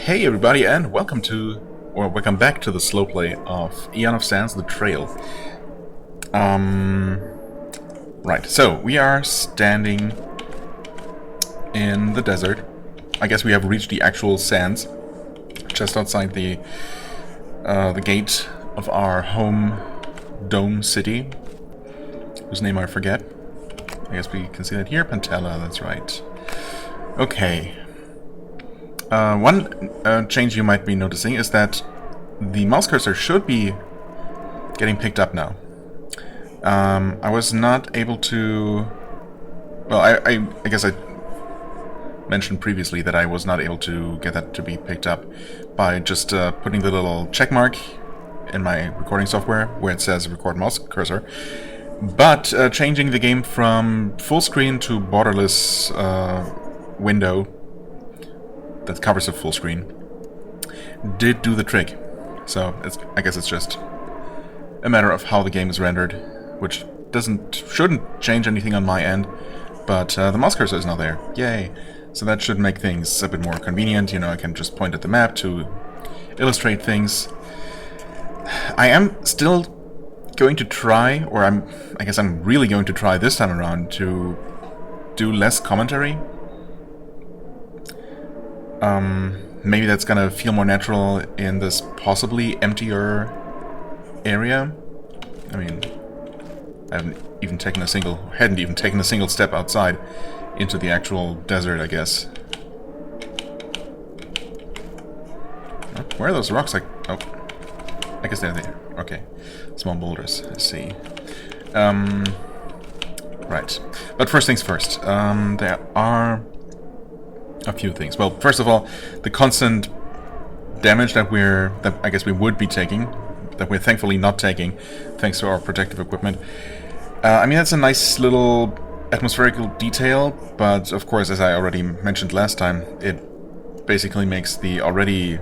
Hey everybody, and welcome back to the slow play of Aeon of Sands, The Trail. Right, so we are standing in the desert. I guess we have reached the actual sands, just outside the gate of our home dome city, whose name I forget. I guess we can see that here, Pantella, that's right. Okay. One change you might be noticing is that the mouse cursor should be getting picked up now. I was not able to... Well, I guess I mentioned previously that I was not able to get that to be picked up by just putting the little check mark in my recording software where it says record mouse cursor. But changing the game from full screen to borderless window that covers a full screen did do the trick. So I guess it's just a matter of how the game is rendered, which shouldn't change anything on my end, but the mouse cursor is now there. Yay! So that should make things a bit more convenient. You know, I can just point at the map to illustrate things. I am still going to try, or I guess I'm really going to try this time around to do less commentary. Maybe that's gonna feel more natural in this possibly emptier area. I mean, I hadn't even taken a single step outside into the actual desert, I guess. Where are those rocks? Oh, I guess they're there. Okay, small boulders. I see. Right. But first things first. There are a few things. Well, first of all, the constant damage that I guess we would be taking, that we're thankfully not taking, thanks to our protective equipment. I mean, that's a nice little atmospherical detail, but of course, as I already mentioned last time, it basically makes the already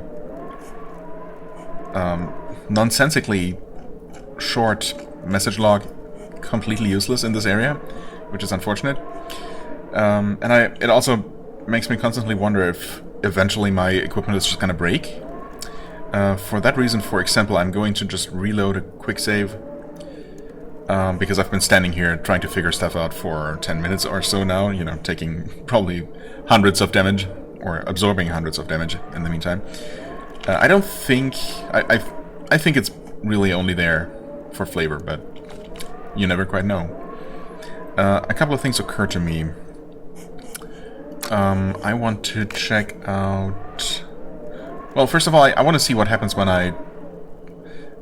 nonsensically short message log completely useless in this area, which is unfortunate. And it also makes me constantly wonder if eventually my equipment is just gonna break. For that reason, for example, I'm going to just reload a quick save, because I've been standing here trying to figure stuff out for 10 minutes or so now, you know, taking probably hundreds of damage, or absorbing hundreds of damage in the meantime. I don't think... I think it's really only there for flavor, but you never quite know. A couple of things occur to me. I want to check out... Well, first of all, I want to see what happens when I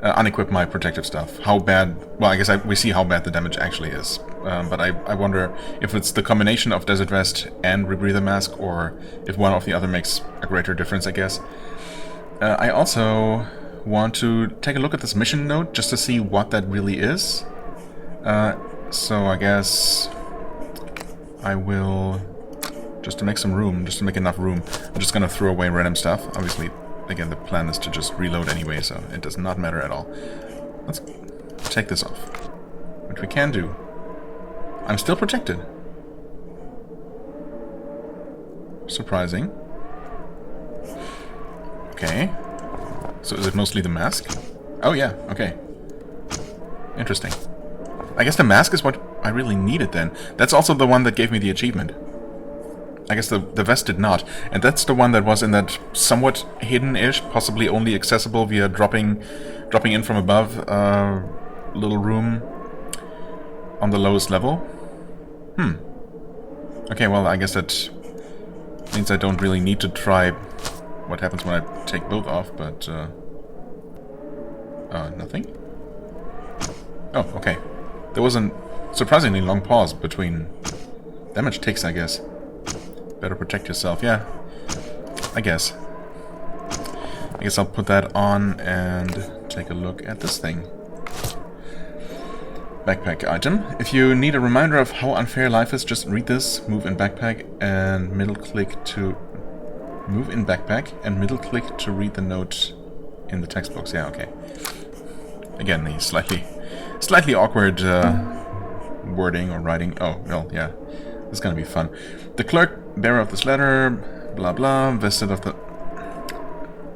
unequip my protective stuff. How bad... Well, I guess we see how bad the damage actually is. But I wonder if it's the combination of Desert Vest and Rebreather Mask, or if one or the other makes a greater difference, I guess. I also want to take a look at this mission note, just to see what that really is. So I guess I will... Just to make some room, just to make enough room, I'm just gonna throw away random stuff. Obviously, again, the plan is to just reload anyway, so it does not matter at all. Let's take this off, which we can do. I'm still protected. Surprising. Okay. So is it mostly the mask? Oh yeah, okay. Interesting. I guess the mask is what I really needed then. That's also the one that gave me the achievement. I guess the vest did not, and that's the one that was in that somewhat hidden-ish, possibly only accessible via dropping in from above, little room on the lowest level. Okay, well, I guess that means I don't really need to try what happens when I take both off, but nothing? Oh, okay. There was a surprisingly long pause between damage ticks, I guess. Better protect yourself, yeah. I guess I'll put that on and take a look at this thing. Backpack item. If you need a reminder of how unfair life is, just read this. Move in backpack and middle click to read the note in the text box. Yeah, okay. Again, the slightly awkward wording or writing. Oh, well, yeah. This is gonna be fun. The clerk, bearer of this letter, blah blah, vested of the...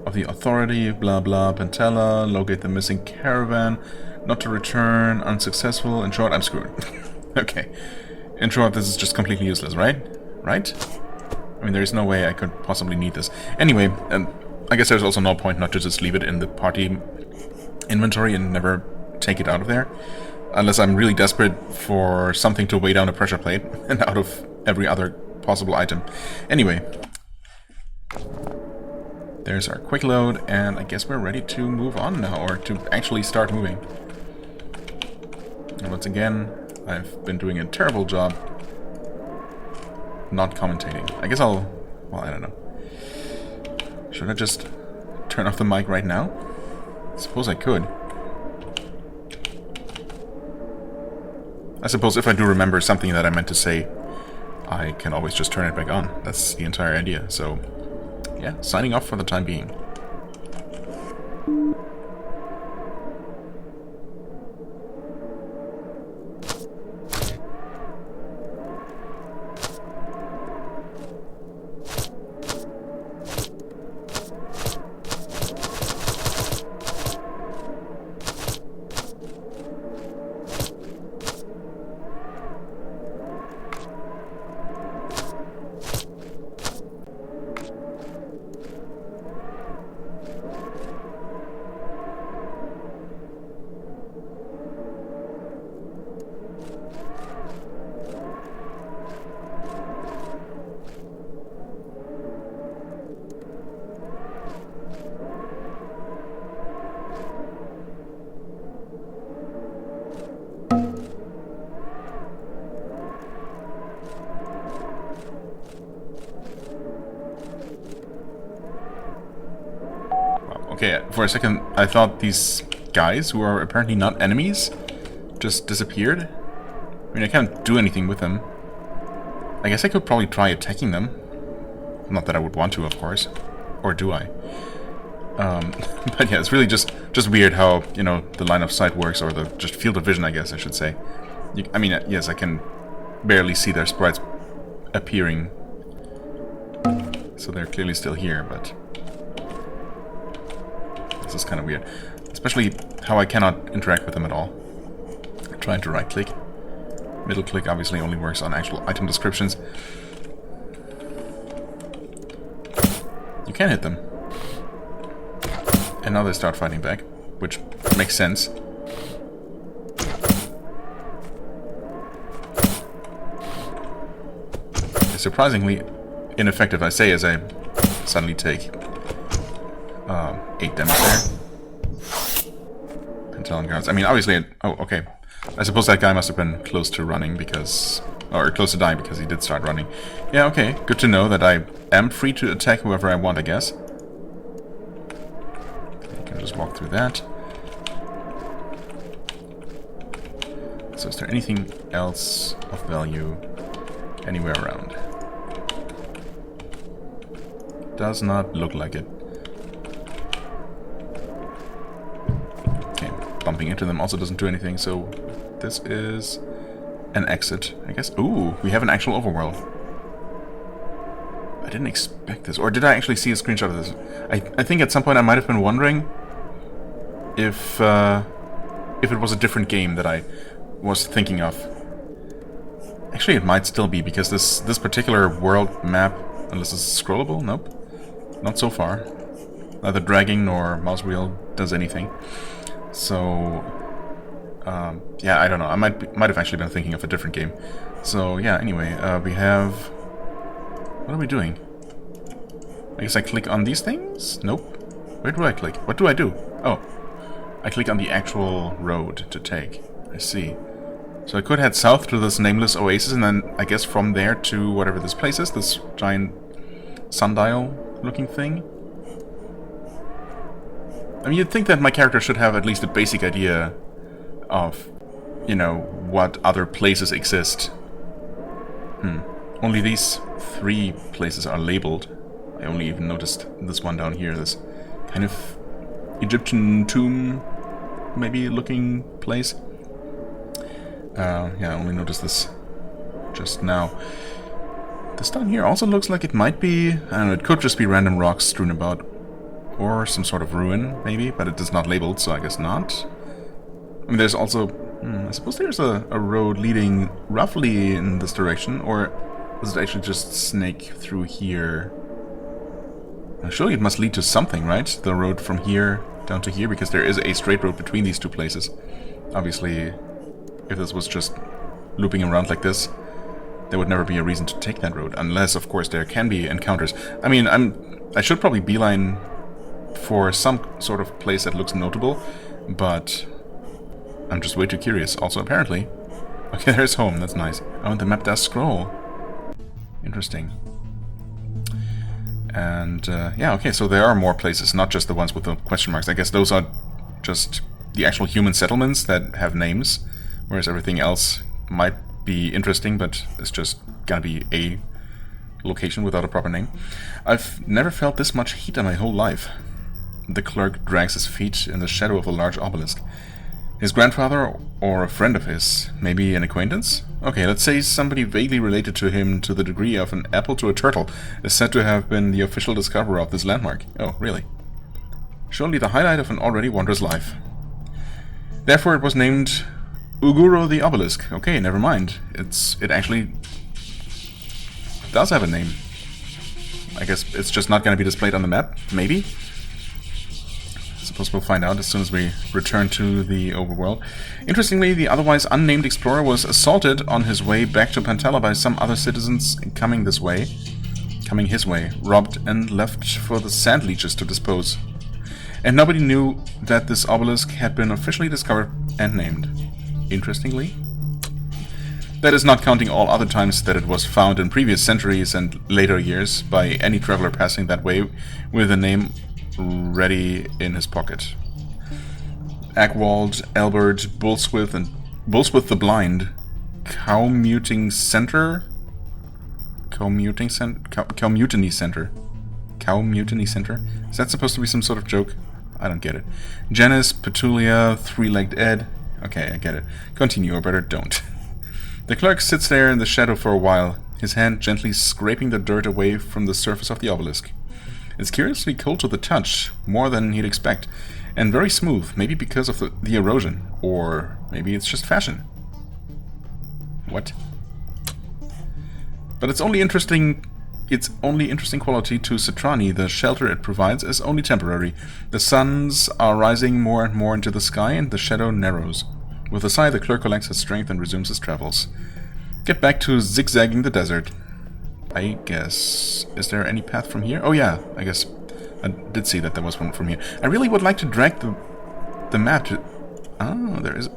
of the authority, blah blah, Pentella, locate the missing caravan, not to return, unsuccessful. In short, I'm screwed. Okay. In short, this is just completely useless, right? Right? I mean, there is no way I could possibly need this. Anyway, I guess there's also no point not to just leave it in the party inventory and never take it out of there. Unless I'm really desperate for something to weigh down a pressure plate and out of every other possible item. Anyway. There's our quick load, and I guess we're ready to move on now, or to actually start moving. And once again, I've been doing a terrible job not commentating. I guess well, I don't know. Should I just turn off the mic right now? I suppose I could. I suppose if I do remember something that I meant to say, I can always just turn it back on. That's the entire idea, so... yeah, signing off for the time being. Okay, for a second I thought these guys, who are apparently not enemies, just disappeared. I mean, I can't do anything with them. I guess I could probably try attacking them. Not that I would want to, of course. Or do I? But yeah, it's really just weird how, you know, the line of sight works, or the just field of vision, I guess I should say. I mean, yes, I can barely see their sprites appearing. So they're clearly still here, but... this is kind of weird. Especially how I cannot interact with them at all. I'm trying to right-click. Middle-click obviously only works on actual item descriptions. You can hit them. And now they start fighting back, which makes sense. It's surprisingly ineffective, I say, as I suddenly take 8 damage there. Pentalon guards. I mean, obviously... oh, okay. I suppose that guy must have been close to running because... or close to dying because he did start running. Yeah, okay. Good to know that I am free to attack whoever I want, I guess. You can just walk through that. So is there anything else of value anywhere around? Does not look like it. Bumping into them also doesn't do anything, so this is an exit, I guess. Ooh, we have an actual overworld. I didn't expect this. Or did I actually see a screenshot of this? I think at some point I might have been wondering if it was a different game that I was thinking of. Actually, it might still be, because this particular world map, unless it's scrollable, nope. Not so far. Neither dragging nor mouse wheel does anything. So, yeah, I don't know. I might have actually been thinking of a different game. So, yeah, anyway, we have... what are we doing? I guess I click on these things? Nope. Where do I click? What do I do? Oh, I click on the actual road to take. I see. So I could head south to this nameless oasis, and then, I guess, from there to whatever this place is, this giant sundial-looking thing. I mean, you'd think that my character should have at least a basic idea of, you know, what other places exist. Only these 3 places are labeled. I only even noticed this one down here, this kind of Egyptian tomb, maybe, looking place. Yeah, I only noticed this just now. This down here also looks like it might be... I don't know, it could just be random rocks strewn about. Or some sort of ruin, maybe, but it is not labeled, so I guess not. I mean, there's also... I suppose there's a road leading roughly in this direction, or does it actually just snake through here? Surely it must lead to something, right? The road from here down to here, because there is a straight road between these two places. Obviously, if this was just looping around like this, there would never be a reason to take that road, unless, of course, there can be encounters. I mean, I should probably beeline for some sort of place that looks notable, but I'm just way too curious. Also, apparently... Okay, there's home. That's nice. Oh, and the map does scroll. Interesting. And, yeah, okay, so there are more places, not just the ones with the question marks. I guess those are just the actual human settlements that have names, whereas everything else might be interesting, but it's just gonna be a location without a proper name. I've never felt this much heat in my whole life. The clerk drags his feet in the shadow of a large obelisk. His grandfather, or a friend of his, maybe an acquaintance? Okay, let's say somebody vaguely related to him to the degree of an apple to a turtle is said to have been the official discoverer of this landmark. Oh, really? Surely the highlight of an already wondrous life. Therefore it was named Uguro the Obelisk. Okay, never mind. It actually does have a name. I guess it's just not going to be displayed on the map, maybe? Suppose we'll find out as soon as we return to the overworld. Interestingly, the otherwise unnamed explorer was assaulted on his way back to Pantala by some other citizens coming his way, robbed and left for the sand leeches to dispose. And nobody knew that this obelisk had been officially discovered and named. Interestingly. That is not counting all other times that it was found in previous centuries and later years by any traveler passing that way with a name ready in his pocket. Agwald, Albert, Bullswith, and Bullswith the Blind, Cow-Mutiny Center? Cow-Mutiny Center? Is that supposed to be some sort of joke? I don't get it. Janice, Petulia, Three-Legged Ed. Okay, I get it. Continue, or better don't. The clerk sits there in the shadow for a while, his hand gently scraping the dirt away from the surface of the obelisk. It's curiously cold to the touch, more than he'd expect, and very smooth, maybe because of the erosion, or maybe it's just fashion. What? But its only interesting quality to Citrani, the shelter it provides, is only temporary. The suns are rising more and more into the sky, and the shadow narrows. With a sigh, the clerk collects his strength and resumes his travels. Get back to zigzagging the desert. I guess... Is there any path from here? Oh yeah, I guess I did see that there was one from here. I really would like to drag the map to... Oh, there is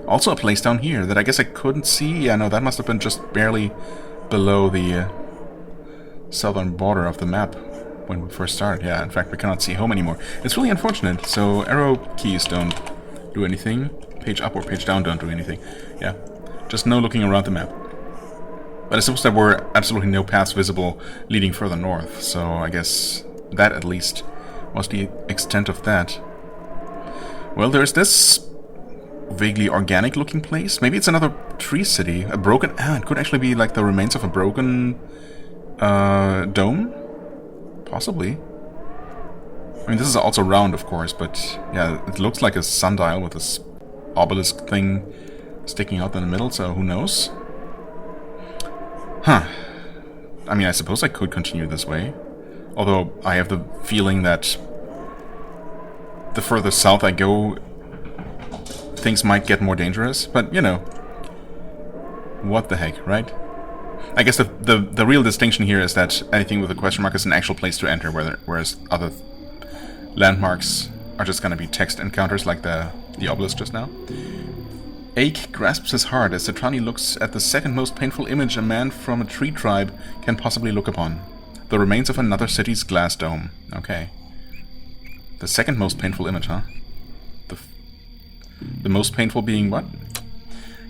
also a place down here that I guess I couldn't see. Yeah, no, that must have been just barely below the southern border of the map when we first started. Yeah, in fact, we cannot see home anymore. It's really unfortunate. So arrow keys don't do anything. Page up or page down don't do anything. Yeah, just no looking around the map. But I suppose there were absolutely no paths visible leading further north, so I guess that at least was the extent of that. Well, there's this vaguely organic looking place. Maybe it's another tree city. A broken... Ah, it could actually be like the remains of a broken dome? Possibly. I mean, this is also round, of course, but yeah, it looks like a sundial with this obelisk thing sticking out in the middle, so who knows? Huh. I mean, I suppose I could continue this way. Although, I have the feeling that the further south I go, things might get more dangerous. But, you know, what the heck, right? I guess the real distinction here is that anything with a question mark is an actual place to enter, whereas other landmarks are just going to be text encounters like the obelisk just now. Ache grasps his heart as Citrani looks at the second most painful image a man from a tree tribe can possibly look upon. The remains of another city's glass dome. Okay. The second most painful image, huh? The most painful being what?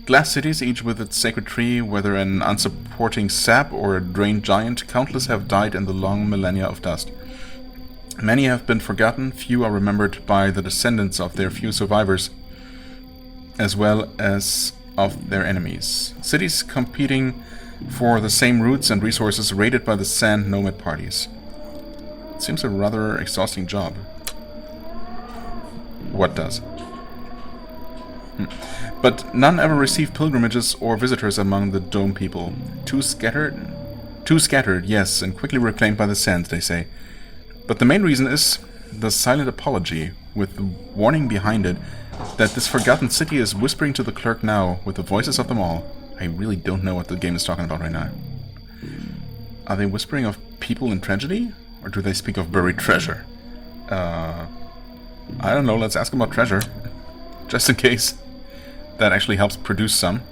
Glass cities, each with its sacred tree, whether an unsupporting sap or a drained giant, countless have died in the long millennia of dust. Many have been forgotten, few are remembered by the descendants of their few survivors, as well as of their enemies. Cities competing for the same roots and resources raided by the sand nomad parties. seems a rather exhausting job. What does? But none ever receive pilgrimages or visitors among the Dome people. Too scattered, yes, and quickly reclaimed by the sands, they say. But the main reason is the silent apology, with the warning behind it that this forgotten city is whispering to the clerk now with the voices of them all. I really don't know what the game is talking about right now. Are they whispering of people in tragedy? Or do they speak of buried treasure? I don't know, let's ask about treasure. Just in case. That actually helps produce some.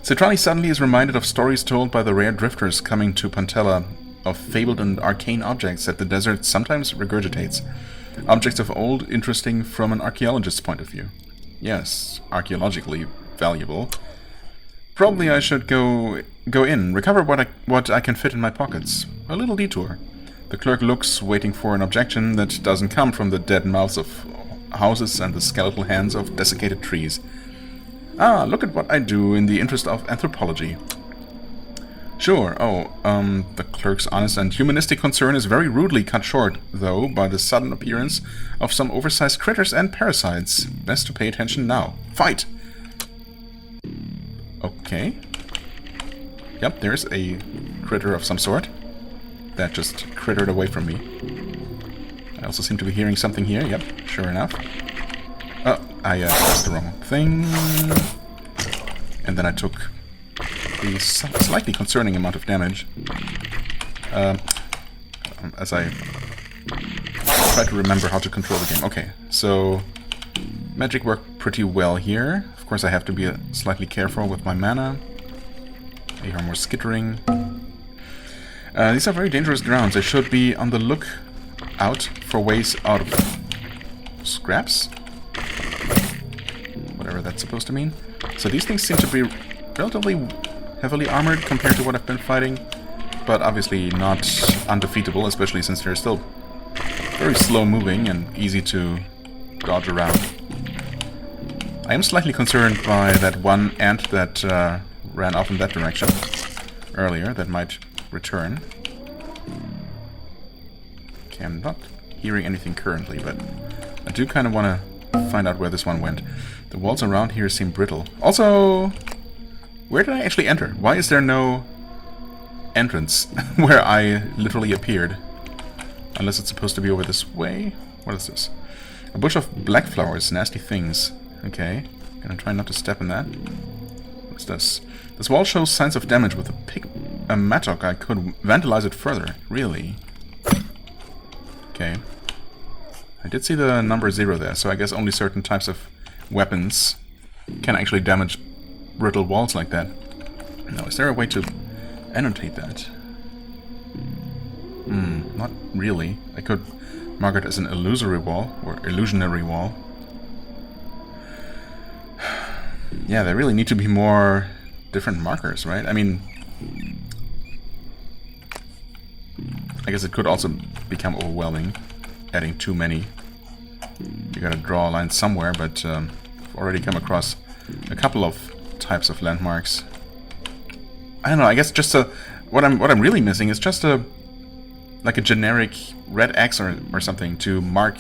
Citrani suddenly is reminded of stories told by the rare drifters coming to Pantella, of fabled and arcane objects that the desert sometimes regurgitates. Objects of old, interesting from an archaeologist's point of view. Yes, archaeologically valuable. Probably I should go in, recover what I can fit in my pockets. A little detour. The clerk looks, waiting for an objection that doesn't come from the dead mouths of houses and the skeletal hands of desiccated trees. Ah, look at what I do in the interest of anthropology. Sure, the clerk's honest and humanistic concern is very rudely cut short, though, by the sudden appearance of some oversized critters and parasites. Best to pay attention now. Fight! Okay. Yep, there's a critter of some sort. That just crittered away from me. I also seem to be hearing something here. Yep, sure enough. Oh, I pressed the wrong thing. And then I took the slightly concerning amount of damage. As I try to remember how to control the game. Okay, so magic worked pretty well here. Of course I have to be slightly careful with my mana. I hear more skittering. These are very dangerous grounds. I should be on the lookout for ways out of scraps? Whatever that's supposed to mean. So these things seem to be relatively heavily armored compared to what I've been fighting, but obviously not undefeatable, especially since they're still very slow moving and easy to dodge around. I am slightly concerned by that one ant that ran off in that direction earlier, that might return. Okay, I'm not hearing anything currently, but I do kind of want to find out where this one went. The walls around here seem brittle. Also, where did I actually enter? Why is there no entrance where I literally appeared? Unless it's supposed to be over this way. What is this? A bush of black flowers, nasty things. Okay, gonna try not to step in that. What's this? This wall shows signs of damage with a mattock. I could vandalize it further. Really? Okay. I did see the number 0 there, so I guess only certain types of weapons can actually damage brittle walls like that. Now, is there a way to annotate that? Not really. I could mark it as an illusory wall, or illusionary wall. Yeah, there really need to be more different markers, right? I mean, I guess it could also become overwhelming, adding too many. You gotta draw a line somewhere, but I've already come across a couple of types of landmarks. I don't know, I guess just what I'm really missing is just like a generic red X or something to mark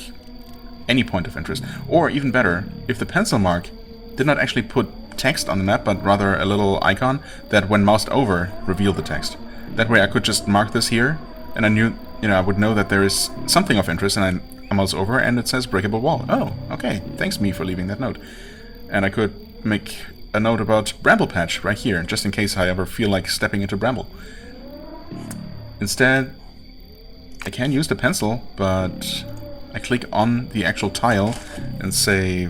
any point of interest. Or even better, if the pencil mark did not actually put text on the map, but rather a little icon that when moused over revealed the text. That way I could just mark this here, and I knew, I would know that there is something of interest, and I mouse over and it says breakable wall. Oh, okay, thanks me for leaving that note. And I could make a note about bramble patch right here, just in case I ever feel like stepping into bramble. Instead, I can use the pencil, but I click on the actual tile and say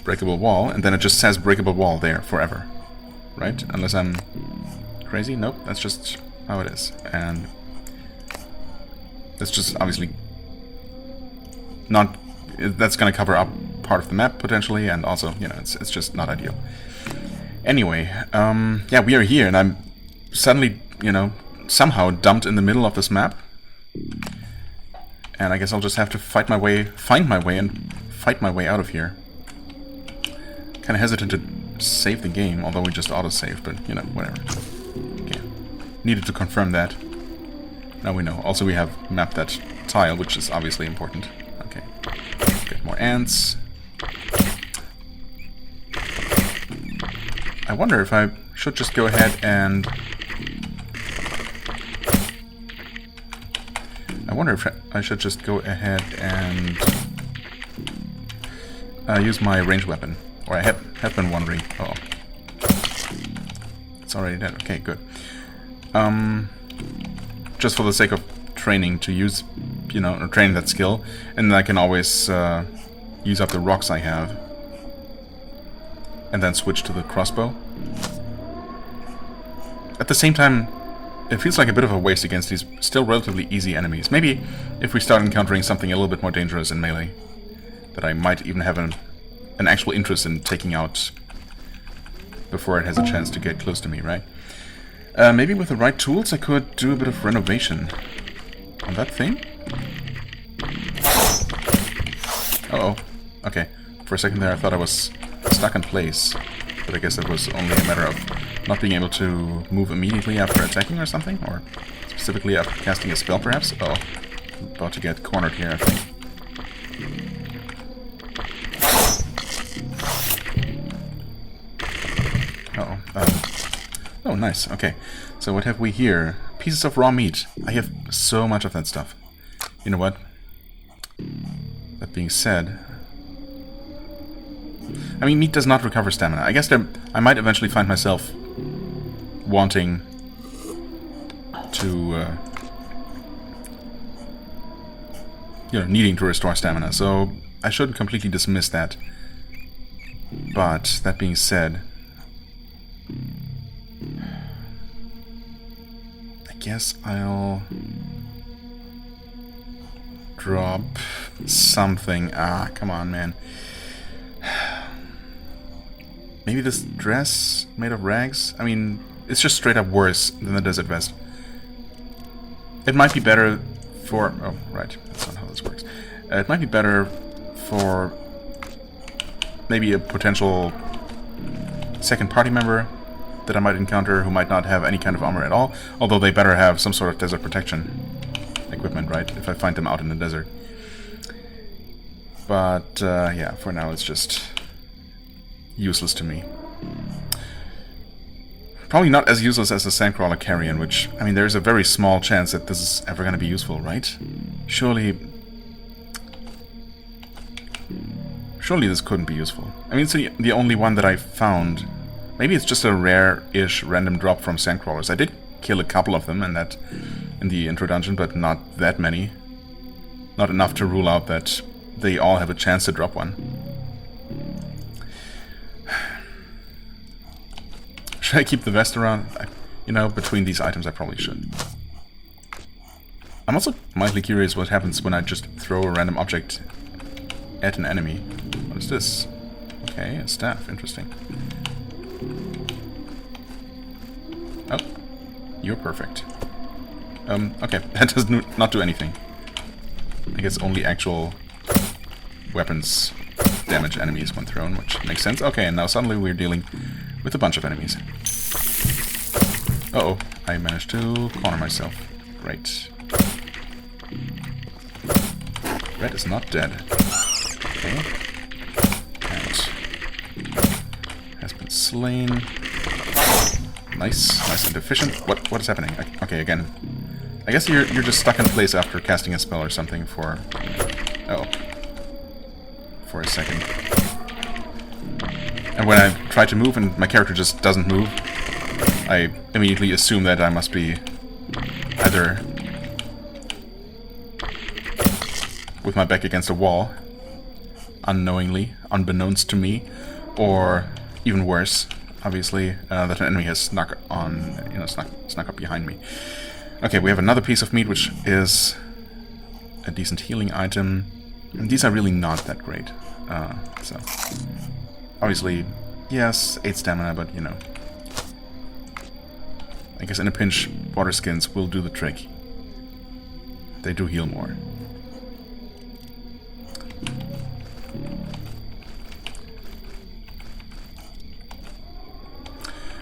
breakable wall, and then it just says breakable wall there forever, right? Unless I'm crazy? Nope, that's just how it is. And that's just obviously not, that's going to cover up part of the map potentially, and also, it's just not ideal. Anyway, yeah, we are here, and I'm suddenly, somehow dumped in the middle of this map. And I guess I'll just have to find my way out of here. Kind of hesitant to save the game, although we just auto-saved, but, whatever. Okay. Needed to confirm that. Now we know. Also, we have mapped that tile, which is obviously important. Okay. Get more ants. I wonder if I should just go ahead and... I wonder if I should just go ahead and use my ranged weapon. Or I have been wondering. Oh. It's already dead. Okay, good. Just for the sake of training to use, you know, training that skill. And then I can always use up the rocks I have. And then switch to the crossbow. At the same time, it feels like a bit of a waste against these still relatively easy enemies. Maybe if we start encountering something a little bit more dangerous in melee, that I might even have an actual interest in taking out before it has a chance to get close to me, right? Maybe with the right tools I could do a bit of renovation on that thing? Uh-oh. Okay. For a second there I thought I was stuck in place, but I guess that was only a matter of not being able to move immediately after attacking or something, or specifically after casting a spell perhaps. Oh, I'm about to get cornered here, I think. Uh-oh. Oh, nice. Okay. So what have we here? Pieces of raw meat. I have so much of that stuff. You know what? That being said... I mean, meat does not recover stamina. I guess I might eventually find myself wanting to, you know, needing to restore stamina. So I shouldn't completely dismiss that. But that being said, I guess I'll drop something. Ah, come on, man. Maybe this dress made of rags? I mean, it's just straight up worse than the desert vest. It might be better for... Oh, right. That's not how this works. It might be better for maybe a potential second party member that I might encounter who might not have any kind of armor at all. Although they better have some sort of desert protection equipment, right? If I find them out in the desert. But, yeah, for now it's just... useless to me. Probably not as useless as the Sandcrawler Carrion, which, I mean, there's a very small chance that this is ever going to be useful, right? Surely this couldn't be useful. I mean, it's the only one that I found. Maybe it's just a rare-ish random drop from Sandcrawlers. I did kill a couple of them in the intro dungeon, but not that many. Not enough to rule out that they all have a chance to drop one. Should I keep the vest around? You know, between these items I probably should. I'm also mildly curious what happens when I just throw a random object at an enemy. What is this? Okay, a staff. Interesting. Oh, you're perfect. Okay, that does not do anything. I guess only actual weapons damage enemies when thrown, which makes sense. Okay, and now suddenly we're dealing with a bunch of enemies. Uh-oh, I managed to corner myself. Great. Red is not dead. Okay. And has been slain. Nice, nice and efficient. What is happening? Okay, again. I guess you're just stuck in place after casting a spell or something for... Oh. For a second. And when I try to move and my character just doesn't move, I immediately assume that I must be either with my back against a wall, unknowingly, unbeknownst to me, or even worse, obviously, that an enemy has snuck up behind me. Okay, we have another piece of meat, which is a decent healing item. And these are really not that great. So, obviously, yes, 8 stamina, but, you know. I guess in a pinch, water skins will do the trick. They do heal more.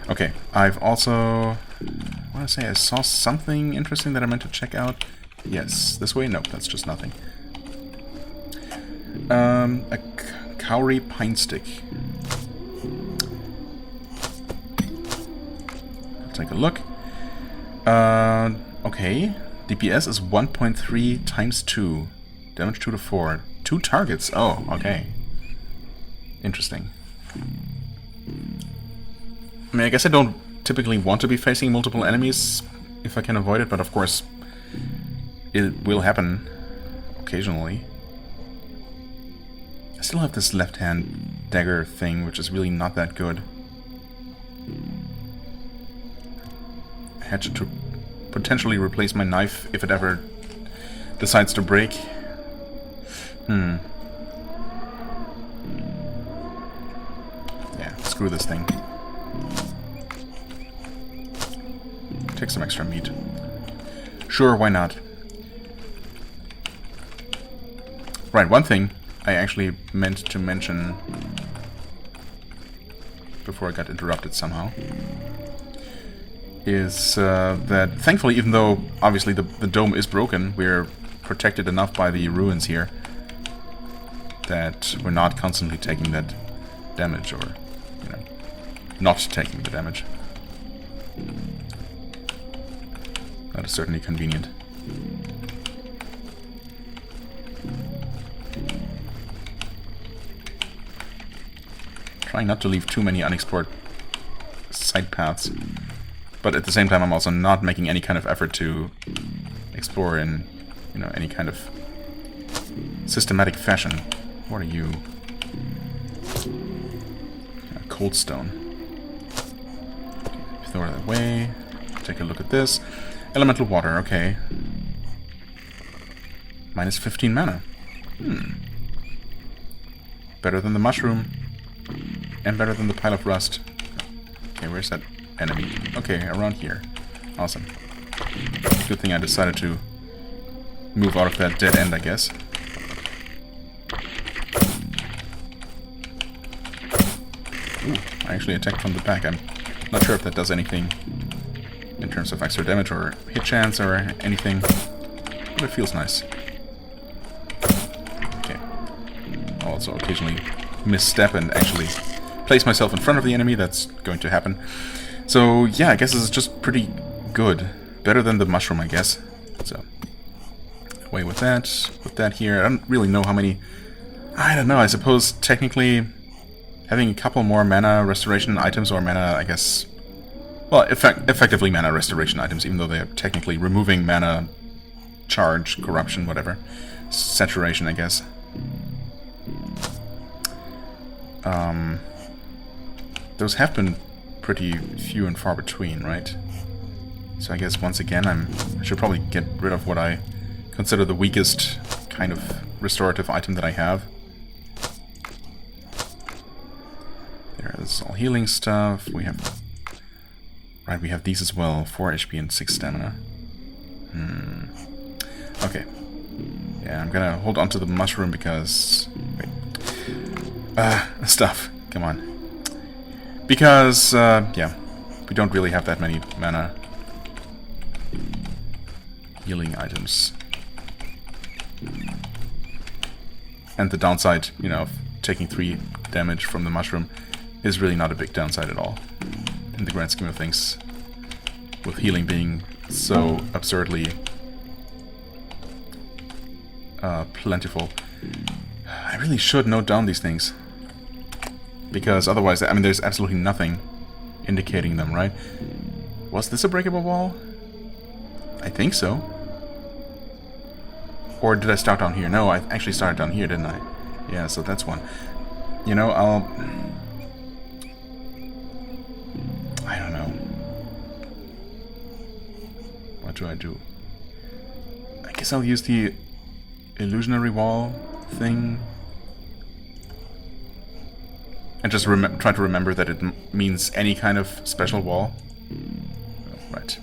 Okay, I've also... want to say I saw something interesting that I meant to check out. Yes, this way? Nope, that's just nothing. A Kauri Pine Stick. I'll take a look. Okay. DPS is 1.3 times 2. Damage 2 to 4. 2 targets. Oh, okay. Interesting. I mean, I guess I don't typically want to be facing multiple enemies if I can avoid it, but of course it will happen occasionally. I still have this left-hand dagger thing, which is really not that good. I had to potentially replace my knife if it ever decides to break. Yeah, screw this thing. Take some extra meat. Sure, why not? Right, one thing I actually meant to mention before I got interrupted somehow is that thankfully, even though obviously the dome is broken, we're protected enough by the ruins here that we're not constantly taking that damage, or, you know, not taking the damage. That is certainly convenient. Trying not to leave too many unexplored side paths, but at the same time I'm also not making any kind of effort to explore in, you know, any kind of systematic fashion. What are you? A cold stone. Throw that away. Take a look at this. Elemental water, okay. Minus 15 mana. Better than the mushroom. And better than the pile of rust. Okay, where's that enemy? Okay, around here. Awesome. Good thing I decided to move out of that dead end, I guess. Ooh, I actually attacked from the back. I'm not sure if that does anything in terms of extra damage or hit chance or anything, but it feels nice. Okay. I'll also occasionally misstep and actually place myself in front of the enemy. That's going to happen. So yeah, I guess this is just pretty good. Better than the mushroom, I guess. So away with that. Put that here. I don't really know how many. I don't know. I suppose technically having a couple more mana restoration items, or mana, I guess, well, effectively mana restoration items, even though they're technically removing mana charge, corruption, whatever. Saturation, I guess. Those have been pretty few and far between, right? So I guess once again I should probably get rid of what I consider the weakest kind of restorative item that I have. There's all healing stuff. We have... Right, we have these as well. 4 HP and 6 stamina. Okay. Yeah, I'm gonna hold on to the mushroom because... Wait. Stuff. Come on. Because, yeah, we don't really have that many mana healing items. And the downside, you know, of taking 3 damage from the mushroom is really not a big downside at all, in the grand scheme of things, with healing being so absurdly plentiful. I really should note down these things, because otherwise, I mean, there's absolutely nothing indicating them, right? Was this a breakable wall? I think so. Or did I start down here? No, I actually started down here, didn't I? Yeah, so that's one. You know, I don't know. What do I do? I guess I'll use the illusionary wall thing. And just try to remember that it means any kind of special wall. Right.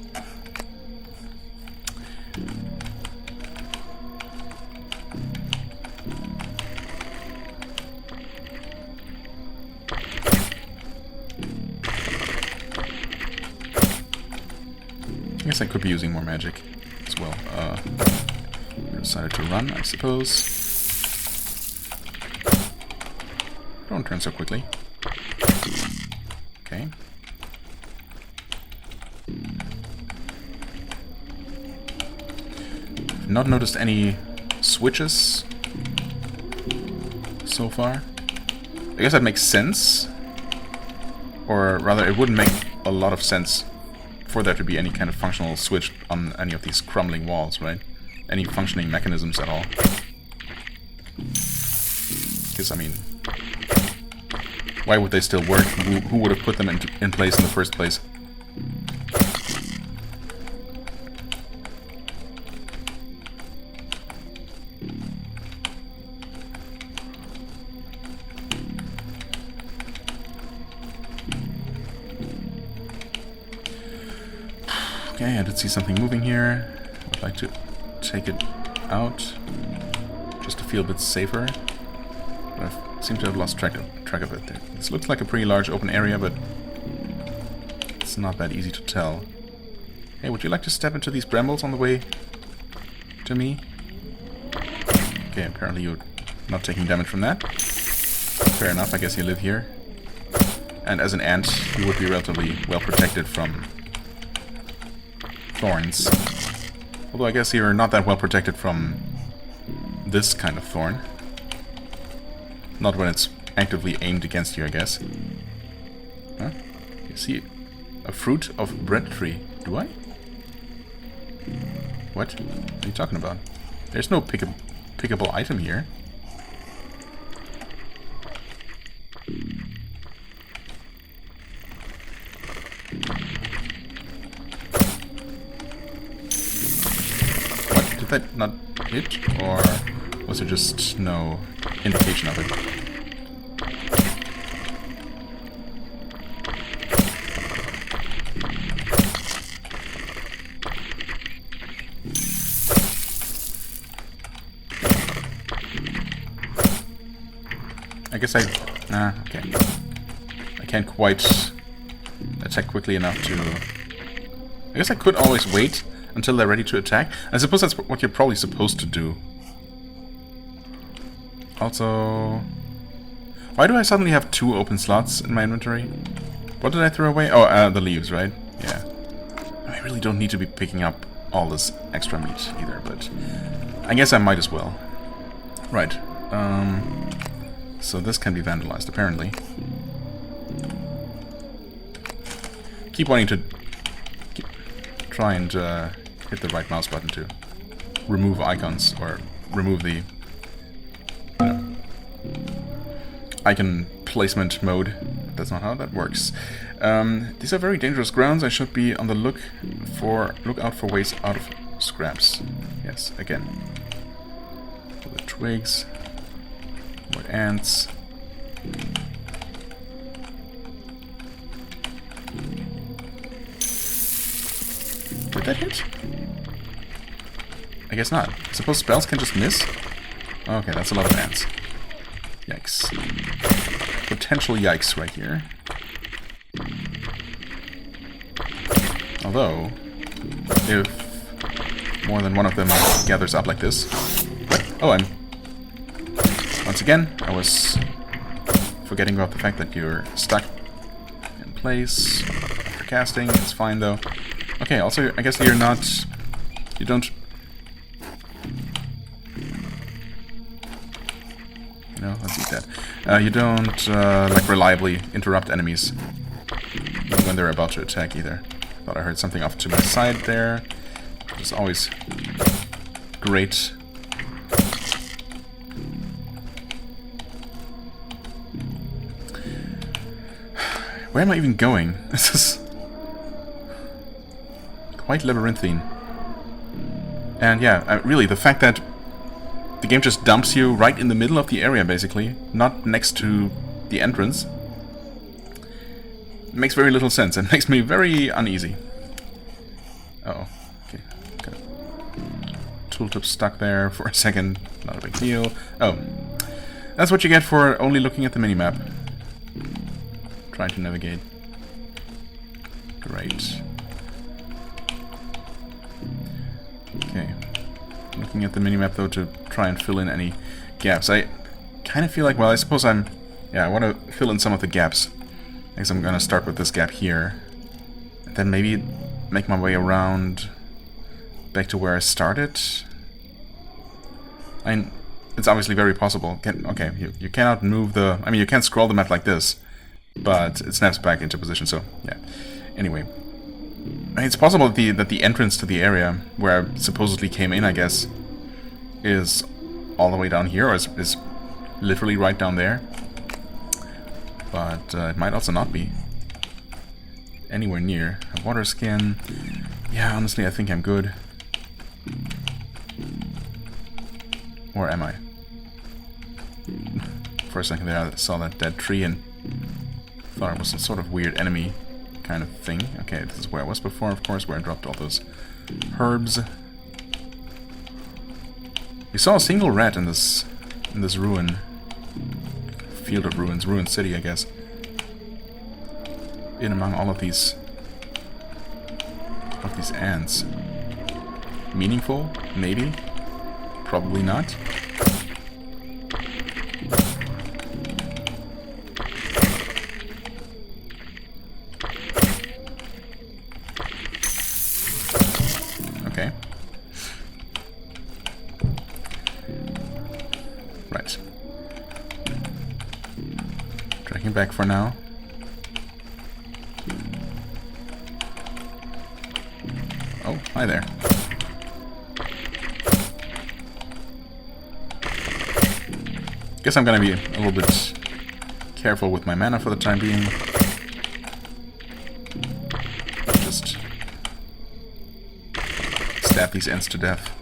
guess I could be using more magic as well. I decided to run, I suppose. Don't turn so quickly. Okay. Not noticed any switches so far. I guess that makes sense. Or rather, it wouldn't make a lot of sense for there to be any kind of functional switch on any of these crumbling walls, right? Any functioning mechanisms at all. Because, I mean, why would they still work? Who would have put them in place in the first place? Okay, I did see something moving here. I would like to take it out just to feel a bit safer. But I seem to have lost track of it there. This looks like a pretty large open area, but it's not that easy to tell. Hey, would you like to step into these brambles on the way to me? Okay, apparently you're not taking damage from that. Fair enough, I guess you live here. And as an ant, you would be relatively well protected from thorns. Although I guess you're not that well protected from this kind of thorn. Not when it's actively aimed against you, I guess. Huh? You see a fruit of bread tree. Do I? What? What are you talking about? There's no pickable item here. What? Did that not hit? Or was there just no indication of it? I guess okay. I can't quite attack quickly enough to... I guess I could always wait until they're ready to attack. I suppose that's what you're probably supposed to do. Also... Why do I suddenly have 2 open slots in my inventory? What did I throw away? Oh, the leaves, right? Yeah. I really don't need to be picking up all this extra meat either, but... I guess I might as well. Right. So this can be vandalized, apparently. Keep wanting to try and hit the right mouse button to remove icons, or remove the icon placement mode. That's not how that works. These are very dangerous grounds. I should be on the look out for ways out of scraps. Yes, again. For the twigs. More ants. Did that hit? I guess not. I suppose spells can just miss? Okay, that's a lot of ants. Yikes. Potential yikes right here. Although, if more than one of them gathers up like this... What? Oh, once again, I was forgetting about the fact that you're stuck in place after casting. It's fine, though. Okay, also, I guess you're not... You don't... No, let's eat that. You don't, like, reliably interrupt enemies when they're about to attack, either. Thought I heard something off to my side there. Which is always great. Where am I even going? This is quite labyrinthine. And yeah, really, the fact that the game just dumps you right in the middle of the area, basically, not next to the entrance, makes very little sense and makes me very uneasy. Uh-oh. Okay. Got a tooltip stuck there for a second. Not a big deal. Oh. That's what you get for only looking at the minimap. Trying to navigate. Great. looking at the minimap though to try and fill in any gaps. I kind of feel like, well, I suppose I want to fill in some of the gaps. I guess I'm going to start with this gap here. And then maybe make my way around back to where I started. It's obviously very possible. Okay, you cannot move the... I mean, you can scroll the map like this, but it snaps back into position, so yeah. Anyway. It's possible that the entrance to the area where I supposedly came in, I guess, is all the way down here, or is literally right down there. But it might also not be anywhere near. A water skin. Yeah, honestly, I think I'm good. Or am I? For a second there, I saw that dead tree and thought it was some sort of weird enemy kind of thing. Okay, this is where I was before, of course, where I dropped all those herbs. We saw a single rat in this ruin. Field of ruins, ruined city, I guess. In among all of these ants. Meaningful? Maybe. Probably not. Okay. Right. Tracking back for now. Oh, hi there. Guess I'm gonna be a little bit careful with my mana for the time being. Just stab these ants to death.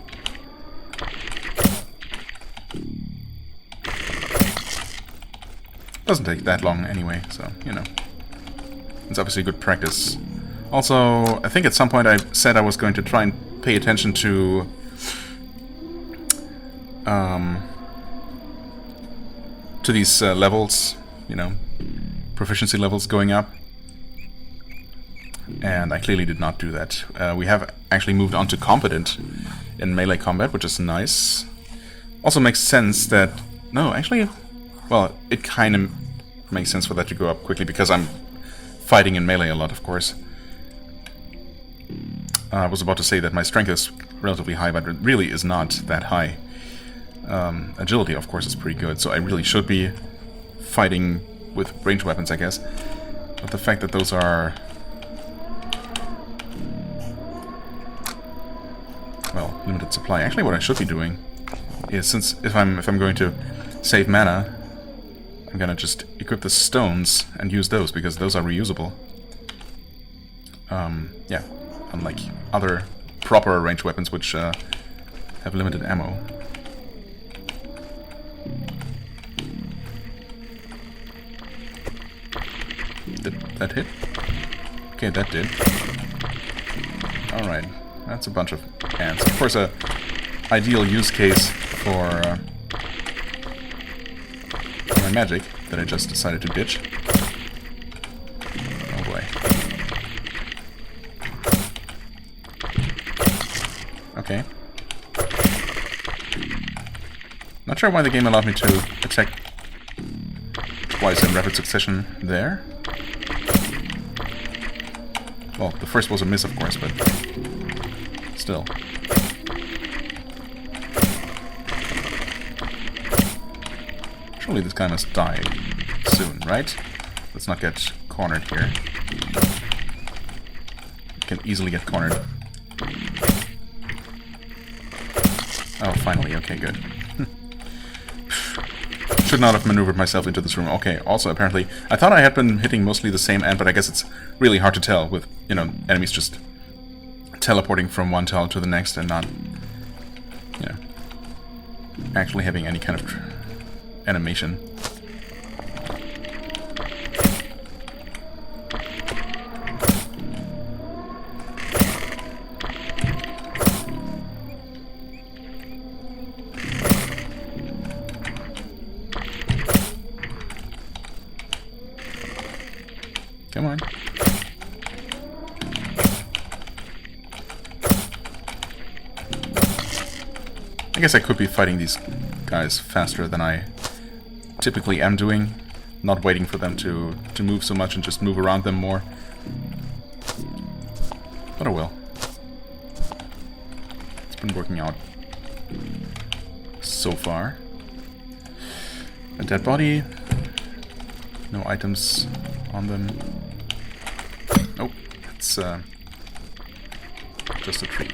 Doesn't take that long anyway, so, you know. It's obviously good practice. Also, I think at some point I said I was going to try and pay attention to these levels, you know, proficiency levels going up. And I clearly did not do that. We have actually moved on to competent in melee combat, which is nice. Also makes sense that... No, actually... Well, it kind of makes sense for that to go up quickly, because I'm fighting in melee a lot, of course. I was about to say that my strength is relatively high, but it really is not that high. Agility, of course, is pretty good, so I really should be fighting with ranged weapons, I guess. But the fact that those are... well, limited supply. Actually, what I should be doing is, since if I'm going to save mana, I'm gonna just equip the stones and use those, because those are reusable. Yeah, unlike other proper ranged weapons which have limited ammo. Did that hit? Okay, that did. Alright, that's a bunch of ants. Of course, a ideal use case for my magic that I just decided to ditch. Oh boy. Okay. Not sure why the game allowed me to attack twice in rapid succession there. Well, the first was a miss, of course, but still. Surely this guy must die soon, right? Let's not get cornered here. Can easily get cornered. Oh, finally. Okay, good. Should not have maneuvered myself into this room. Okay, also, apparently, I thought I had been hitting mostly the same ant, but I guess it's really hard to tell with, you know, enemies just teleporting from one tower to the next and not, you know, actually having any kind of animation. Come on. guess I could be fighting these guys faster than I typically am doing. Not waiting for them to move so much and just move around them more. But oh well. It's been working out so far. A dead body. No items on them. Nope. It's just a tree.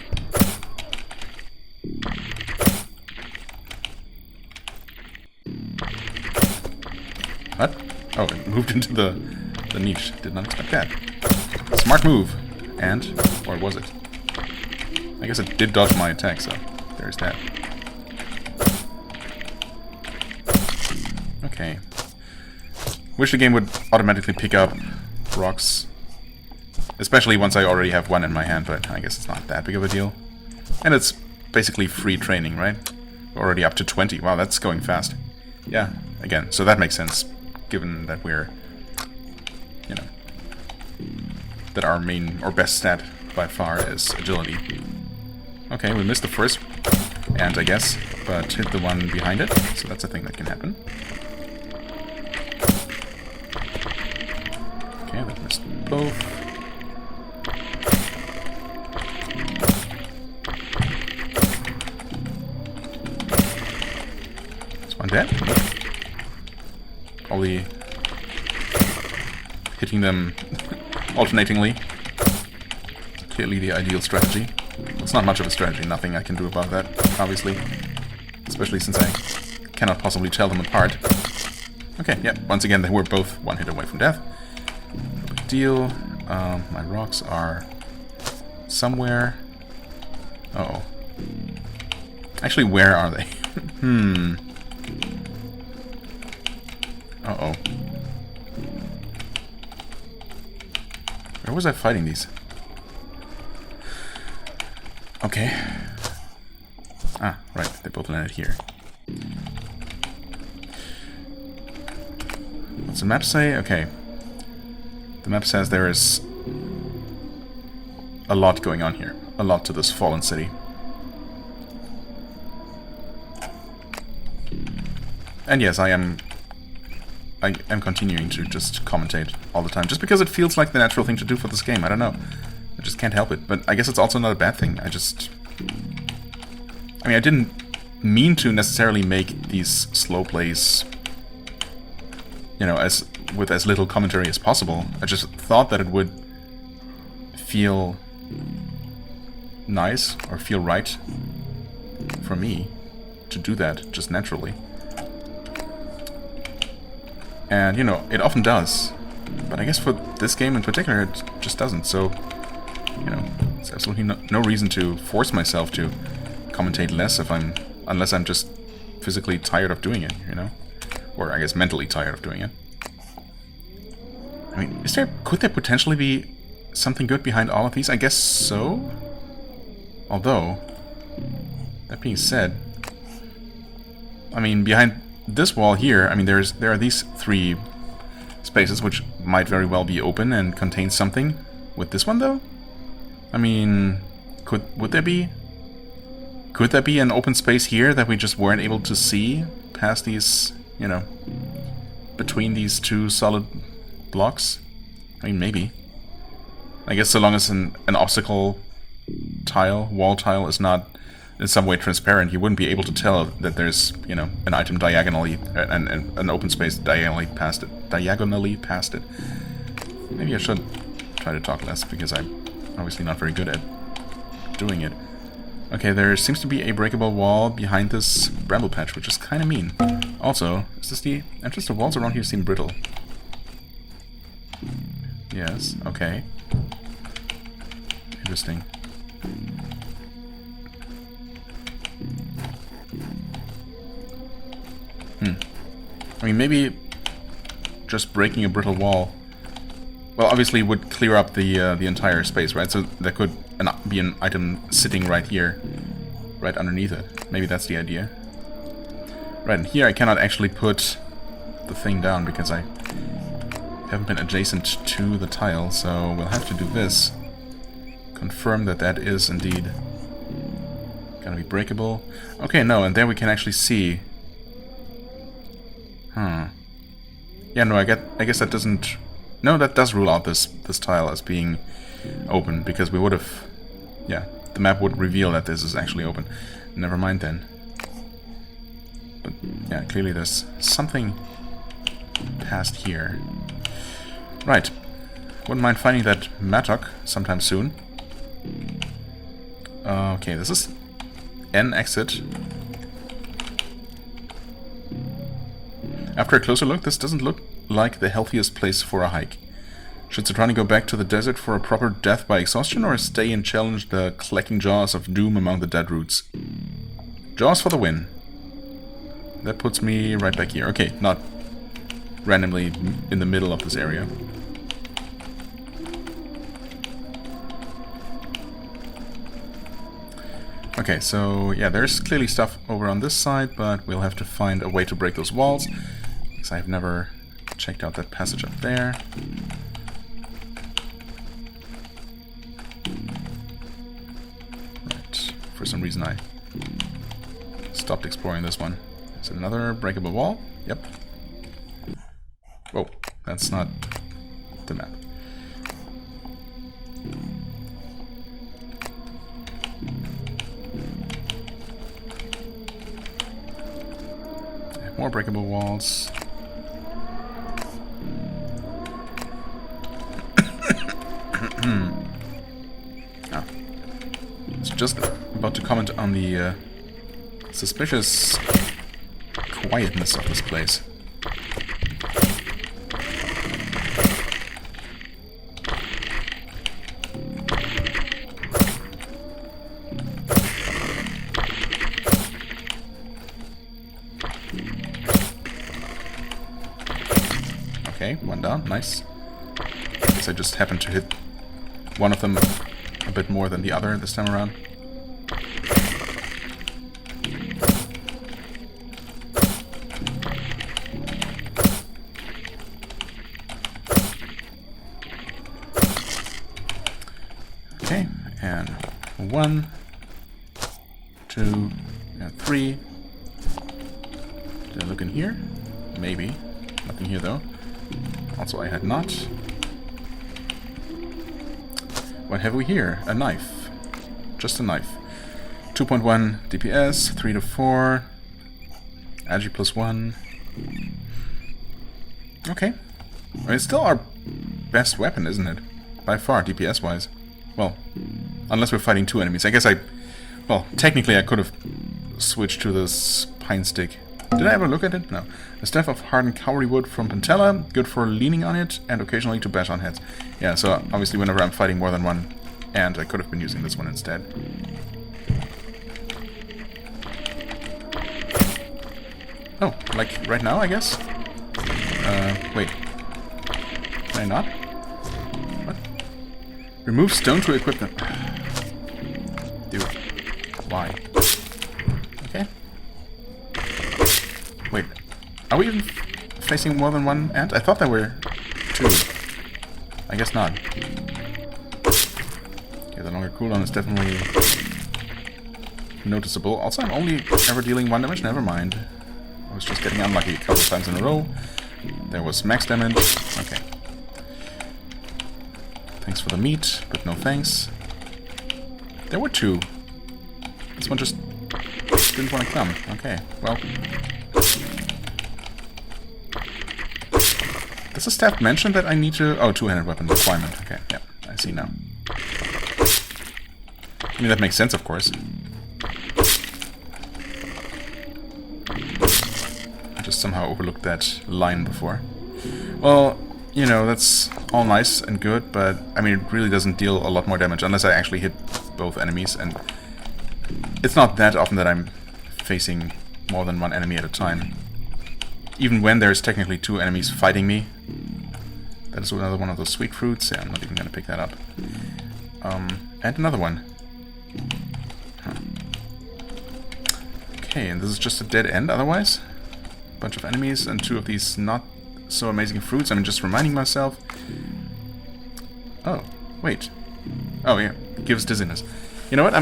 What? Oh, it moved into the niche. Did not expect that. Smart move. And, or was it? I guess it did dodge my attack, so there's that. Okay. Wish the game would automatically pick up rocks. Especially once I already have one in my hand, but I guess it's not that big of a deal. And it's basically free training, right? We're already up to 20. Wow, that's going fast. Yeah, again, so that makes sense, given that we're, you know, that our main or best stat by far is agility. Okay, we missed the first ant, I guess, but hit the one behind it, so that's a thing that can happen. Okay, that missed both. Is one dead? Probably hitting them alternatingly. Clearly the ideal strategy. It's not much of a strategy, nothing I can do about that, obviously. Especially since I cannot possibly tell them apart. Okay, yeah, once again they were both one hit away from death. No big deal. My rocks are somewhere. Uh-oh. Actually, where are they? Uh-oh. Where was I fighting these? Okay. Ah, right. They both landed here. What's the map say? Okay. The map says there is a lot going on here. A lot to this fallen city. And yes, I am continuing to just commentate all the time, just because it feels like the natural thing to do for this game. I don't know. I just can't help it. But I guess it's also not a bad thing. I mean, I didn't mean to necessarily make these slow plays, you know, with as little commentary as possible. I just thought that it would feel nice or feel right for me to do that just naturally. And, you know, it often does. But I guess for this game in particular, it just doesn't. So, you know, there's absolutely no reason to force myself to commentate less unless I'm just physically tired of doing it, you know? Or I guess mentally tired of doing it. I mean, could there potentially be something good behind all of these? I guess so. Although, that being said, I mean, behind this wall here, I mean, there are these three spaces which might very well be open and contain something. With this one, though, I mean, would there be? Could there be an open space here that we just weren't able to see past these, you know, between these two solid blocks? I mean, maybe. I guess so long as an obstacle tile, wall tile, is not in some way transparent, you wouldn't be able to tell that there's, you know, an item diagonally, and an open space diagonally past it. Maybe I should try to talk less, because I'm obviously not very good at doing it. Okay, there seems to be a breakable wall behind this bramble patch, which is kind of mean. Also, is this the entrance? The walls around here seem brittle. Yes, okay. Interesting. I mean, maybe just breaking a brittle wall, well, obviously would clear up the entire space, right? So there could be an item sitting right here, right underneath it. Maybe that's the idea. Right, and here I cannot actually put the thing down because I haven't been adjacent to the tile, so we'll have to do this. Confirm that that is indeed Gonna be breakable. Okay, no, and there we can actually see. Yeah, no, I guess that doesn't... No, that does rule out this tile as being open, because we would have... Yeah, the map would reveal that this is actually open. Never mind then. But, yeah, clearly there's something past here. Right. Wouldn't mind finding that mattock sometime soon. Okay, this is an exit. After a closer look, this doesn't look like the healthiest place for a hike. Should Citrani go back to the desert for a proper death by exhaustion, or stay and challenge the clacking jaws of doom among the dead roots? Jaws for the win. That puts me right back here. Okay, not randomly in the middle of this area. Okay, so yeah, there's clearly stuff over on this side, but we'll have to find a way to break those walls, because I've never checked out that passage up there. Right, for some reason I stopped exploring this one. Is it another breakable wall? Yep. Whoa, that's not the map. More breakable walls. Ah. It's just about to comment on the suspicious quietness of this place. Okay, one down, nice. Guess I just happened to hit one of them a bit more than the other this time around. Okay, and 1, 2, and 3. Did I look in here? Maybe. Nothing here though. Also, I had not. What have we here? A knife. Just a knife. 2.1 DPS, 3 to 4. Agi +1. Okay. I mean, it's still our best weapon, isn't it? By far, DPS-wise. Well, unless we're fighting 2 enemies. I guess well, technically I could have switched to this pine stick. Did I ever look at it? No. A staff of hardened kauri wood from Pentella, good for leaning on it, and occasionally to bash on heads. Yeah, so obviously whenever I'm fighting more than one, and I could have been using this one instead. Oh, like right now, I guess? Wait. Can I not? What? Remove stone to equip them. Dude. Why? Okay. Wait, are we even facing more than one ant? I thought there were 2. I guess not. Okay, the longer cooldown is definitely noticeable. Also, I'm only ever dealing 1 damage, never mind. I was just getting unlucky a couple of times in a row. There was max damage. Okay. Thanks for the meat, but no thanks. There were 2. This one just didn't want to come. Okay, well... Does the staff mention that I need to... Oh, two-handed weapon requirement. Okay, yeah, I see now. I mean, that makes sense, of course. I just somehow overlooked that line before. Well, you know, that's all nice and good, but, I mean, it really doesn't deal a lot more damage unless I actually hit both enemies, and it's not that often that I'm facing more than one enemy at a time. Even when there's technically 2 enemies fighting me. That is another one of those sweet fruits. Yeah, I'm not even going to pick that up. And another one. Huh. Okay, and this is just a dead end otherwise? Bunch of enemies and 2 of these not so amazing fruits. I'm just reminding myself. Oh, wait. Oh, yeah. It gives dizziness. You know what?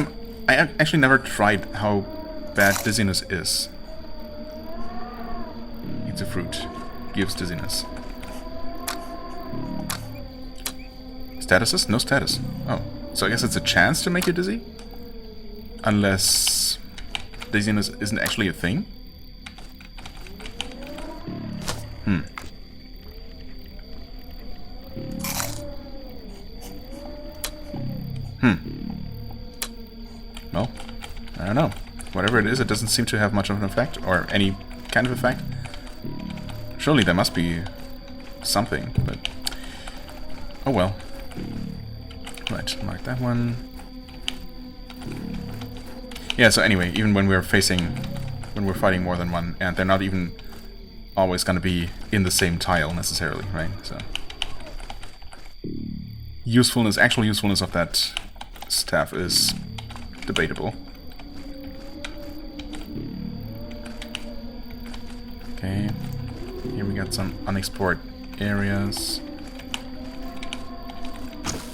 I actually never tried how bad dizziness is. Eats a fruit. Gives dizziness. Statuses? No status. Oh. So I guess it's a chance to make you dizzy? Unless dizziness isn't actually a thing? Well, I don't know. Whatever it is, it doesn't seem to have much of an effect, or any kind of effect. Surely there must be something, but... oh well. Right, mark that one. Yeah, so anyway, even when we're fighting more than one, and they're not even always gonna be in the same tile necessarily, right? So... actual usefulness of that staff is debatable. Okay, here we got some unexplored areas.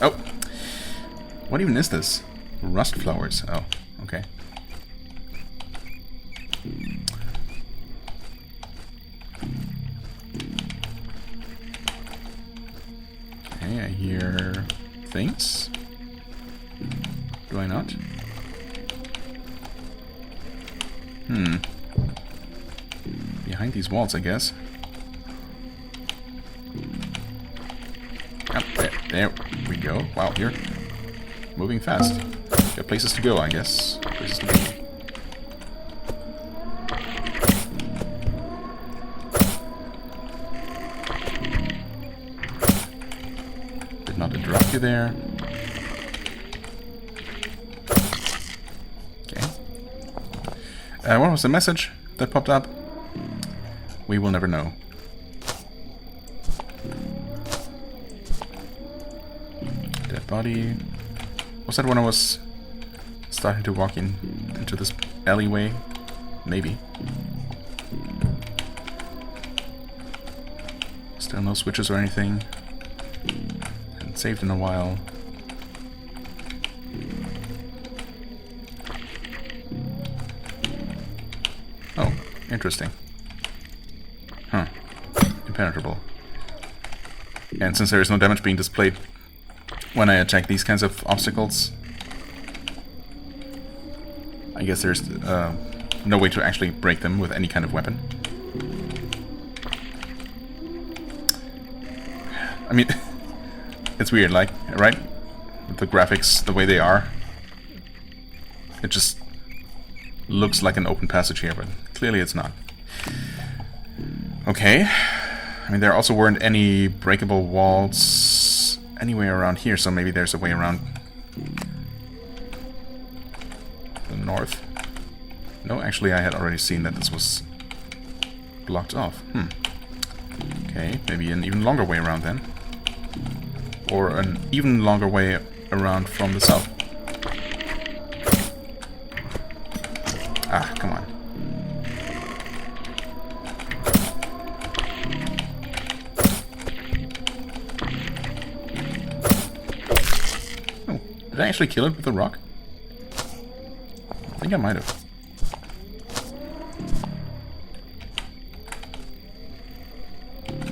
Oh! What even is this? Rust flowers. Oh, okay. Okay, I hear things. Do I not? Behind these walls, I guess. Oh, there we go. Wow, you're moving fast. Got places to go, I guess. Places to be. Did not interrupt you there. What was the message that popped up? We will never know. Dead body. Was that when I was starting to walk into this alleyway? Maybe. Still no switches or anything. Hadn't saved in a while. Oh, interesting. Huh. Impenetrable. And since there is no damage being displayed when I attack these kinds of obstacles, I guess there's no way to actually break them with any kind of weapon. I mean, it's weird, like, right? With the graphics the way they are, it just looks like an open passage here, but clearly it's not. Okay. I mean, there also weren't any breakable walls anywhere around here, so maybe there's a way around the north. No, actually I had already seen that this was blocked off. Okay, maybe an even longer way around then. Or an even longer way around from the south. Ah, come on. Oh, did I actually kill it with a rock? I think I might have.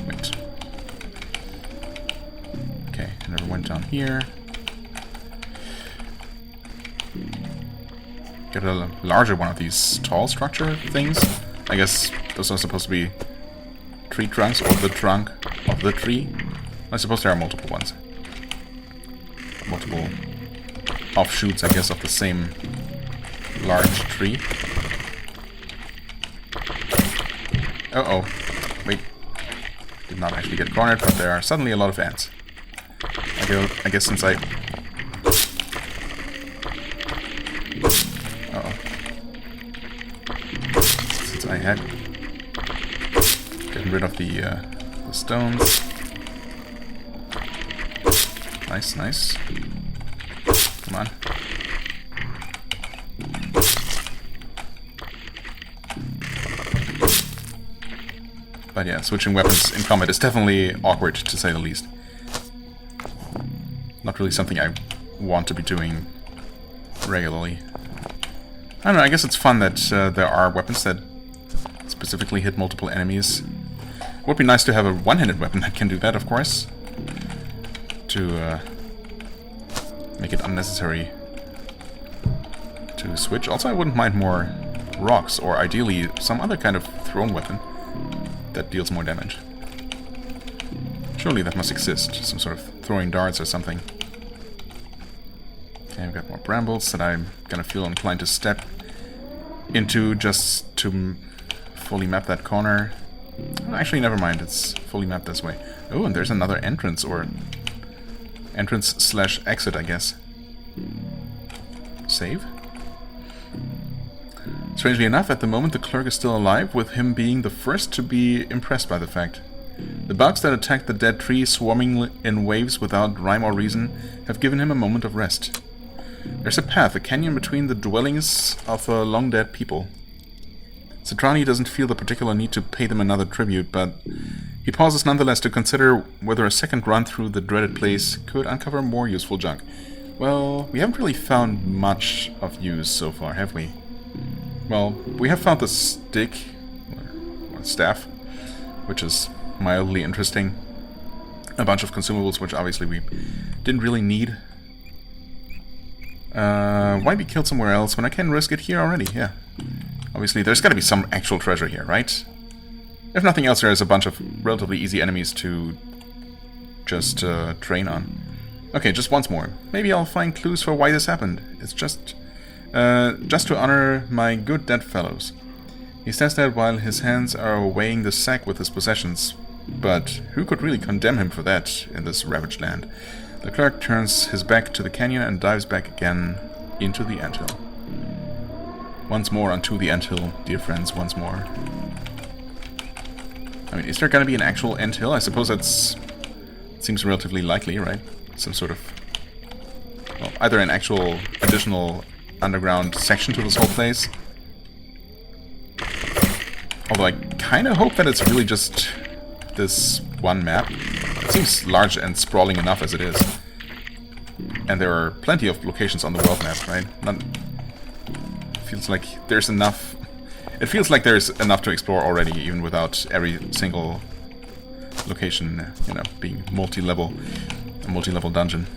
Wait. Okay, I never went down here. Get a larger one of these tall structure things. I guess those are supposed to be tree trunks or the trunk of the tree. I suppose there are multiple ones. Multiple offshoots, I guess, of the same large tree. Uh-oh. Wait. Did not actually get cornered, but there are suddenly a lot of ants. I guess since I... I had getting rid of the stones. Nice, nice. Come on. But yeah, switching weapons in combat is definitely awkward, to say the least. Not really something I want to be doing regularly. I don't know, I guess it's fun that there are weapons that specifically hit multiple enemies. It would be nice to have a one-handed weapon that can do that, of course. To make it unnecessary to switch. Also, I wouldn't mind more rocks, or ideally some other kind of thrown weapon that deals more damage. Surely that must exist. Some sort of throwing darts or something. Okay, I've got more brambles that I'm gonna feel inclined to step into just to fully map that corner. Actually, never mind. It's fully mapped this way. Oh, and there's another entrance, or entrance/exit, I guess. Save. Strangely enough, at the moment the clerk is still alive, with him being the first to be impressed by the fact. The bugs that attacked the dead tree, swarming in waves without rhyme or reason, have given him a moment of rest. There's a path, a canyon between the dwellings of long-dead people. Citrani doesn't feel the particular need to pay them another tribute, but he pauses nonetheless to consider whether a second run through the dreaded place could uncover more useful junk. Well, we haven't really found much of use so far, have we? Well, we have found the stick, or staff, which is mildly interesting. A bunch of consumables, which obviously we didn't really need. Why be killed somewhere else when I can risk it here already? Yeah. Obviously, there's got to be some actual treasure here, right? If nothing else, there's a bunch of relatively easy enemies to just train on. Okay, just once more. Maybe I'll find clues for why this happened. It's just to honor my good dead fellows. He says that while his hands are weighing the sack with his possessions, but who could really condemn him for that in this ravaged land? The clerk turns his back to the canyon and dives back again into the anthill. Once more onto the anthill, dear friends, once more. I mean, is there gonna be an actual anthill? I suppose that's... seems relatively likely, right? Some sort of... well, either an actual additional underground section to this whole place. Although I kind of hope that it's really just this one map. It seems large and sprawling enough as it is. And there are plenty of locations on the world map, right? Feels like there's enough... it feels like there's enough to explore already, even without every single location, you know, being multi-level, a multi-level dungeon.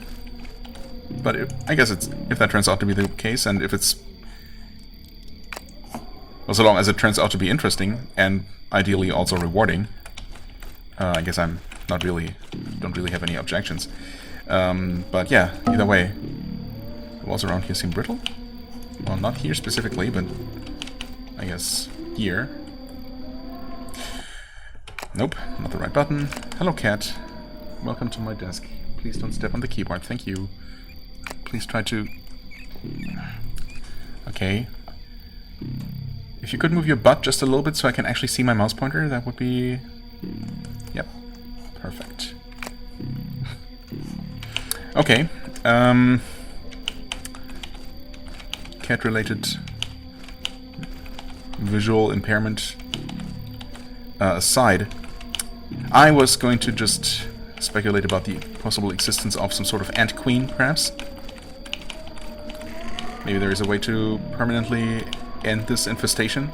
But I guess it's, if that turns out to be the case, and if it's... well, so long as it turns out to be interesting, and ideally also rewarding, I guess I'm not really... don't really have any objections. But yeah, either way. The walls around here seem brittle? Well, not here specifically, but I guess here. Nope, not the right button. Hello, cat. Welcome to my desk. Please don't step on the keyboard. Thank you. Please try to... okay. If you could move your butt just a little bit so I can actually see my mouse pointer, that would be... yep. Perfect. Okay. Cat-related visual impairment aside, I was going to just speculate about the possible existence of some sort of ant queen, perhaps. Maybe there is a way to permanently end this infestation.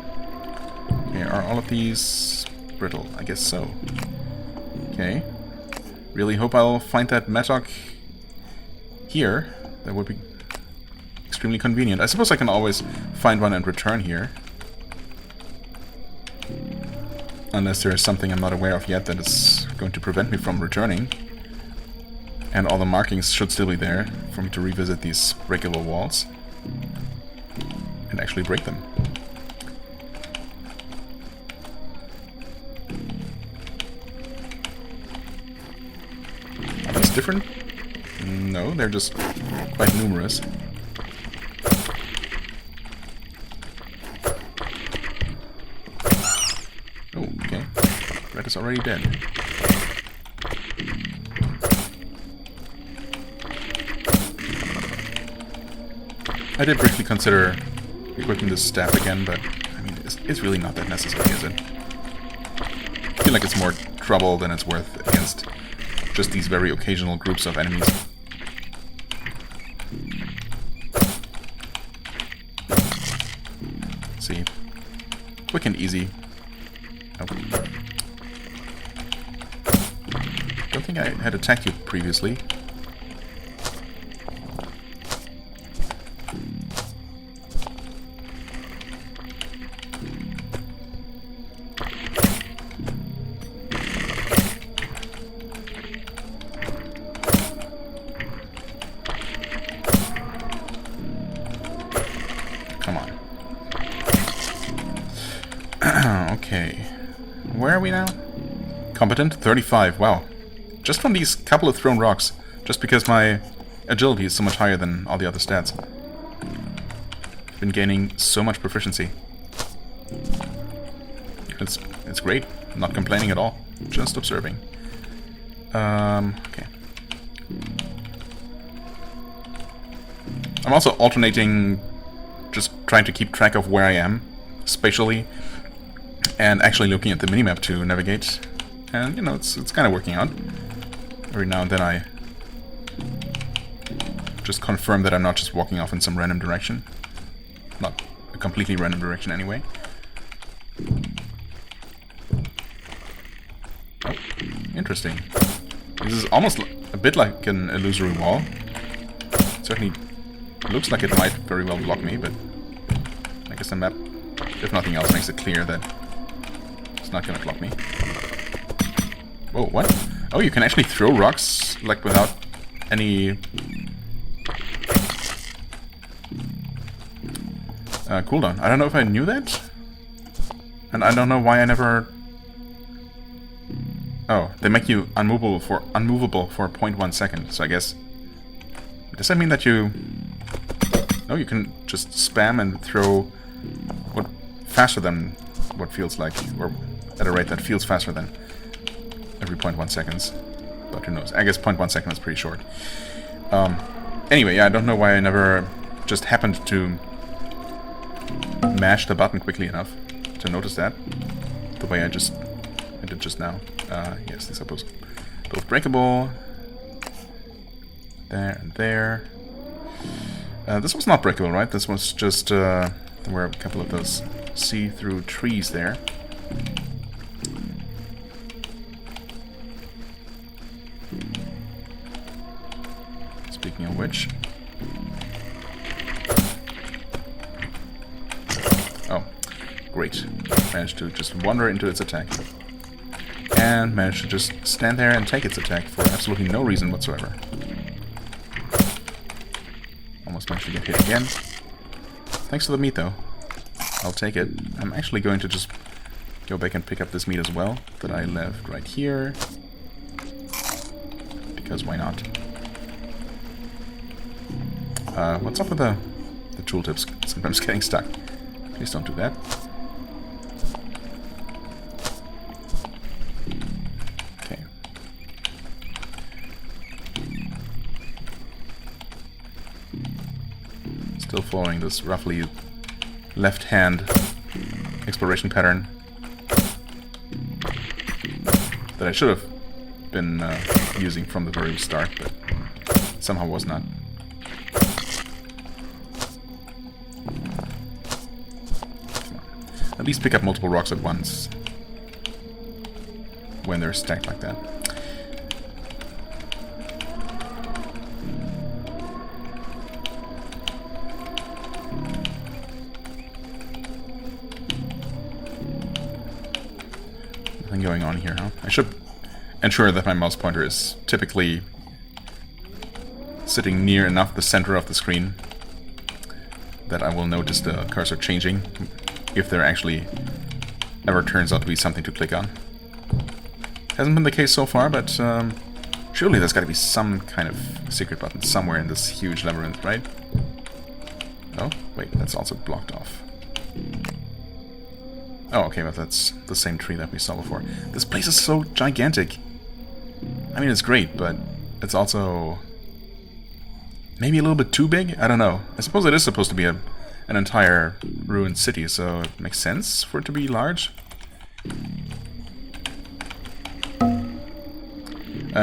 Okay, are all of these brittle? I guess so. Okay. Really hope I'll find that mattock here. That would be extremely convenient. I suppose I can always find one and return here. Unless there is something I'm not aware of yet that is going to prevent me from returning. And all the markings should still be there for me to revisit these regular walls. And actually break them. Are these different? No, they're just quite numerous. Oh, okay. Red is already dead. I did briefly consider equipping this staff again, but I mean, it's really not that necessary, is it? I feel like it's more trouble than it's worth against just these very occasional groups of enemies. easy. Oh. Don't think I had attacked you previously. Come on. Okay. Where are we now? Competent? 35. Wow. Just from these couple of thrown rocks. Just because my agility is so much higher than all the other stats. I've been gaining so much proficiency. It's great. I'm not complaining at all. Just observing. Okay. I'm also alternating, just trying to keep track of where I am spatially, and actually looking at the minimap to navigate. And, you know, it's kind of working out. Every now and then I just confirm that I'm not just walking off in some random direction. Not a completely random direction anyway. Oh, interesting. This is almost a bit like an illusory wall. Certainly looks like it might very well block me, but I guess the map, if nothing else, makes it clear that it's not going to block me. Whoa, what? Oh, you can actually throw rocks, like, without any... cooldown. I don't know if I knew that. And I don't know why I never... Oh, they make you unmovable for 0.1 second, so I guess... Does that mean that you... No, you can just spam and throw what faster than what feels like, or at a rate that feels faster than every 0.1 seconds. But who knows? I guess 0.1 second is pretty short. Anyway, yeah, I don't know why I never just happened to mash the button quickly enough to notice that. The way I did just now. Yes, these are both breakable. There and there. This was not breakable, right? This was just, there were a couple of those see-through trees there. Speaking of which... Oh, great. Managed to just wander into its attack. And managed to just stand there and take its attack for absolutely no reason whatsoever. Almost managed to get hit again. Thanks for the meat, though. I'll take it. I'm actually going to just go back and pick up this meat as well that I left right here. Because why not? What's up with the tooltips sometimes getting stuck? Please don't do that. Okay. Still following this roughly left-hand exploration pattern that I should have been using from the very start, but somehow was not. At least pick up multiple rocks at once when they're stacked like that. Nothing going on here, huh? I should ensure that my mouse pointer is typically sitting near enough the center of the screen that I will notice the cursor changing if there actually ever turns out to be something to click on. Hasn't been the case so far, but surely there's got to be some kind of secret button somewhere in this huge labyrinth, right? Oh, wait, that's also blocked off. Oh, okay, but that's the same tree that we saw before. This place is so gigantic. I mean, it's great, but it's also maybe a little bit too big? I don't know. I suppose it is supposed to be an entire ruined city, so it makes sense for it to be large.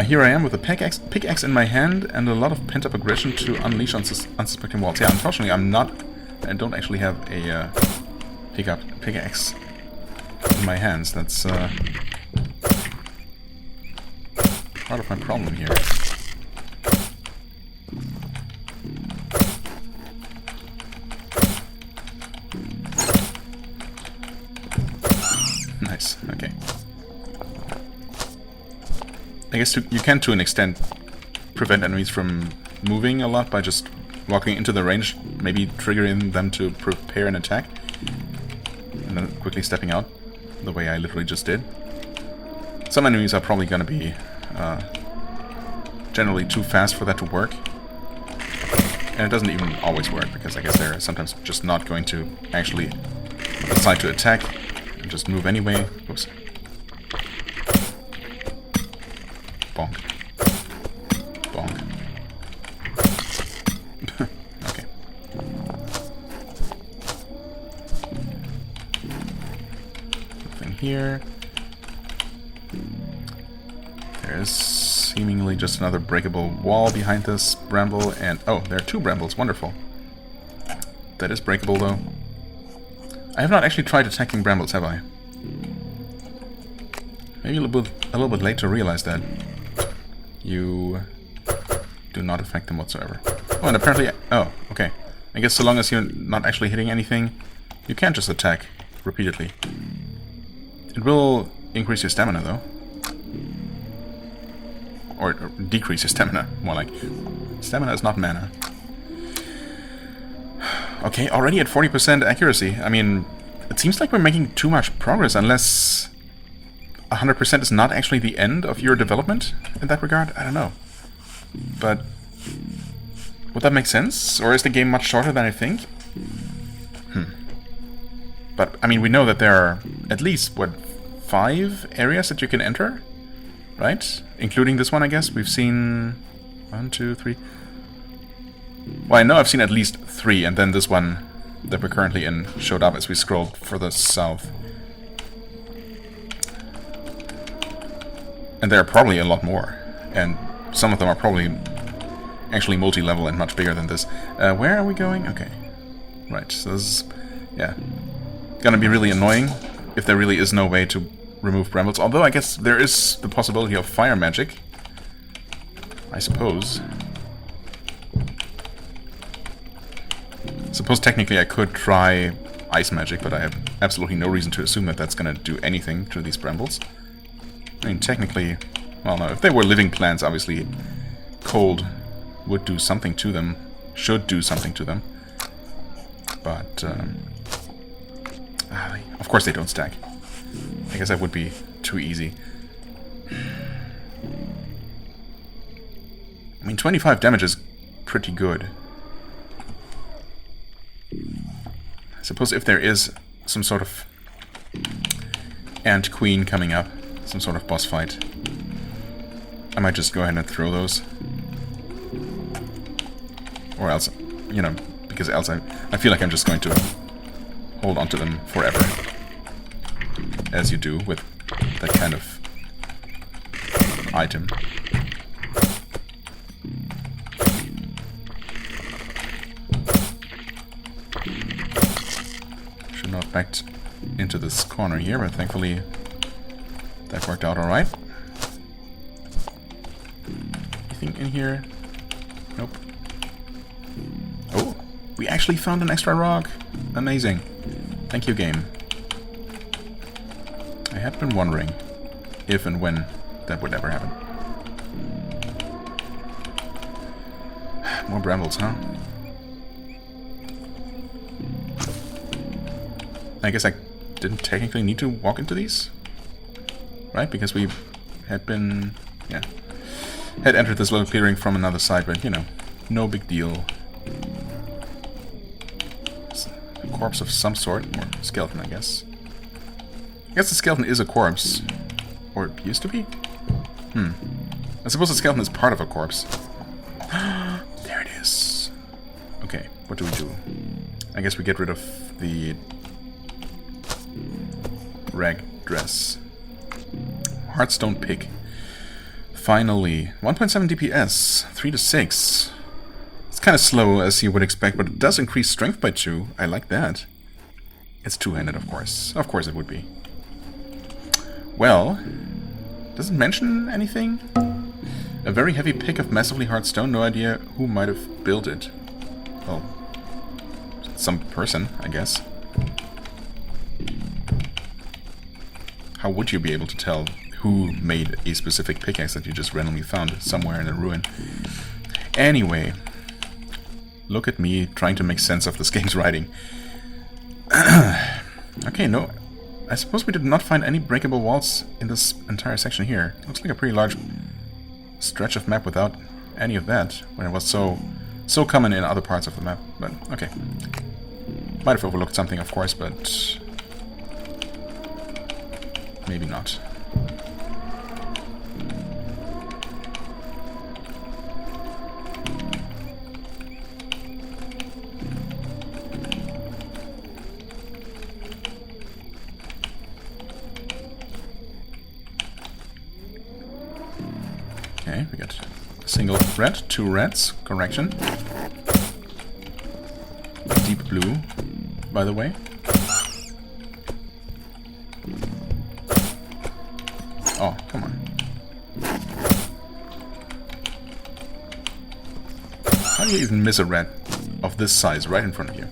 Here I am with a pickaxe in my hand and a lot of pent-up aggression to unleash on unsuspecting walls. Yeah, unfortunately I don't actually have a pickaxe in my hands. That's part of my problem here. Nice, okay. I guess you can, to an extent, prevent enemies from moving a lot by just walking into the range, maybe triggering them to prepare an attack, and then quickly stepping out, the way I literally just did. Some enemies are probably going to be generally too fast for that to work. And it doesn't even always work, because I guess they're sometimes just not going to actually decide to attack and just move anyway. Whoops. Bonk. Bonk. Okay. Nothing here. There's seemingly just another breakable wall behind this bramble, and oh, there are two brambles. Wonderful. That is breakable, though. I have not actually tried attacking brambles, have I? Maybe a little bit late to realize that. You do not affect them whatsoever. Oh, and apparently... Oh, okay. I guess so long as you're not actually hitting anything, you can just attack repeatedly. It will increase your stamina, though. Or decrease your stamina, more like. Stamina is not mana. Okay, already at 40% accuracy. I mean, it seems like we're making too much progress, unless 100% is not actually the end of your development in that regard. I don't know. But would that make sense? Or is the game much shorter than I think? But, I mean, we know that there are at least, what, 5 areas that you can enter? Right? Including this one, I guess. We've seen 1, 2, 3. Well, I know I've seen at least 3, and then this one that we're currently in showed up as we scrolled further south. And there are probably a lot more. And some of them are probably actually multi-level and much bigger than this. Where are we going? Okay. Right, so this is, yeah, gonna be really annoying if there really is no way to remove brambles. Although I guess there is the possibility of fire magic, I suppose. Suppose technically I could try ice magic, but I have absolutely no reason to assume that that's gonna do anything to these brambles. I mean, technically, well, no, if they were living plants, obviously cold would do something to them, should do something to them. But, of course they don't stack. I guess that would be too easy. I mean, 25 damage is pretty good. I suppose if there is some sort of ant queen coming up, some sort of boss fight, I might just go ahead and throw those. Or else, you know, because else I feel like I'm just going to hold on to them forever. As you do with that kind of item. Should not have backed into this corner here, but thankfully that worked out alright. Anything in here? Nope. Oh, we actually found an extra rock. Amazing. Thank you, game. I had been wondering if and when that would ever happen. More brambles, huh? I guess I didn't technically need to walk into these, right? Because we had been, yeah, had entered this little clearing from another side, but, you know, no big deal. It's a corpse of some sort, or skeleton, I guess. I guess the skeleton is a corpse. Or it used to be? I suppose the skeleton is part of a corpse. There it is. Okay, what do we do? I guess we get rid of the rag dress. Heartstone pick. Finally. 1.7 DPS. 3 to 6. It's kind of slow, as you would expect, but it does increase strength by 2. I like that. It's two-handed, of course. Of course it would be. Well, does it mention anything? A very heavy pick of massively hard stone. No idea who might have built it. Oh, some person, I guess. How would you be able to tell who made a specific pickaxe that you just randomly found somewhere in a ruin? Anyway, look at me trying to make sense of this game's writing. Okay, no, I suppose we did not find any breakable walls in this entire section here. Looks like a pretty large stretch of map without any of that, when it was so common in other parts of the map. But okay, might have overlooked something, of course, but maybe not. Okay, we got a single red, 2 reds, correction. Deep blue, by the way. Oh, come on. How do you even miss a red of this size right in front of you?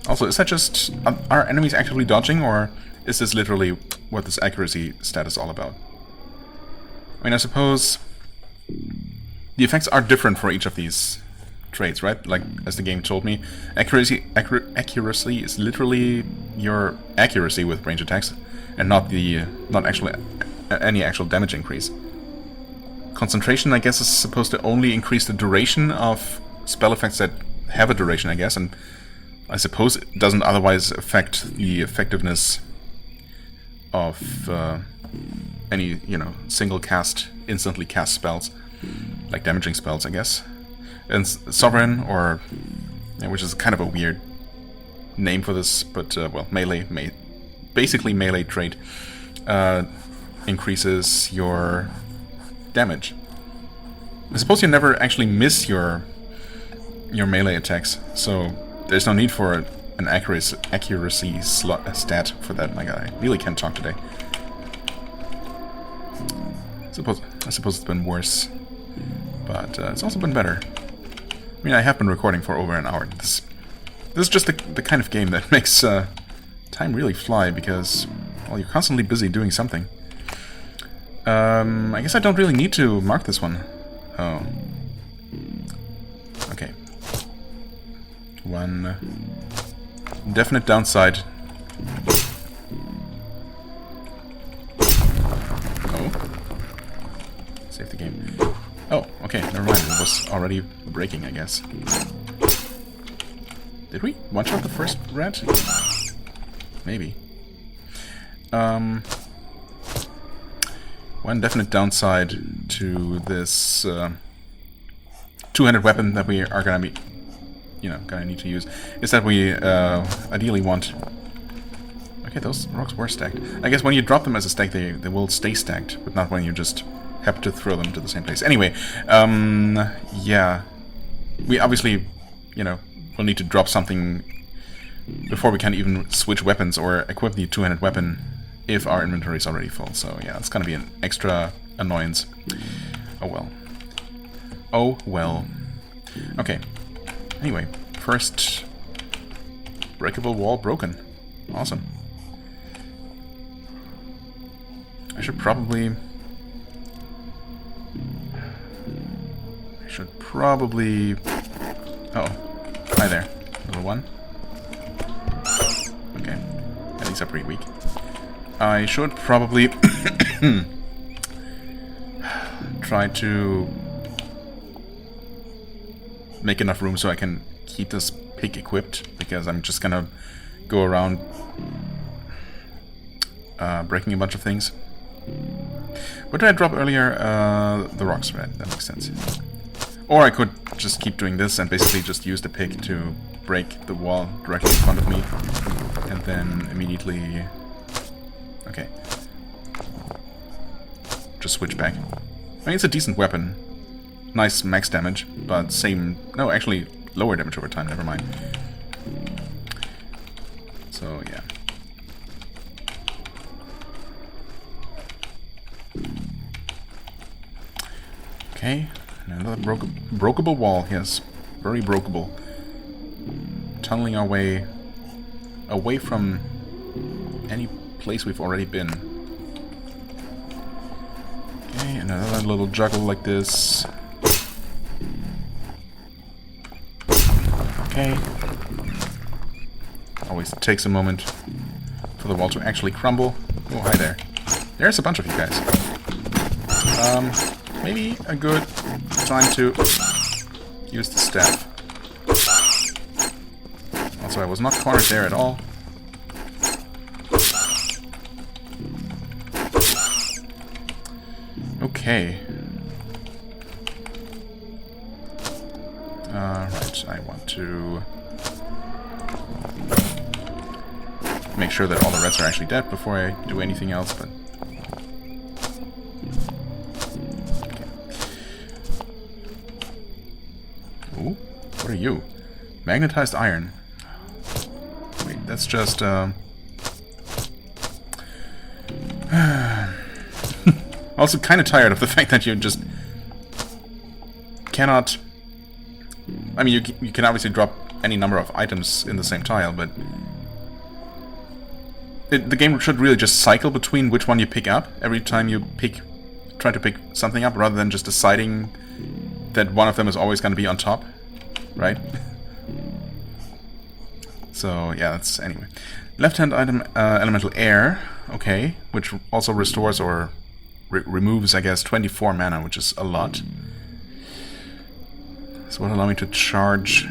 Also, is that just... Are enemies actively dodging, or is this literally what this accuracy stat is all about? I mean, I suppose the effects are different for each of these traits, right? Like, as the game told me, accuracy is literally your accuracy with range attacks, and not actually any actual damage increase. Concentration, I guess, is supposed to only increase the duration of spell effects that have a duration, I guess, and I suppose it doesn't otherwise affect the effectiveness of any, single cast, instantly cast spells, like damaging spells, I guess. And Sovereign, or which is kind of a weird name for this, but well, basically melee trait, increases your damage. I suppose you never actually miss your melee attacks, so there's no need for an accuracy stat for that. My guy really can't talk today. I suppose it's been worse, but it's also been better. I mean, I have been recording for over an hour. This is just the kind of game that makes time really fly, because, well, you're constantly busy doing something. I guess I don't really need to mark this one. Oh. Okay. One definite downside. Oh. Save the game. Oh, okay, never mind. It was already breaking, I guess. Did we one-shot the first red? Maybe. One definite downside to this two-handed weapon that we are gonna need to use is that we ideally want... Okay, those rocks were stacked. I guess when you drop them as a stack, they will stay stacked, but not when you just happen to throw them to the same place. Anyway, yeah, we obviously, will need to drop something before we can even switch weapons or equip the two-handed weapon if our inventory is already full. So yeah, it's gonna be an extra annoyance. Oh well. Oh well. Okay. Anyway, first breakable wall broken. Awesome. I should probably... Oh, hi there, little one. Okay, at least I'm pretty weak. I should probably try to make enough room so I can keep this pick equipped, because I'm just gonna go around breaking a bunch of things. What did I drop earlier? The rocks red, that makes sense. Or I could just keep doing this and basically just use the pick to break the wall directly in front of me, and then immediately... Okay. Just switch back. I mean, it's a decent weapon. Nice max damage, but same... No, actually, lower damage over time, never mind. So, yeah. Okay, another brokeable wall, yes. Very brokeable. Tunneling our way away from any place we've already been. Okay, another little juggle like this. Okay. Always takes a moment for the wall to actually crumble. Oh, hi there. There's a bunch of you guys. Maybe a good time to use the staff. Also, I was not cornered there at all. Okay. Right, I want to make sure that all the reds are actually dead before I do anything else, but... Ooh, what are you? Magnetized iron. Wait, that's just, Also kind of tired of the fact that you just cannot... I mean, you can obviously drop any number of items in the same tile, but... the game should really just cycle between which one you pick up every time you try to pick something up, rather than just deciding that one of them is always going to be on top, right? So, yeah, that's... anyway. Left-hand item, elemental air, okay, which also restores or removes, I guess, 24 mana, which is a lot. So it will allow me to charge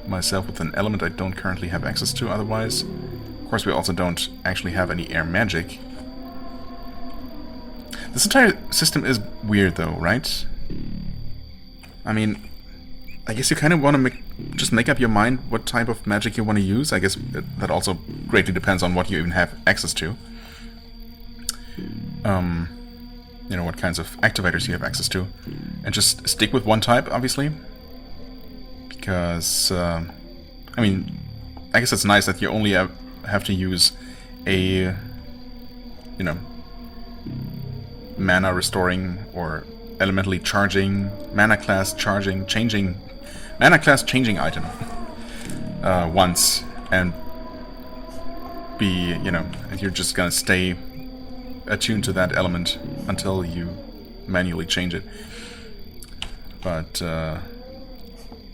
myself with an element I don't currently have access to otherwise. Of course, we also don't actually have any air magic. This entire system is weird, though, right? I mean, I guess you kind of want to just make up your mind what type of magic you want to use. I guess that also greatly depends on what you even have access to. You know, what kinds of activators you have access to. And just stick with one type, obviously. Because, I mean, I guess it's nice that you only have to use a, you know, mana restoring or elementally charging, mana class changing item once, and be, you know, you're just gonna stay attuned to that element until you manually change it. But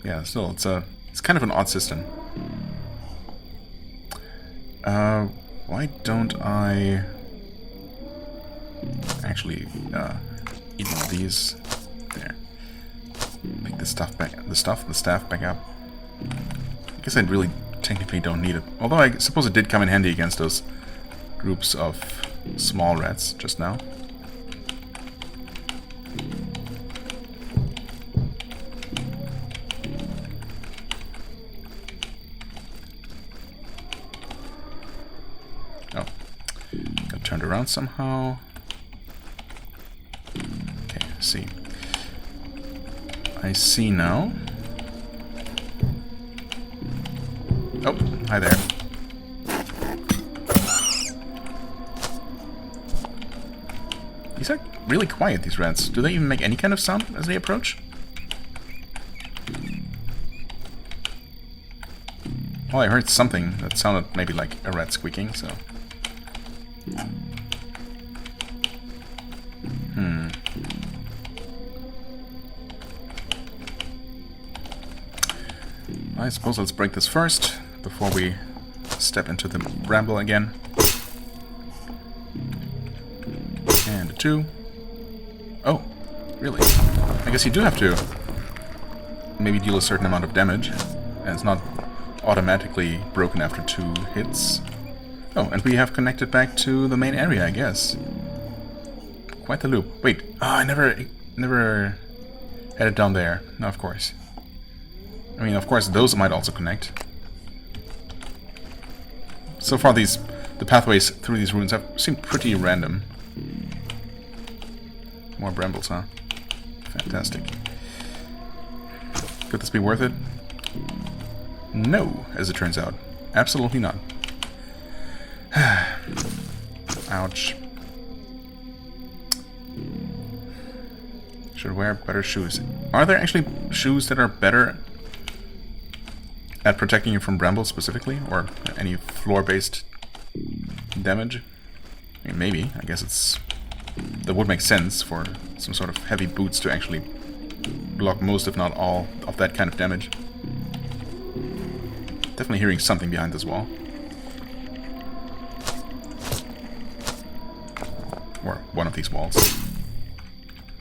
yeah, still, it's kind of an odd system. Why don't I actually eat one of these? There. Make the staff back up. I guess I really technically don't need it. Although I suppose it did come in handy against those groups of small rats just now. Oh, got turned around somehow. Okay, I see now. Oh, hi there. These are really quiet, these rats. Do they even make any kind of sound as they approach? Well, I heard something that sounded maybe like a rat squeaking, so... I suppose let's break this first, before we step into the bramble again. And a 2. Oh, really? I guess you do have to maybe deal a certain amount of damage, and it's not automatically broken after 2 hits. Oh, and we have connected back to the main area, I guess. Quite the loop. Wait, I never headed down there. No, of course. I mean, of course, those might also connect. So far, the pathways through these ruins have seemed pretty random. More brambles, huh? Fantastic. Could this be worth it? No, as it turns out. Absolutely not. Ouch. Should wear better shoes. Are there actually shoes that are better at protecting you from brambles specifically? Or any floor-based damage? I mean, maybe. I guess it's... that would make sense for some sort of heavy boots to actually block most, if not all, of that kind of damage. Definitely hearing something behind this wall. Or one of these walls.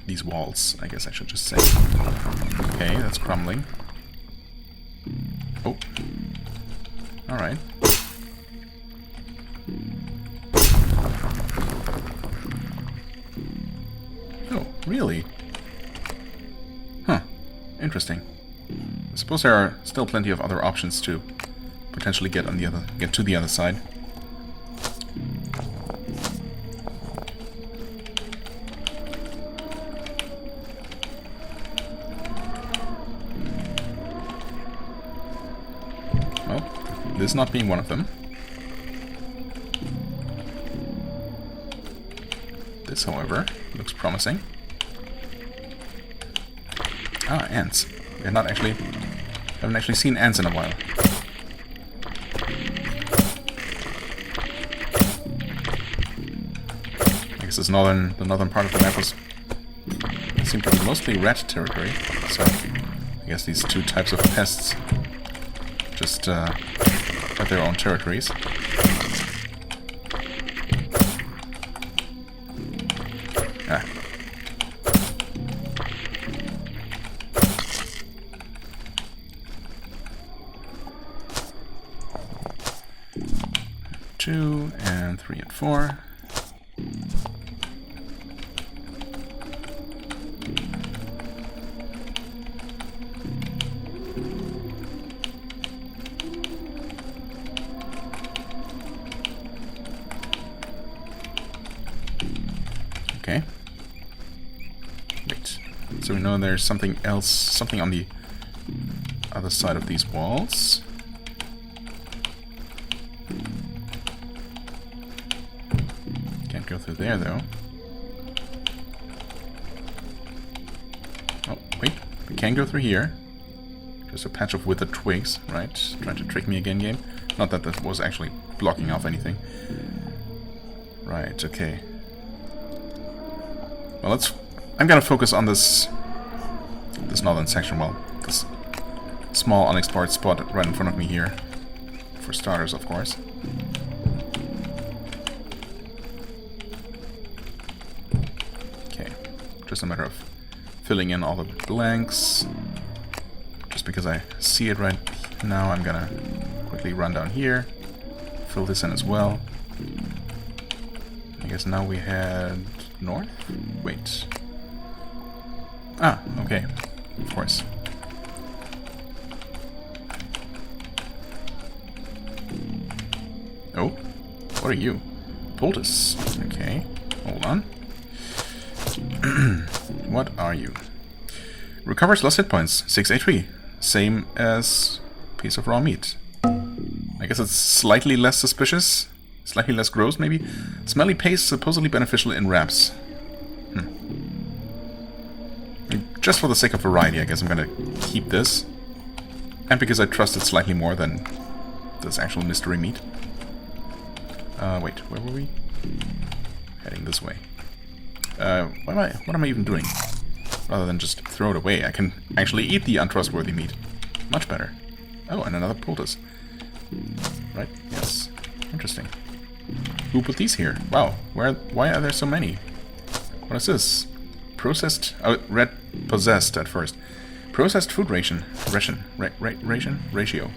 These walls, I guess I should just say. Okay, that's crumbling. Oh. Alright. Oh, really? Huh. Interesting. I suppose there are still plenty of other options to potentially get to the other side. This not being one of them. This, however, looks promising. Ah, ants. We're not actually... haven't actually seen ants in a while. I guess the northern part of the map was... seemed to be mostly rat territory, so I guess these two types of pests just have their own territories. Ah. Two and 3 and 4. Okay. Wait. So we know there's something else, something on the other side of these walls. Can't go through there, though. Oh, wait. We can go through here. Just a patch of withered twigs, right? Trying to trick me again, game. Not that that was actually blocking off anything. Right, okay. Well, I'm gonna focus on this northern section, well, this small unexplored spot right in front of me here. For starters, of course. Okay, just a matter of filling in all the blanks. Just because I see it right now, I'm gonna quickly run down here, fill this in as well. I guess now we head north? Wait. Ah, okay. Of course. Oh, what are you? Poultice. Okay, hold on. What are you? Recovers lost hit points, 6 HP. Same as piece of raw meat. I guess it's slightly less suspicious. Slightly less gross, maybe? Smelly paste supposedly beneficial in wraps. Just for the sake of variety, I guess I'm gonna keep this. And because I trust it slightly more than this actual mystery meat. Wait, where were we? Heading this way. What am I even doing? Rather than just throw it away, I can actually eat the untrustworthy meat. Much better. Oh, and another poultice. Right, yes. Interesting. Who put these here? Wow, why are there so many? What is this? Processed... oh, red possessed at first. Processed food ration. Ratio.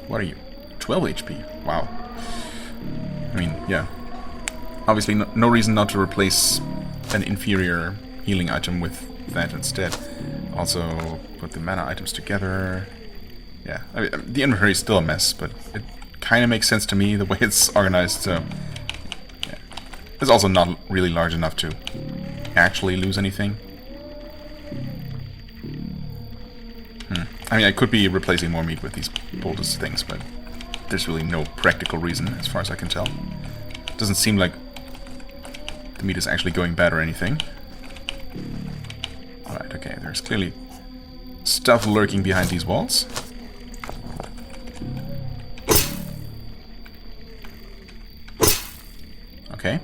What are you? 12 HP. Wow. I mean, yeah. Obviously, no reason not to replace an inferior healing item with that instead. Also, put the mana items together. Yeah, I mean, the inventory is still a mess, but it kind of makes sense to me the way it's organized, so... yeah. It's also not really large enough to actually lose anything. I mean, I could be replacing more meat with these poultice things, but there's really no practical reason, as far as I can tell. Doesn't seem like the meat is actually going bad or anything. Alright, okay, there's clearly stuff lurking behind these walls. Okay.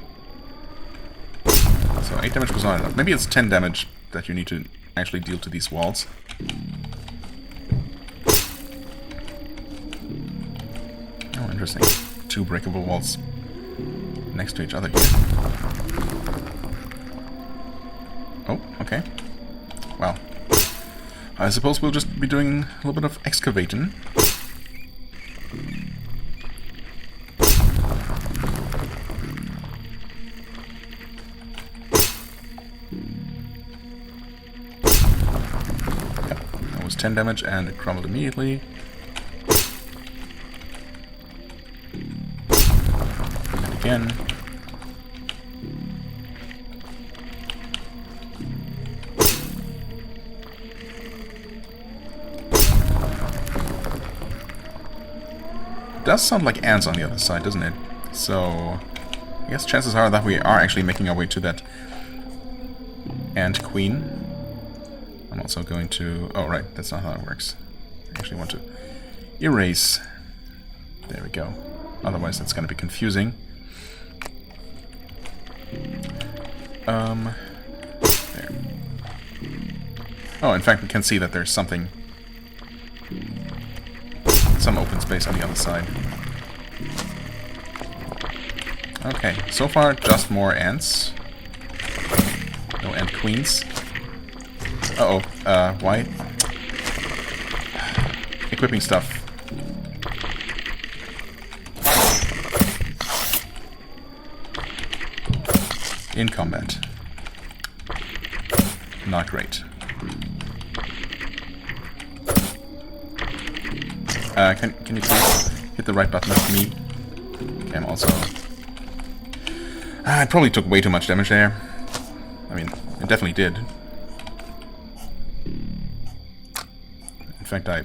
So 8 damage was not enough. Maybe it's 10 damage that you need to actually deal to these walls. Oh, interesting. 2 breakable walls next to each other here. Oh, okay. Well, I suppose we'll just be doing a little bit of excavating. Yep, that was 10 damage and it crumbled immediately. And again. Does sound like ants on the other side, doesn't it? So I guess chances are that we are actually making our way to that ant queen. I'm also going to... oh, right, that's not how it works. I actually want to erase. There we go. Otherwise that's going to be confusing. There. Oh, in fact we can see that there's something... some open space on the other side. Okay, so far just more ants. No ant queens. Uh-oh, why? Equipping stuff. In combat. Not great. Can you please hit the right button for me? Okay, I'm also... I probably took way too much damage there. I mean, it definitely did. In fact, I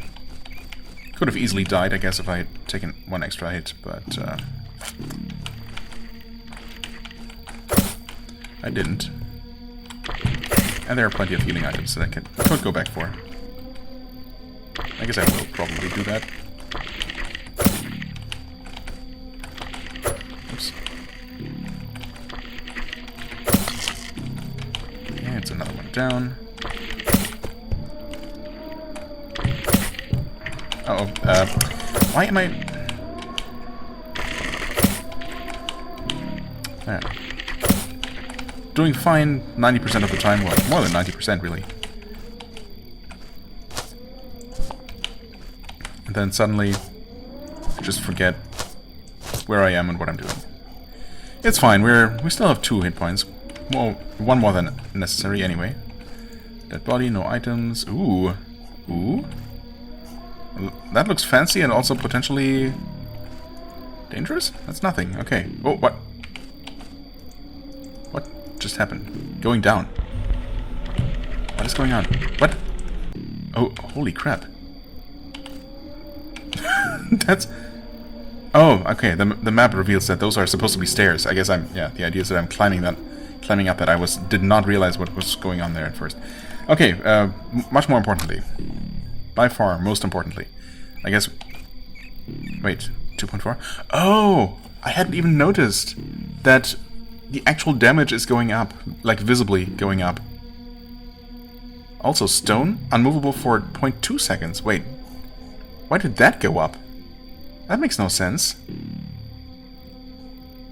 could have easily died, I guess, if I had taken 1 extra hit, but... I didn't. And there are plenty of healing items that I could go back for. I guess I will probably do that. Oops. Okay, it's another one down. Uh-oh, why am I... There. Doing fine 90% of the time, well, more than 90% really. And then suddenly, I just forget where I am and what I'm doing. It's fine, we still have 2 hit points. Well, 1 more than necessary anyway. Dead body, no items. Ooh. Ooh. That looks fancy and also potentially dangerous? That's nothing. Okay. Oh, what? What just happened? Going down. What is going on? What? Oh, holy crap. That's... oh, okay, the map reveals that those are supposed to be stairs. I guess yeah, the idea is that I'm climbing up that. I did not realize what was going on there at first. Okay, much more importantly. By far, most importantly. I guess... wait, 2.4? Oh! I hadn't even noticed that the actual damage is going up. Like, visibly going up. Also, stone? Unmovable for 0.2 seconds. Wait. Why did that go up? That makes no sense.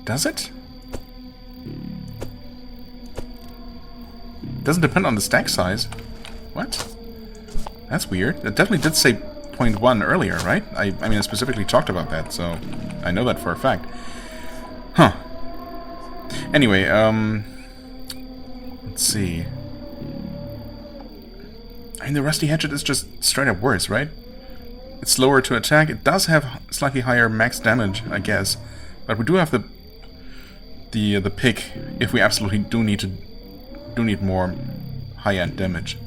Does it? Doesn't depend on the stack size. What? That's weird. It definitely did say 0.1 earlier, right? I mean, I specifically talked about that, so I know that for a fact. Huh. Anyway, let's see. I mean, the Rusty Hatchet is just straight up worse, right? It's slower to attack. It does have slightly higher max damage, I guess. But we do have the pick if we absolutely do need more high-end damage.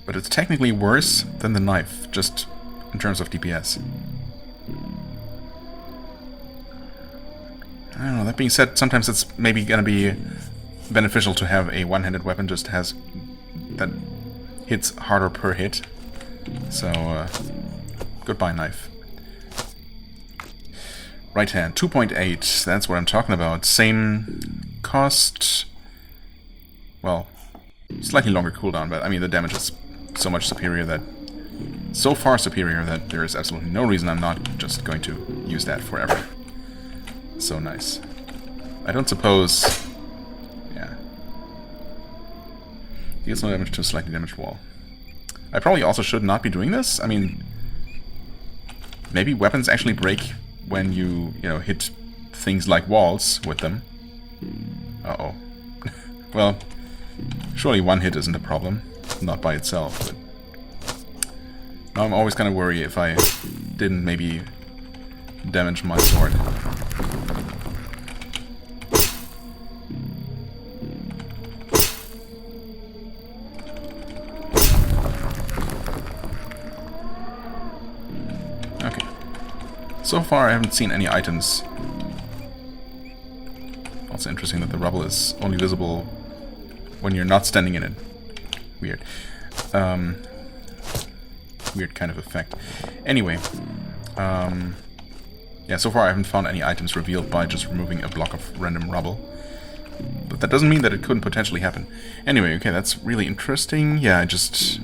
But it's technically worse than the knife, just in terms of DPS. That being said, sometimes it's maybe gonna be beneficial to have a one-handed weapon just that hits harder per hit. So, goodbye knife. Right hand, 2.8, that's what I'm talking about. Same cost, well, slightly longer cooldown, but I mean the damage is so much superior that, so far superior that there is absolutely no reason I'm not just going to use that forever. So nice. I don't suppose, yeah. Deals no damage to a slightly damaged wall. I probably also should not be doing this. I mean, maybe weapons actually break when you hit things like walls with them. Uh-oh. Well, surely one hit isn't a problem. Not by itself, but... Now I'm always kind of worried if I didn't maybe damage my sword. Okay. So far I haven't seen any items. Also interesting that the rubble is only visible when you're not standing in it. Weird. Weird kind of effect. Anyway, yeah, so far I haven't found any items revealed by just removing a block of random rubble. But that doesn't mean that it couldn't potentially happen. Anyway, okay, that's really interesting. Yeah, I just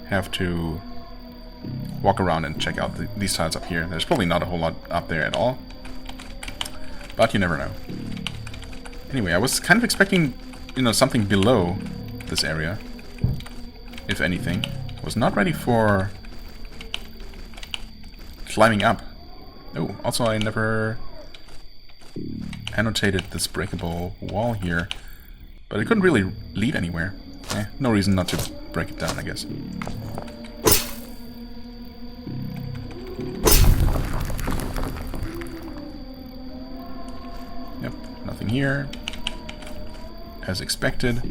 have to walk around and check out these tiles up here. There's probably not a whole lot up there at all. But you never know. Anyway, I was kind of expecting, something below this area. If anything. I was not ready for climbing up. Oh, also I never annotated this breakable wall here. But it couldn't really lead anywhere. No reason not to break it down, I guess. Yep, nothing here. As expected.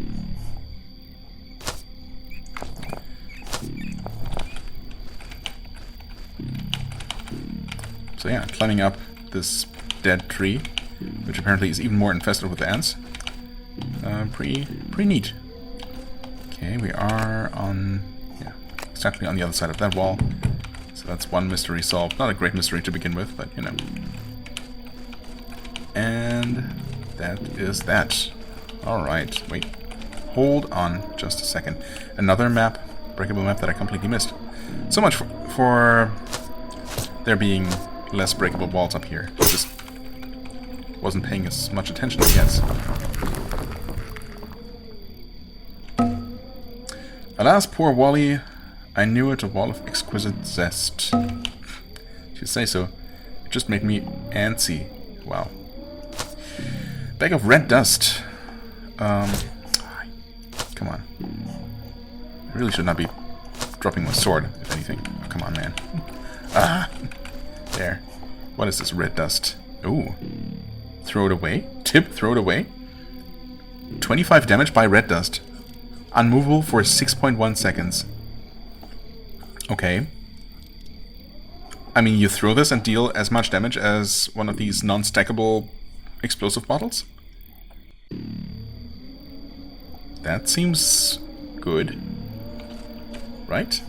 So yeah, climbing up this dead tree, which apparently is even more infested with ants. Pretty neat. Okay, we are on, yeah, exactly on the other side of that wall. So that's one mystery solved. Not a great mystery to begin with, but And that is that. Alright, wait. Hold on just a second. Another map, breakable map that I completely missed. So much for there being less breakable walls up here. Just wasn't paying as much attention, I guess. Alas, poor Wally. I knew it, a wall of exquisite zest. If you say so. It just made me antsy. Wow. Bag of red dust. Come on. I really should not be dropping my sword, if anything. Oh, come on, man. Ah! There. What is this red dust? Ooh. Throw it away? Tip, throw it away? 25 damage by red dust. Unmovable for 6.1 seconds. Okay. I mean, you throw this and deal as much damage as one of these non-stackable explosive bottles? That seems good. Right?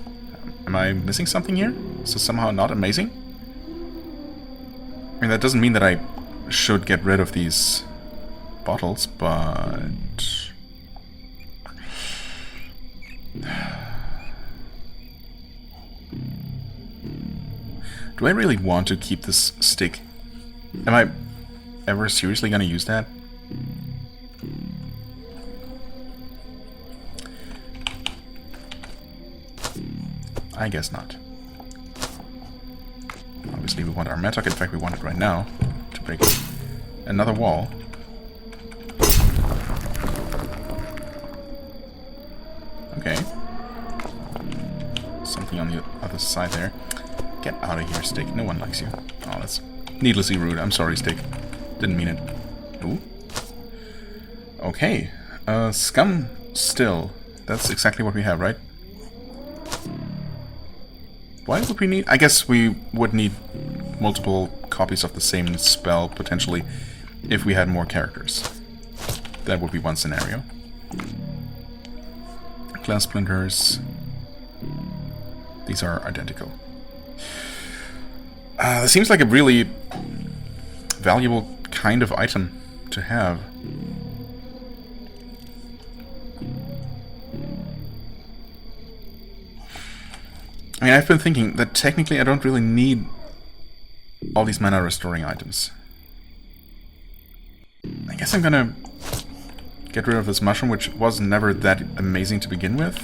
Am I missing something here? Is this somehow not amazing? I mean, that doesn't mean that I should get rid of these bottles, but... Do I really want to keep this stick? Am I ever seriously gonna use that? I guess not. Obviously we want our mattock, in fact we want it right now, to break another wall. Okay. Something on the other side there. Get out of here, Stick. No one likes you. Oh, that's needlessly rude. I'm sorry, Stick. Didn't mean it. Ooh. Okay. Scum still. That's exactly what we have, right? Why would we need... I guess we would need multiple copies of the same spell, potentially, if we had more characters. That would be one scenario. Glass splinters. These are identical. This seems like a really valuable kind of item to have. I mean, I've been thinking that technically I don't really need all these mana restoring items. I guess I'm gonna get rid of this mushroom, which was never that amazing to begin with.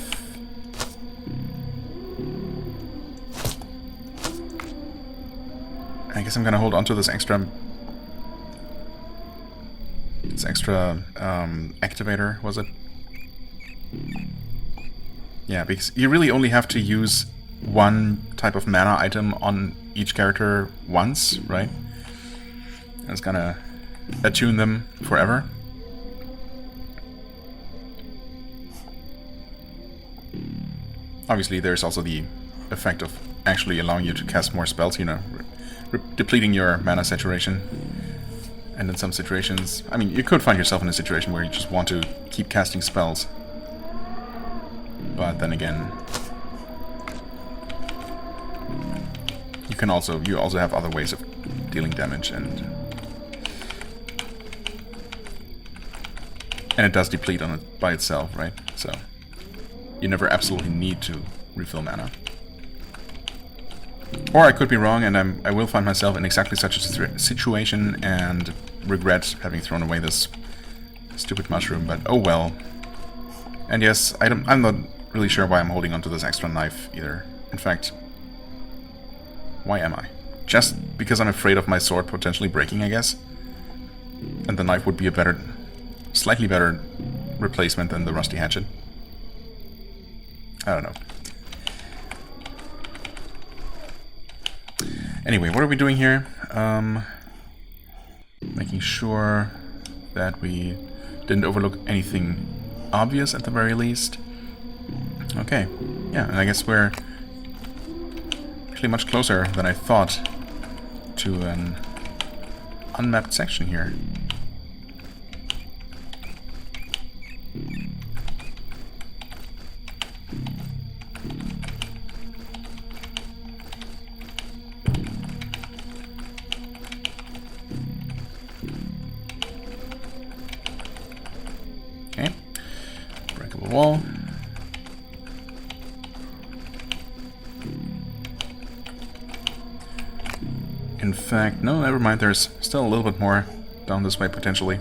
I guess I'm gonna hold on to this extra activator, was it? Yeah, because you really only have to use one type of mana item on each character once, right? And it's gonna attune them forever. Obviously, there's also the effect of actually allowing you to cast more spells, you know, depleting your mana saturation. And in some situations, I mean, you could find yourself in a situation where you just want to keep casting spells. But then again, you also have other ways of dealing damage, and it does deplete on it by itself, right? So you never absolutely need to refill mana. Or I could be wrong, and I will find myself in exactly such a situation and regret having thrown away this stupid mushroom, but oh well. And yes, I'm not really sure why I'm holding onto this extra knife either. In fact, why am I? Just because I'm afraid of my sword potentially breaking, I guess? And the knife would be a slightly better replacement than the rusty hatchet. I don't know. Anyway, what are we doing here? Making sure that we didn't overlook anything obvious at the very least. Okay, yeah, and I guess we're actually much closer than I thought to an unmapped section here. Okay, breakable wall. In fact, no, never mind, there's still a little bit more down this way potentially.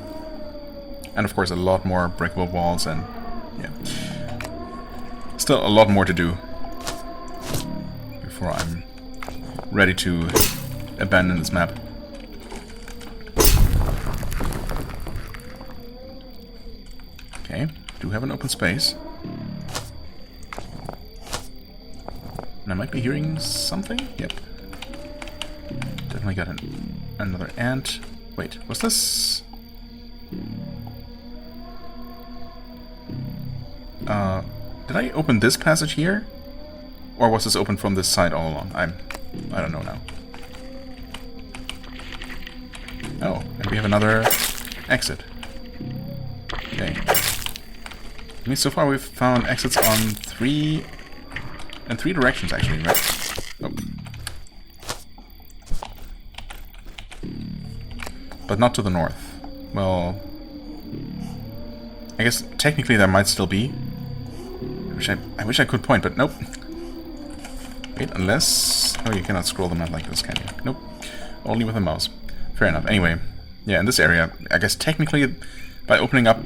And of course a lot more breakable walls, and yeah. Still a lot more to do before I'm ready to abandon this map. Okay, do have an open space. And I might be hearing something? Yep. Definitely got another ant. Wait, was this... did I open this passage here? Or was this open from this side all along? I don't know now. Oh, and we have another exit. Okay. I mean, so far we've found exits on three directions actually, right? Oh. But not to the north. Well, I guess technically there might still be. I wish I could point, but nope. Wait, unless... Oh, you cannot scroll them out like this, can you? Nope. Only with a mouse. Fair enough. Anyway, yeah, in this area, I guess technically by opening up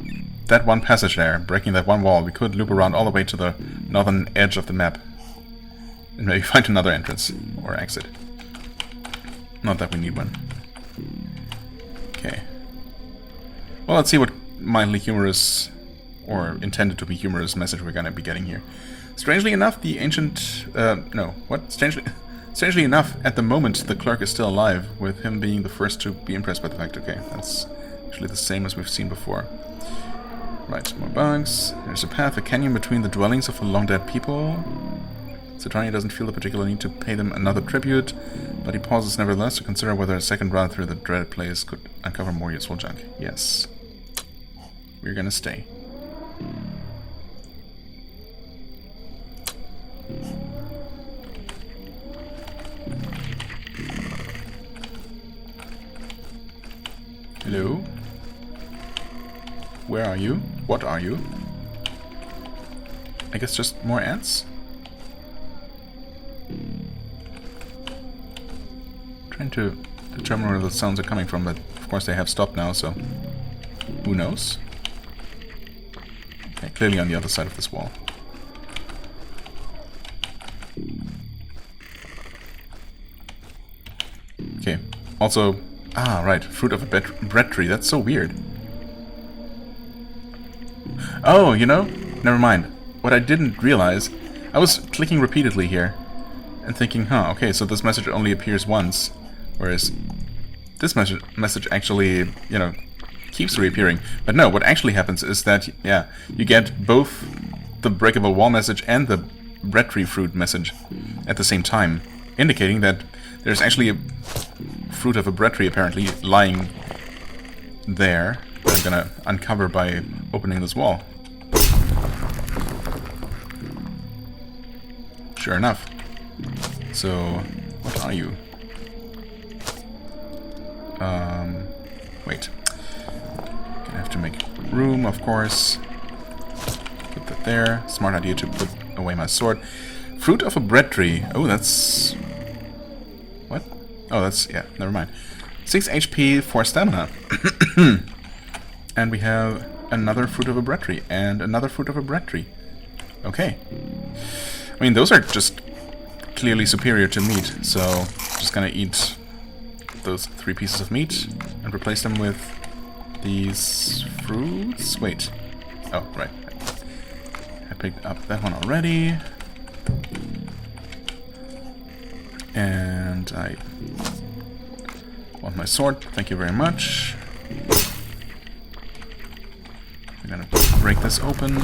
that one passage there, breaking that one wall, we could loop around all the way to the northern edge of the map. And maybe find another entrance or exit. Not that we need one. Okay. Well, let's see what mildly humorous, or intended to be humorous message we're gonna be getting here. Strangely enough, the ancient... no, what? Strangely enough, at the moment, the clerk is still alive, with him being the first to be impressed by the fact. Okay, that's actually the same as we've seen before. Right, more bugs. There's a path, a canyon between the dwellings of the long-dead people. Saturnia doesn't feel the particular need to pay them another tribute, but he pauses nevertheless to consider whether a second run through the dreaded place could uncover more useful junk. Yes. We're gonna stay. Hello? Where are you? What are you? I guess just more ants? Trying to determine where the sounds are coming from, but of course they have stopped now, so who knows? Okay, clearly on the other side of this wall. Okay, also... Ah, right, fruit of a bread tree. That's so weird. Oh, you know? Never mind. What I didn't realize... I was clicking repeatedly here and thinking, huh, okay, so this message only appears once, whereas this message actually, you know, keeps reappearing. But no, what actually happens is that, yeah, you get both the breakable wall message and the bread tree fruit message at the same time, indicating that there's actually a fruit of a bread tree apparently lying there that I'm gonna uncover by opening this wall. Sure enough. So, what are you? Wait. Gonna have to make room, of course. Put that there. Smart idea to put away my sword. Fruit of a bread tree. Oh, that's... What? Oh, that's... yeah, never mind. 6 HP, 4 stamina. And we have another fruit of a bread tree. And another fruit of a bread tree. Okay. I mean, those are just clearly superior to meat, so just gonna eat those 3 pieces of meat and replace them with these fruits. Wait. Oh, right. I picked up that one already. And I want my sword. Thank you very much. I'm gonna break this open.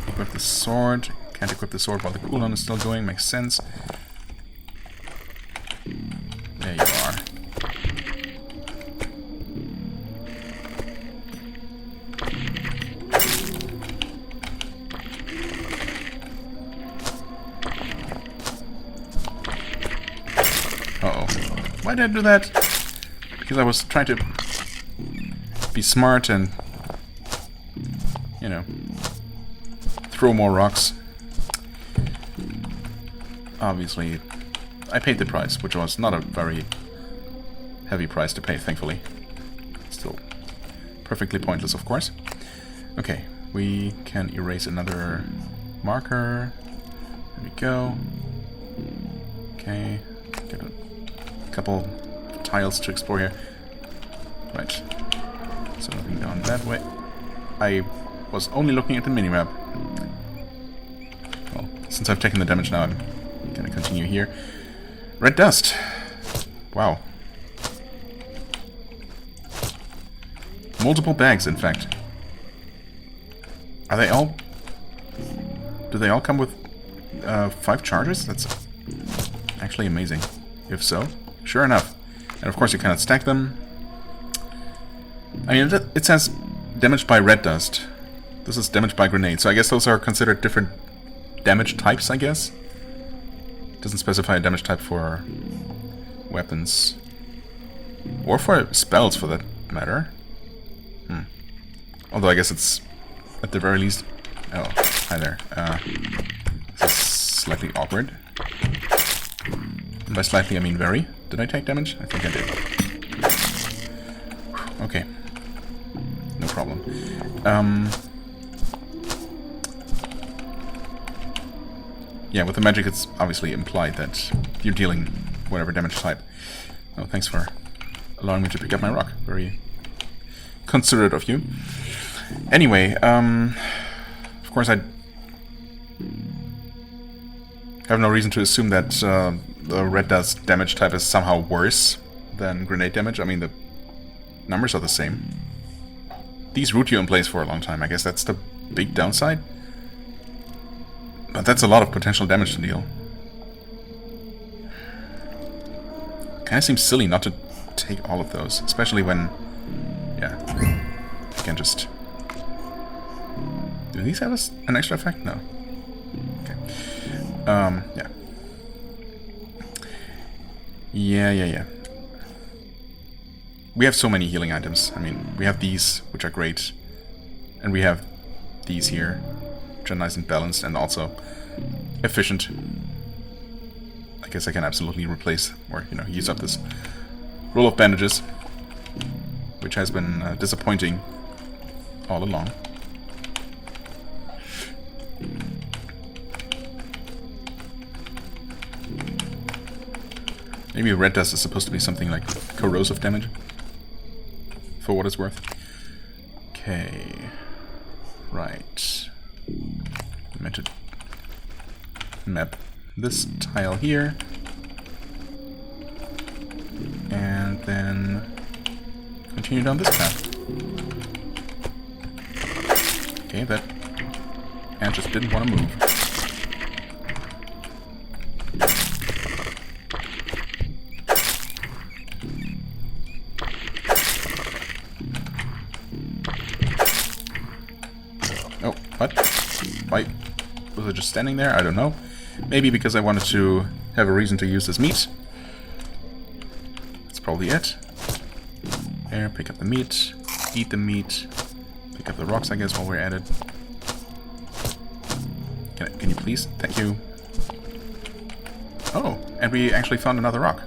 Equip the sword. Can't equip the sword while the cooldown is still going. Makes sense. There you are. Uh-oh. Why did I do that? Because I was trying to be smart and, you know, throw more rocks. Obviously, I paid the price, which was not a very heavy price to pay, thankfully. Still perfectly pointless, of course. Okay, we can erase another marker. There we go. Okay, get a couple tiles to explore here. Right. So moving down that way. I was only looking at the minimap. Well, since I've taken the damage now, I'm gonna continue here. Red dust. Wow. Multiple bags, in fact. Are they all... Do they all come with 5 charges? That's actually amazing. If so, sure enough. And of course you cannot stack them. I mean, it says damaged by red dust. This is damaged by grenade, so I guess those are considered different damage types, I guess. Doesn't specify a damage type for weapons. Or for spells, for that matter. Although I guess it's, at the very least... Oh, hi there. This is slightly awkward. And by slightly, I mean very. Did I take damage? I think I did. Okay. No problem. Yeah, with the magic it's obviously implied that you're dealing whatever damage type. Oh, thanks for allowing me to pick up my rock. Very considerate of you. Anyway, of course I have no reason to assume that the red dust damage type is somehow worse than grenade damage. I mean, the numbers are the same. These root you in place for a long time. I guess that's the big downside. But that's a lot of potential damage to deal. Kinda seems silly not to take all of those, especially when Yeah. I can just... Do these have an extra effect? No. Okay. Yeah. Yeah. We have so many healing items. I mean, we have these, which are great. And we have these here, which are nice and balanced and also efficient. I guess I can absolutely replace, or, you know, use up this roll of bandages, which has been disappointing all along. Maybe red dust is supposed to be something like corrosive damage, for what it's worth. Okay. Right. I meant to map this tile here. And then continue down this path. Okay, that ant just didn't want to move. Oh, what? Why was it just standing there? I don't know. Maybe because I wanted to have a reason to use this meat. That's probably it. There, pick up the meat, eat the meat, pick up the rocks, I guess, while we're at it. Can you please? Thank you. Oh, and we actually found another rock.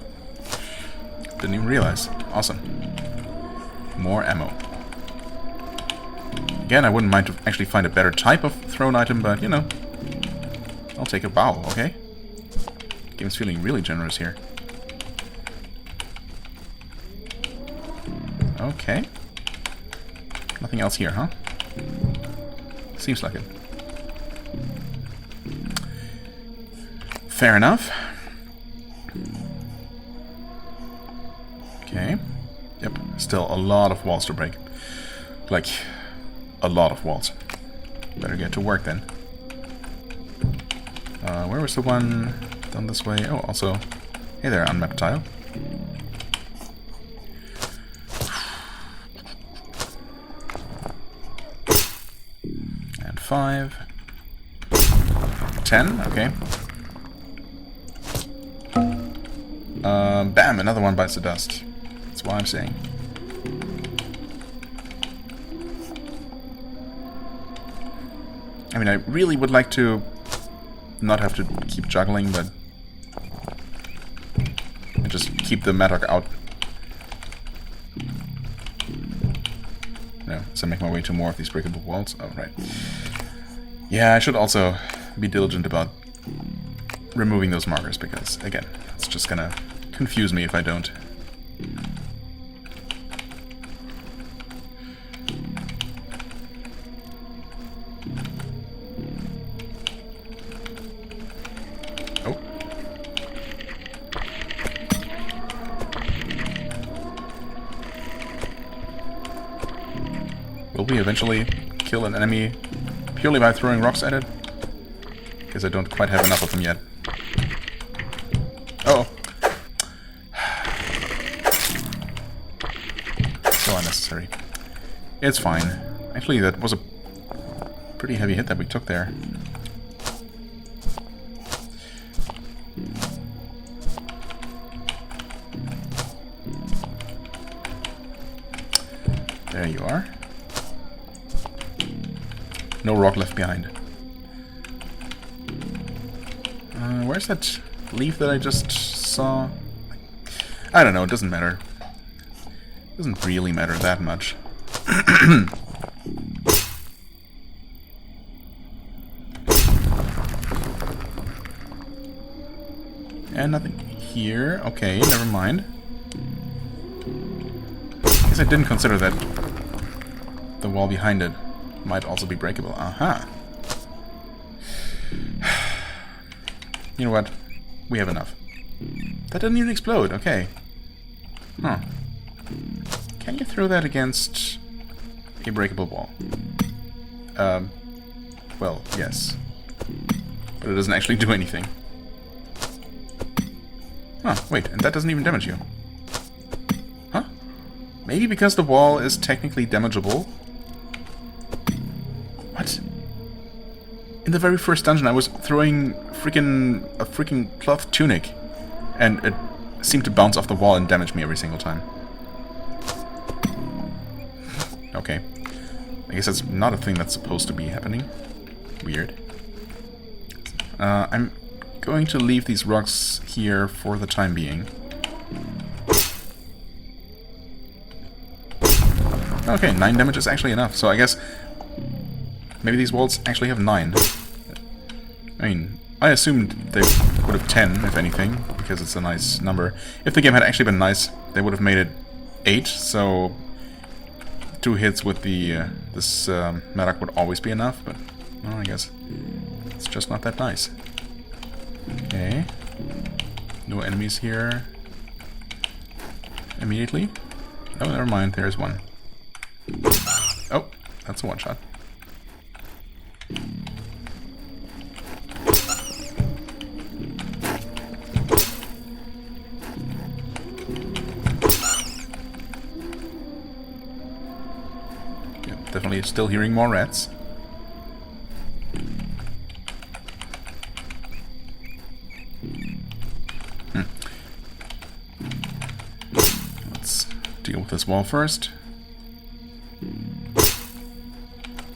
Didn't even realize. Awesome. More ammo. Again, I wouldn't mind to actually find a better type of thrown item, but, you know, I'll take a bow, okay? Game's feeling really generous here. Okay. Nothing else here, huh? Seems like it. Fair enough. Okay. Yep, still a lot of walls to break. Like, a lot of walls. Better get to work then. Where was the one done this way? Oh, also, hey there, unmapped tile. And 5. 10, okay. Bam, another one bites the dust. That's what I'm saying. I mean, I really would like to not have to keep juggling, but I just keep the Mattock out. No, so I make my way to more of these breakable walls. Oh, right. Yeah, I should also be diligent about removing those markers, because, again, it's just gonna confuse me if I don't. Oh. Will we eventually kill an enemy purely by throwing rocks at it? Because I don't quite have enough of them yet. Uh-oh. So unnecessary. It's fine. Actually, that was a pretty heavy hit that we took there. There you are. No rock left behind. Where's that leaf that I just saw? I don't know, it doesn't matter. It doesn't really matter that much. And nothing here. Okay, never mind. I guess I didn't consider that the wall behind it might also be breakable. Aha. You know what? We have enough. That didn't even explode. Okay. Huh. Can you throw that against a breakable wall? Well, yes. But it doesn't actually do anything. Huh, wait, and that doesn't even damage you. Huh? Maybe because the wall is technically damageable. What? In the very first dungeon I was throwing a freaking cloth tunic, and it seemed to bounce off the wall and damage me every single time. Okay. I guess that's not a thing that's supposed to be happening. Weird. I'm going to leave these rocks here for the time being. Okay, 9 damage is actually enough, so I guess maybe these walls actually have 9. I mean, I assumed they would have 10, if anything, because it's a nice number. If the game had actually been nice, they would have made it 8, so 2 hits with the this Medak would always be enough, but well, I guess it's just not that nice. Okay. No enemies here immediately. Oh, never mind, there's one. Oh, that's a one-shot. Yep, definitely still hearing more rats. Let's deal with this wall first.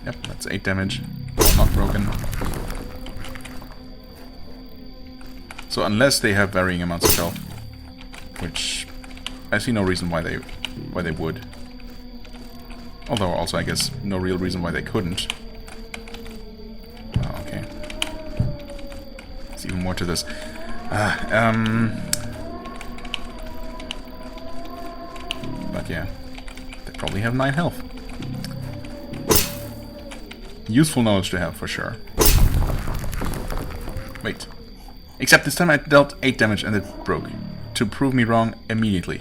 Yep, that's 8 damage. Wall not broken. So unless they have varying amounts of health, which I see no reason why they would. Although also I guess no real reason why they couldn't. Oh, okay. There's even more to this. But yeah, they probably have 9 health. Useful knowledge to have, for sure. Wait. Except this time I dealt 8 damage and it broke. To prove me wrong immediately.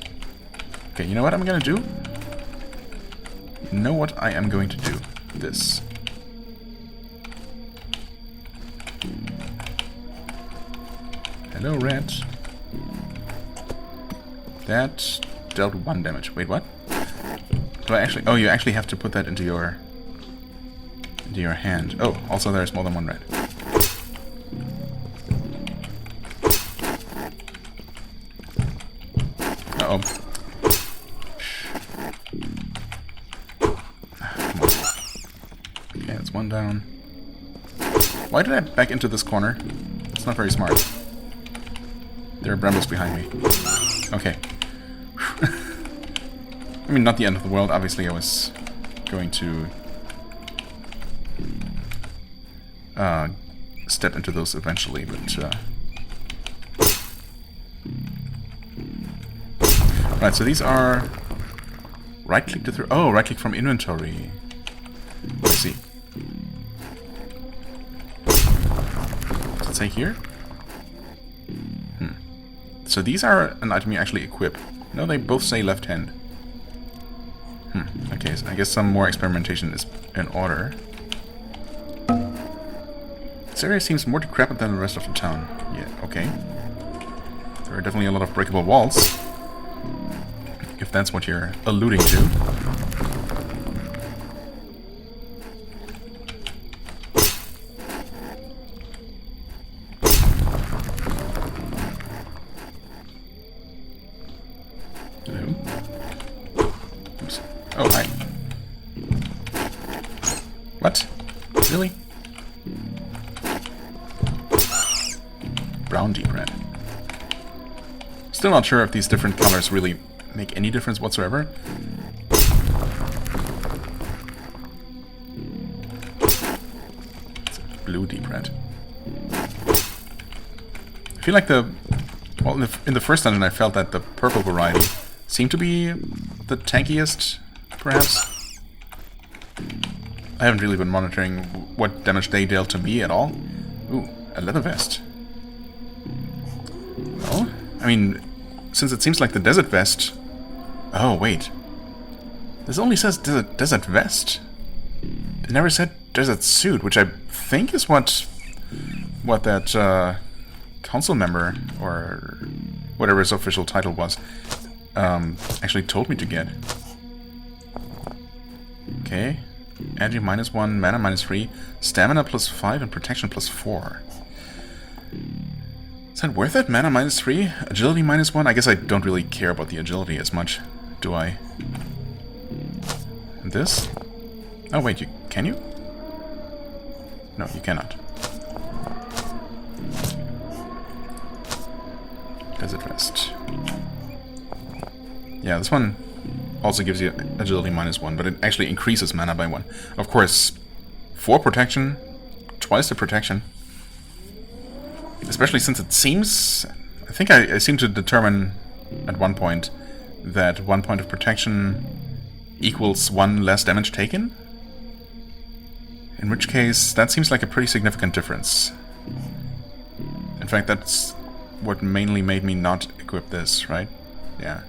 Okay, you know what I'm gonna do? You know what I am going to do? This. Hello, rat. That dealt 1 damage. Wait, what? Do I actually... Oh, you actually have to put that into your hand. Oh, also there's more than 1 rat. Uh-oh. Come on. Okay, that's 1 down. Why did I back into this corner? It's not very smart. There are brambles behind me. Okay. I mean, not the end of the world. Obviously, I was going to step into those eventually, but right, so these are right-click to throw. Oh, right-click from inventory. Let's see. Does it say here? So these are an item you actually equip. No, they both say left hand. Okay, so I guess some more experimentation is in order. This area seems more decrepit than the rest of the town. Yeah, okay. There are definitely a lot of breakable walls. If that's what you're alluding to. Hello? Oops. Oh, hi. What? Really? Brown deep red. Still not sure if these different colors really make any difference whatsoever. It's a blue deep red. I feel like well, in the first dungeon I felt that the purple variety seemed to be the tankiest, perhaps. I haven't really been monitoring what damage they dealt to me at all. Ooh, a leather vest. Well, I mean, since it seems like the desert vest... Oh, wait. This only says desert vest. It never said desert suit, which I think is what that council member, or whatever his official title was, actually told me to get. Okay. Energy -1, mana -3, stamina +5, and protection +4. Is that worth it? Mana -3, agility -1? I guess I don't really care about the agility as much, do I? And this? Oh wait, can you? No, you cannot. Desert Rest. Yeah, this one also gives you agility -1, but it actually increases mana by 1. Of course, 4 protection, twice the protection. Especially since it seems... I think I seem to determine at one point that 1 point of protection equals 1 less damage taken. In which case, that seems like a pretty significant difference. In fact, that's what mainly made me not equip this, right? Yeah.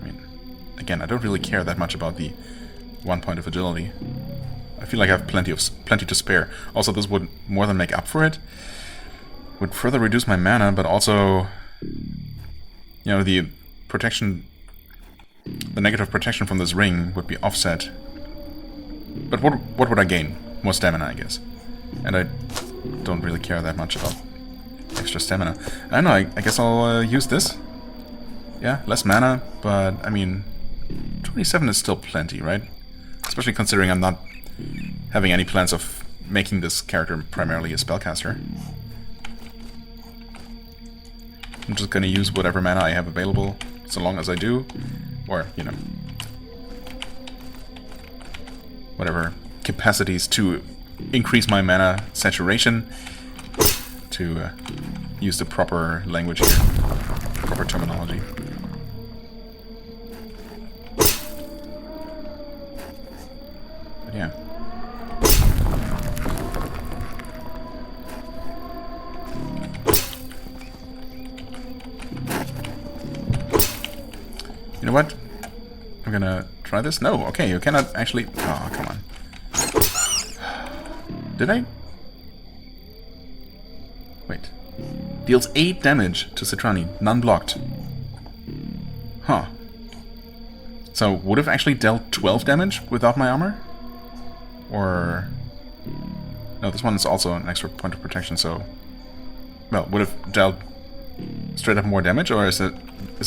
I mean, again, I don't really care that much about the 1 point of agility. I feel like I have plenty to spare. Also, this would more than make up for it. Would further reduce my mana, but also, you know, the protection, the negative protection from this ring would be offset. But what would I gain? More stamina, I guess. And I don't really care that much about extra stamina. I don't know, I guess I'll use this. Yeah, less mana, but I mean, 27 is still plenty, right? Especially considering I'm not having any plans of making this character primarily a spellcaster. I'm just gonna use whatever mana I have available, so long as I do. Or, you know, whatever capacities to increase my mana saturation, to use the proper language here, proper terminology. But yeah. You know what? I'm gonna try this. No, okay, you cannot actually... Oh, come on. Did I? Wait. Deals 8 damage to Citrani, none blocked. Huh. So, would have actually dealt 12 damage without my armor? Or... No, this one is also an extra point of protection, so... Well, would have dealt straight up more damage, or is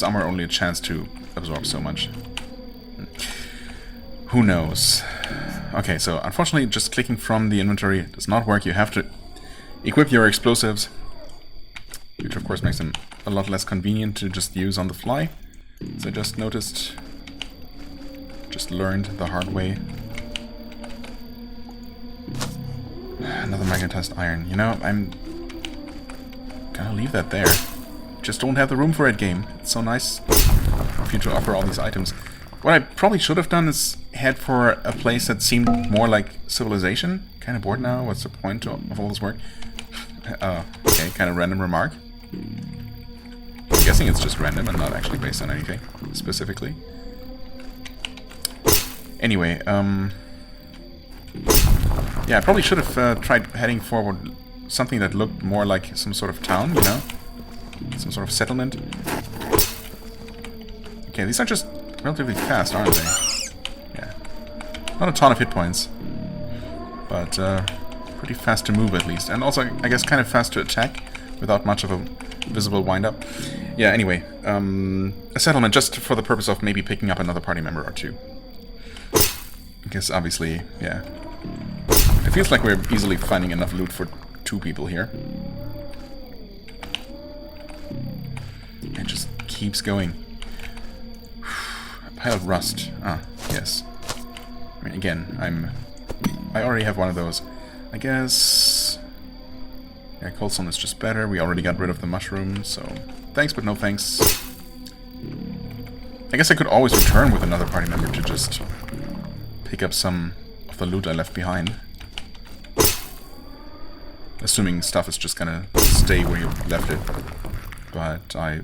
armor only a chance to absorb so much? Who knows? Okay, so unfortunately just clicking from the inventory does not work. You have to equip your explosives, which of course makes them a lot less convenient to just use on the fly. As I just noticed, just learned the hard way. Another magnetized iron. You know, I'm gonna leave that there. Just don't have the room for it, game. It's so nice of you to offer all these items. What I probably should have done is head for a place that seemed more like civilization. Kind of bored now. What's the point of all this work? Okay, kind of random remark. I'm guessing it's just random and not actually based on anything specifically. Anyway, yeah, I probably should have tried heading forward something that looked more like some sort of town, you know? Some sort of settlement. Okay, these are just relatively fast, aren't they? Yeah. Not a ton of hit points. But, pretty fast to move at least. And also, I guess, kind of fast to attack without much of a visible wind-up. Yeah, anyway. A settlement just for the purpose of maybe picking up another party member or two. Because, obviously, yeah. It feels like we're easily finding enough loot for 2 people here. It just keeps going. A pile of rust. Ah, yes. I mean, again, I already have one of those. I guess... Yeah, coldstone is just better. We already got rid of the mushroom, so... Thanks, but no thanks. I guess I could always return with another party member to just pick up some of the loot I left behind. Assuming stuff is just gonna stay where you left it. But I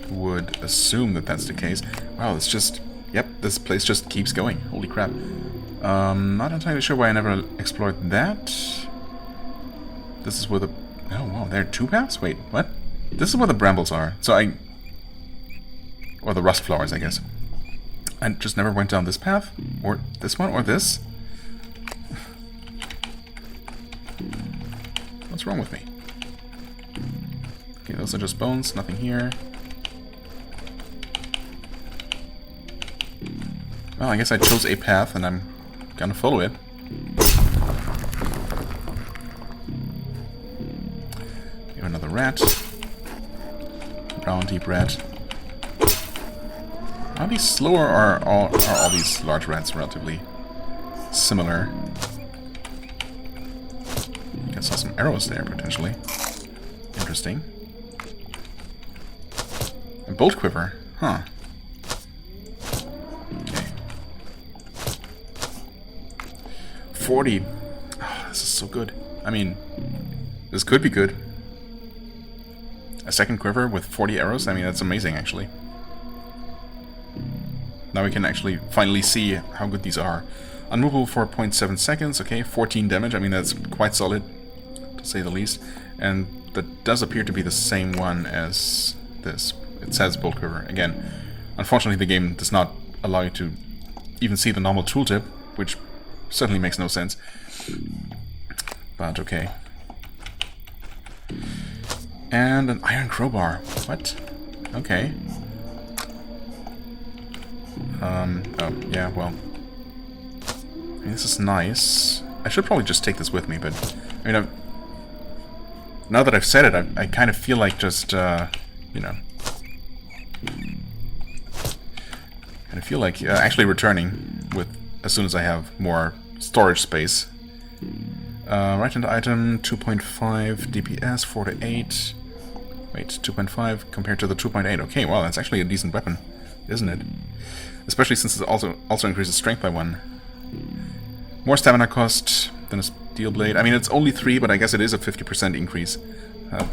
would assume that that's the case. Wow, it's just... Yep, this place just keeps going. Holy crap. Not entirely sure why I never explored that. This is where the... Oh, wow, there are 2 paths? Wait, what? This is where the brambles are. So I Or the rust flowers, I guess. I just never went down this path. Or this one, or this. What's wrong with me? Okay, those are just bones, nothing here. Well, I guess I chose a path and I'm gonna follow it. Here, another rat. Brown deep rat. Are these slower, or are all these large rats relatively similar? I saw some arrows there, potentially. Interesting. A bolt quiver. Huh. Okay. 40. Oh, this is so good. I mean, this could be good. A second quiver with 40 arrows? I mean, that's amazing, actually. Now we can actually finally see how good these are. Unmovable for 0.7 seconds, okay, 14 damage. I mean, that's quite solid, to say the least. And that does appear to be the same one as this. It says Bolt Quiver. Again, unfortunately the game does not allow you to even see the normal tooltip, which certainly makes no sense. But okay. And an iron crowbar. What? Okay. Oh, yeah, well. I mean, this is nice. I should probably just take this with me, but... I mean, now that I've said it, I kind of feel like just, you know... I feel like actually returning with as soon as I have more storage space. Right into item, 2.5 DPS, 4 to 8. Wait, 2.5 compared to the 2.8. Okay, well, that's actually a decent weapon, isn't it? Especially since it also increases strength by 1. More stamina cost than a steel blade. I mean, it's only 3, but I guess it is a 50% increase.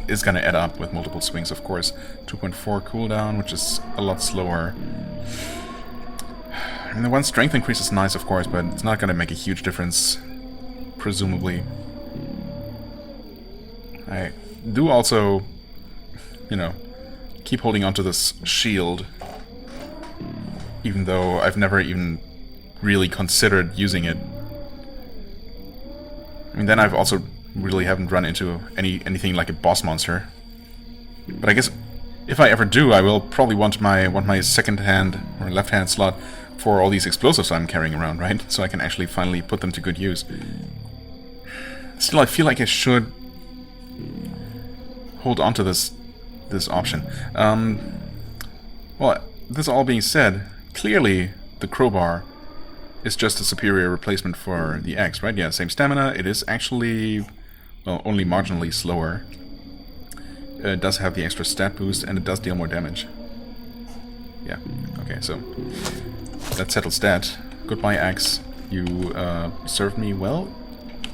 It's gonna add up with multiple swings, of course. 2.4 cooldown, which is a lot slower. And the 1 strength increase is nice, of course, but it's not gonna make a huge difference, presumably. I do also, you know, keep holding onto this shield, even though I've never even really considered using it. I mean, then I've also really haven't run into anything like a boss monster. But I guess if I ever do, I will probably want my second hand or left hand slot for all these explosives I'm carrying around, right? So I can actually finally put them to good use. Still, I feel like I should hold on to this option. Well, this all being said, clearly the crowbar is just a superior replacement for the axe, right? Yeah, same stamina. It is actually, well, only marginally slower. It does have the extra stat boost, and it does deal more damage. Yeah, okay, so that settles that. Goodbye, axe. You served me well,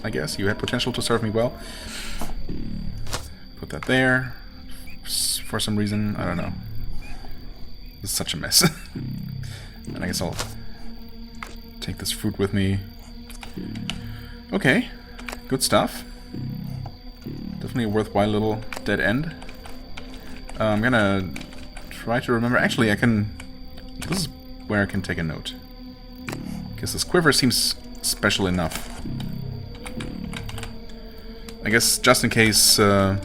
I guess. You had potential to serve me well. Put that there. For some reason, I don't know. It's such a mess. And I guess I'll take this fruit with me. Okay, good stuff. Definitely a worthwhile little dead end. I'm gonna try to remember. Actually, I can... This is where I can take a note. Because this quiver seems special enough. I guess just in case they're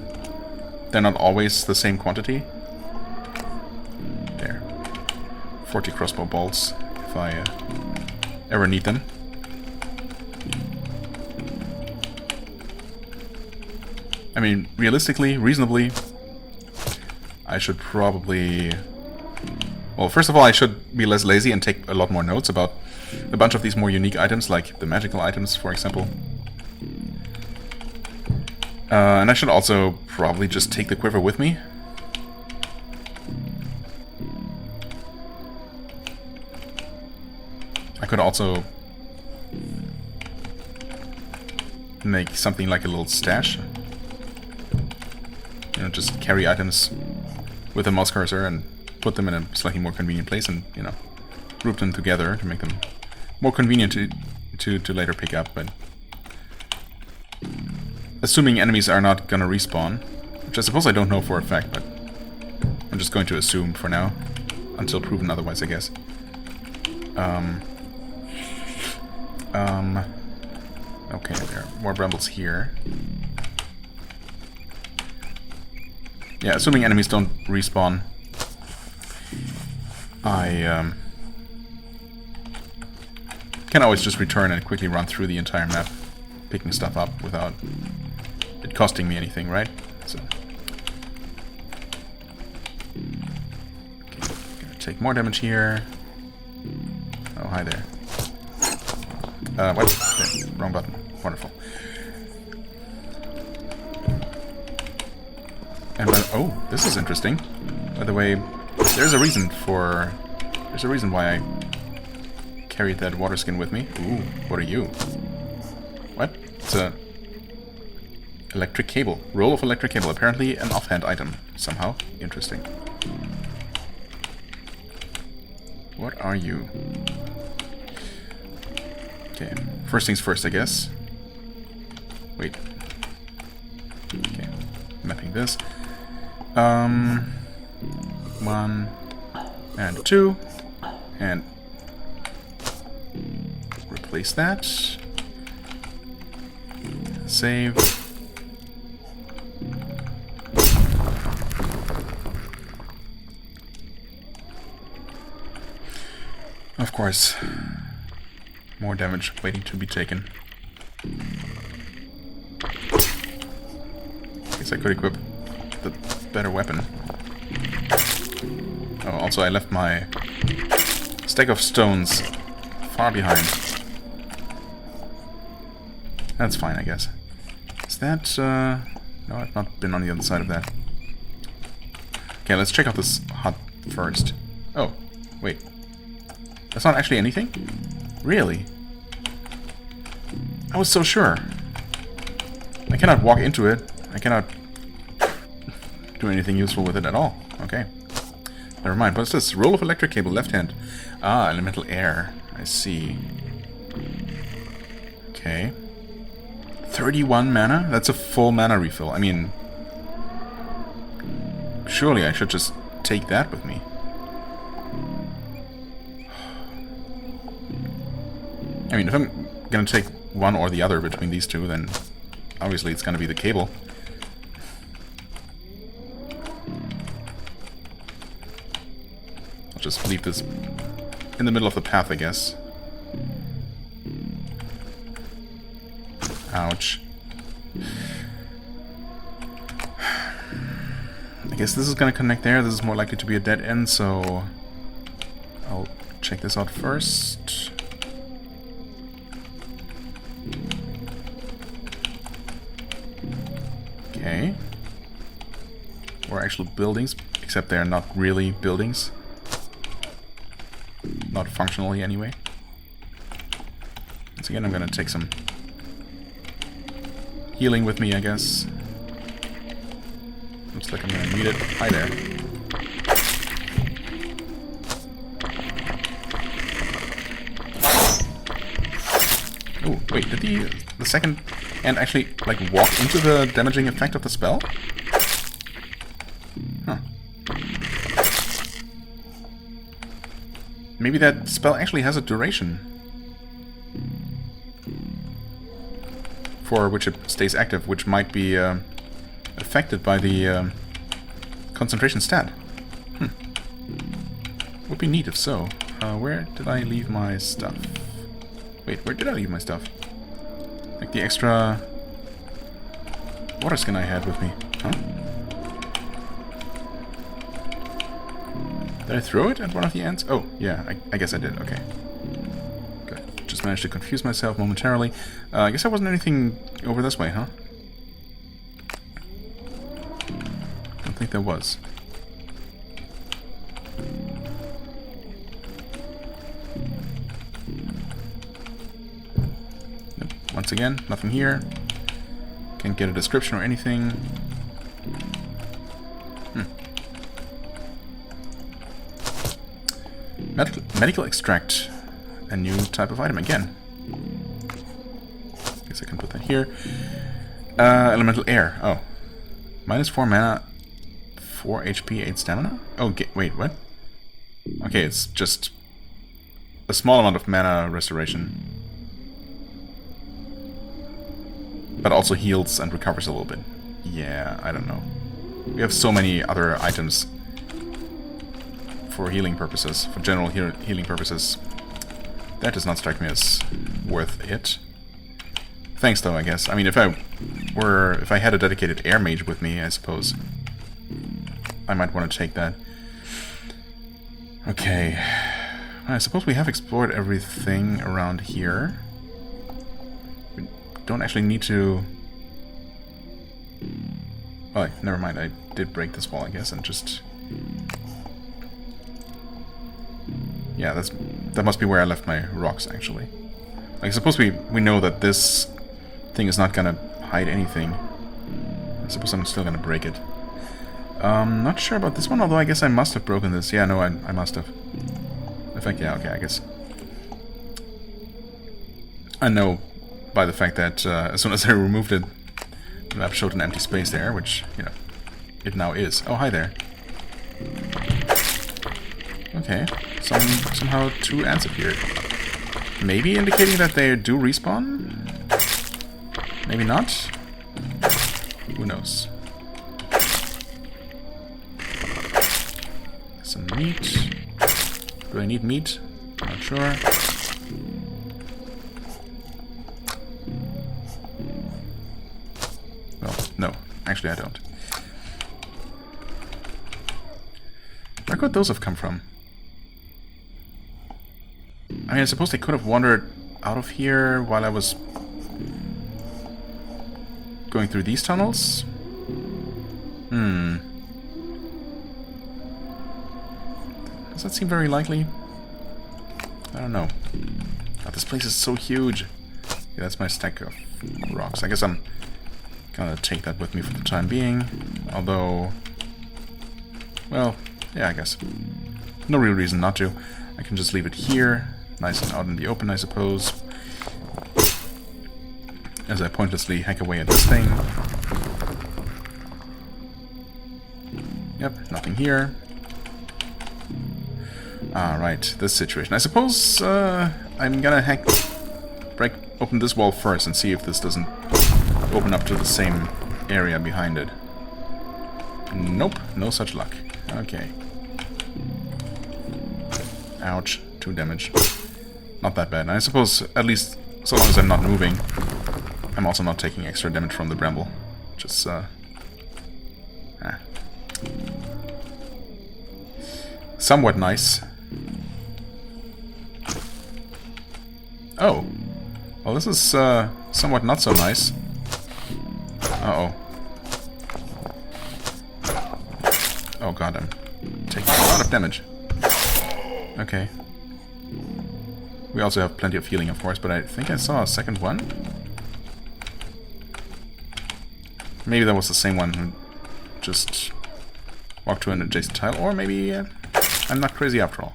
not always the same quantity. There. 40 crossbow bolts, if I ever need them. I mean, realistically, reasonably, I should probably... Well, first of all, I should be less lazy and take a lot more notes about a bunch of these more unique items, like the magical items, for example. And I should also probably just take the quiver with me. I could also make something like a little stash. You know, just carry items with a mouse cursor and put them in a slightly more convenient place and, you know, group them together to make them more convenient to later pick up, but... Assuming enemies are not gonna respawn, which I suppose I don't know for a fact, but I'm just going to assume for now. until proven otherwise, I guess. Okay, there are more brambles here. Yeah, assuming enemies don't respawn, I can always just return and quickly run through the entire map, picking stuff up without it costing me anything, right? So, okay, gonna take more damage here. Oh, hi there. What? Okay, wrong button. Wonderful. And oh, this is interesting. By the way, there's a reason why I carried that water skin with me. Ooh, what are you? What? It's a electric cable. Roll of electric cable. Apparently an offhand item somehow. Interesting. What are you? Okay, first things first, I guess. Wait. Okay, mapping this. 1 and 2, and replace that. Save. Of course, more damage waiting to be taken. Guess I could equip the better weapon. Oh, also I left my stack of stones far behind. That's fine, I guess. Is that, no, I've not been on the other side of that. Okay, let's check out this hut first. Oh, wait. That's not actually anything? Really? I was so sure. I cannot walk into it. I cannot do anything useful with it at all. Okay. Never mind. What's this? Roll of electric cable, left hand. Ah, elemental air. I see. Okay. 31 mana? That's a full mana refill. I mean, surely I should just take that with me. I mean, if I'm gonna take one or the other between these two, then obviously it's gonna be the cable. I'll just leave this in the middle of the path, I guess. Ouch. I guess this is gonna connect there. This is more likely to be a dead end, so I'll check this out first. Okay. Or actual buildings, except they're not really buildings. Not functionally, anyway. Once again, I'm gonna take some healing with me, I guess. Looks like I'm gonna need it. Hi there. Oh, wait, did the second hand actually, like, walk into the damaging effect of the spell? Huh. Maybe that spell actually has a duration for which it stays active, which might be affected by the concentration stat. Would be neat if so. Where did I leave my stuff? Wait, where did I leave my stuff? Like the extra water skin I had with me. Huh? Did I throw it at one of the ends? Oh, yeah, I guess I did. Okay. Good. Just managed to confuse myself momentarily. I guess there wasn't anything over this way, huh? Don't think there was. Nope. Once again, nothing here. Can't get a description or anything. Medical extract. A new type of item again. Guess I can put that here. Elemental air. Oh. -4 mana, 4 HP, 8 stamina? Oh, wait, what? Okay, it's just a small amount of mana restoration. But also heals and recovers a little bit. Yeah, I don't know. We have so many other items for healing purposes, for general healing purposes. That does not strike me as worth it. Thanks though, I guess. I mean, if I had a dedicated air mage with me, I suppose I might want to take that. Okay. I suppose we have explored everything around here. We don't actually need to... Oh, never mind. I did break this wall, I guess, and just... Yeah, that must be where I left my rocks, actually. Like, suppose we know that this thing is not gonna hide anything. I suppose I'm still gonna break it. Not sure about this one, although I guess I must have broken this. Yeah, no, I must have. In fact, yeah, okay, I guess. I know by the fact that as soon as I removed it, the map showed an empty space there, which, you know, it now is. Oh, hi there. Okay, somehow 2 ants appeared. Maybe indicating that they do respawn? Maybe not? Who knows? Some meat. Do I need meat? Not sure. Well, no. Actually, I don't. Where could those have come from? I mean, I suppose they could have wandered out of here while I was going through these tunnels? Does that seem very likely? I don't know. God, this place is so huge. Yeah, that's my stack of rocks. I guess I'm gonna take that with me for the time being. Although... Well, yeah, I guess. No real reason not to. I can just leave it here. Nice and out in the open, I suppose. As I pointlessly hack away at this thing. Yep, nothing here. Right, this situation. I suppose I'm gonna break open this wall first and see if this doesn't open up to the same area behind it. Nope, no such luck. Okay. Ouch, 2 damage. Not that bad. And I suppose, at least, so long as I'm not moving, I'm also not taking extra damage from the bramble. Just, somewhat nice. Oh. Well, this is, somewhat not so nice. Uh-oh. Oh god, I'm taking a lot of damage. Okay. We also have plenty of healing, of course, but I think I saw a second one. Maybe that was the same one who just walked to an adjacent tile, or maybe I'm not crazy after all.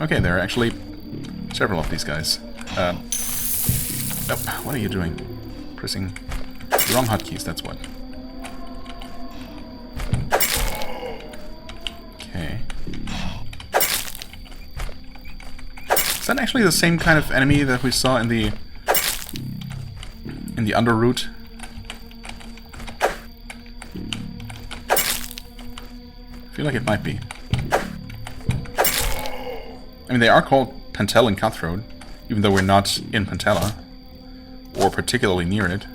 Okay, there are actually several of these guys. Oh, what are you doing? Pressing the wrong hotkeys, that's what. Okay. Is that actually the same kind of enemy that we saw in the Underroot? I feel like it might be. I mean, they are called Pentel and Cutthroat, even though we're not in Pentella, or particularly near it.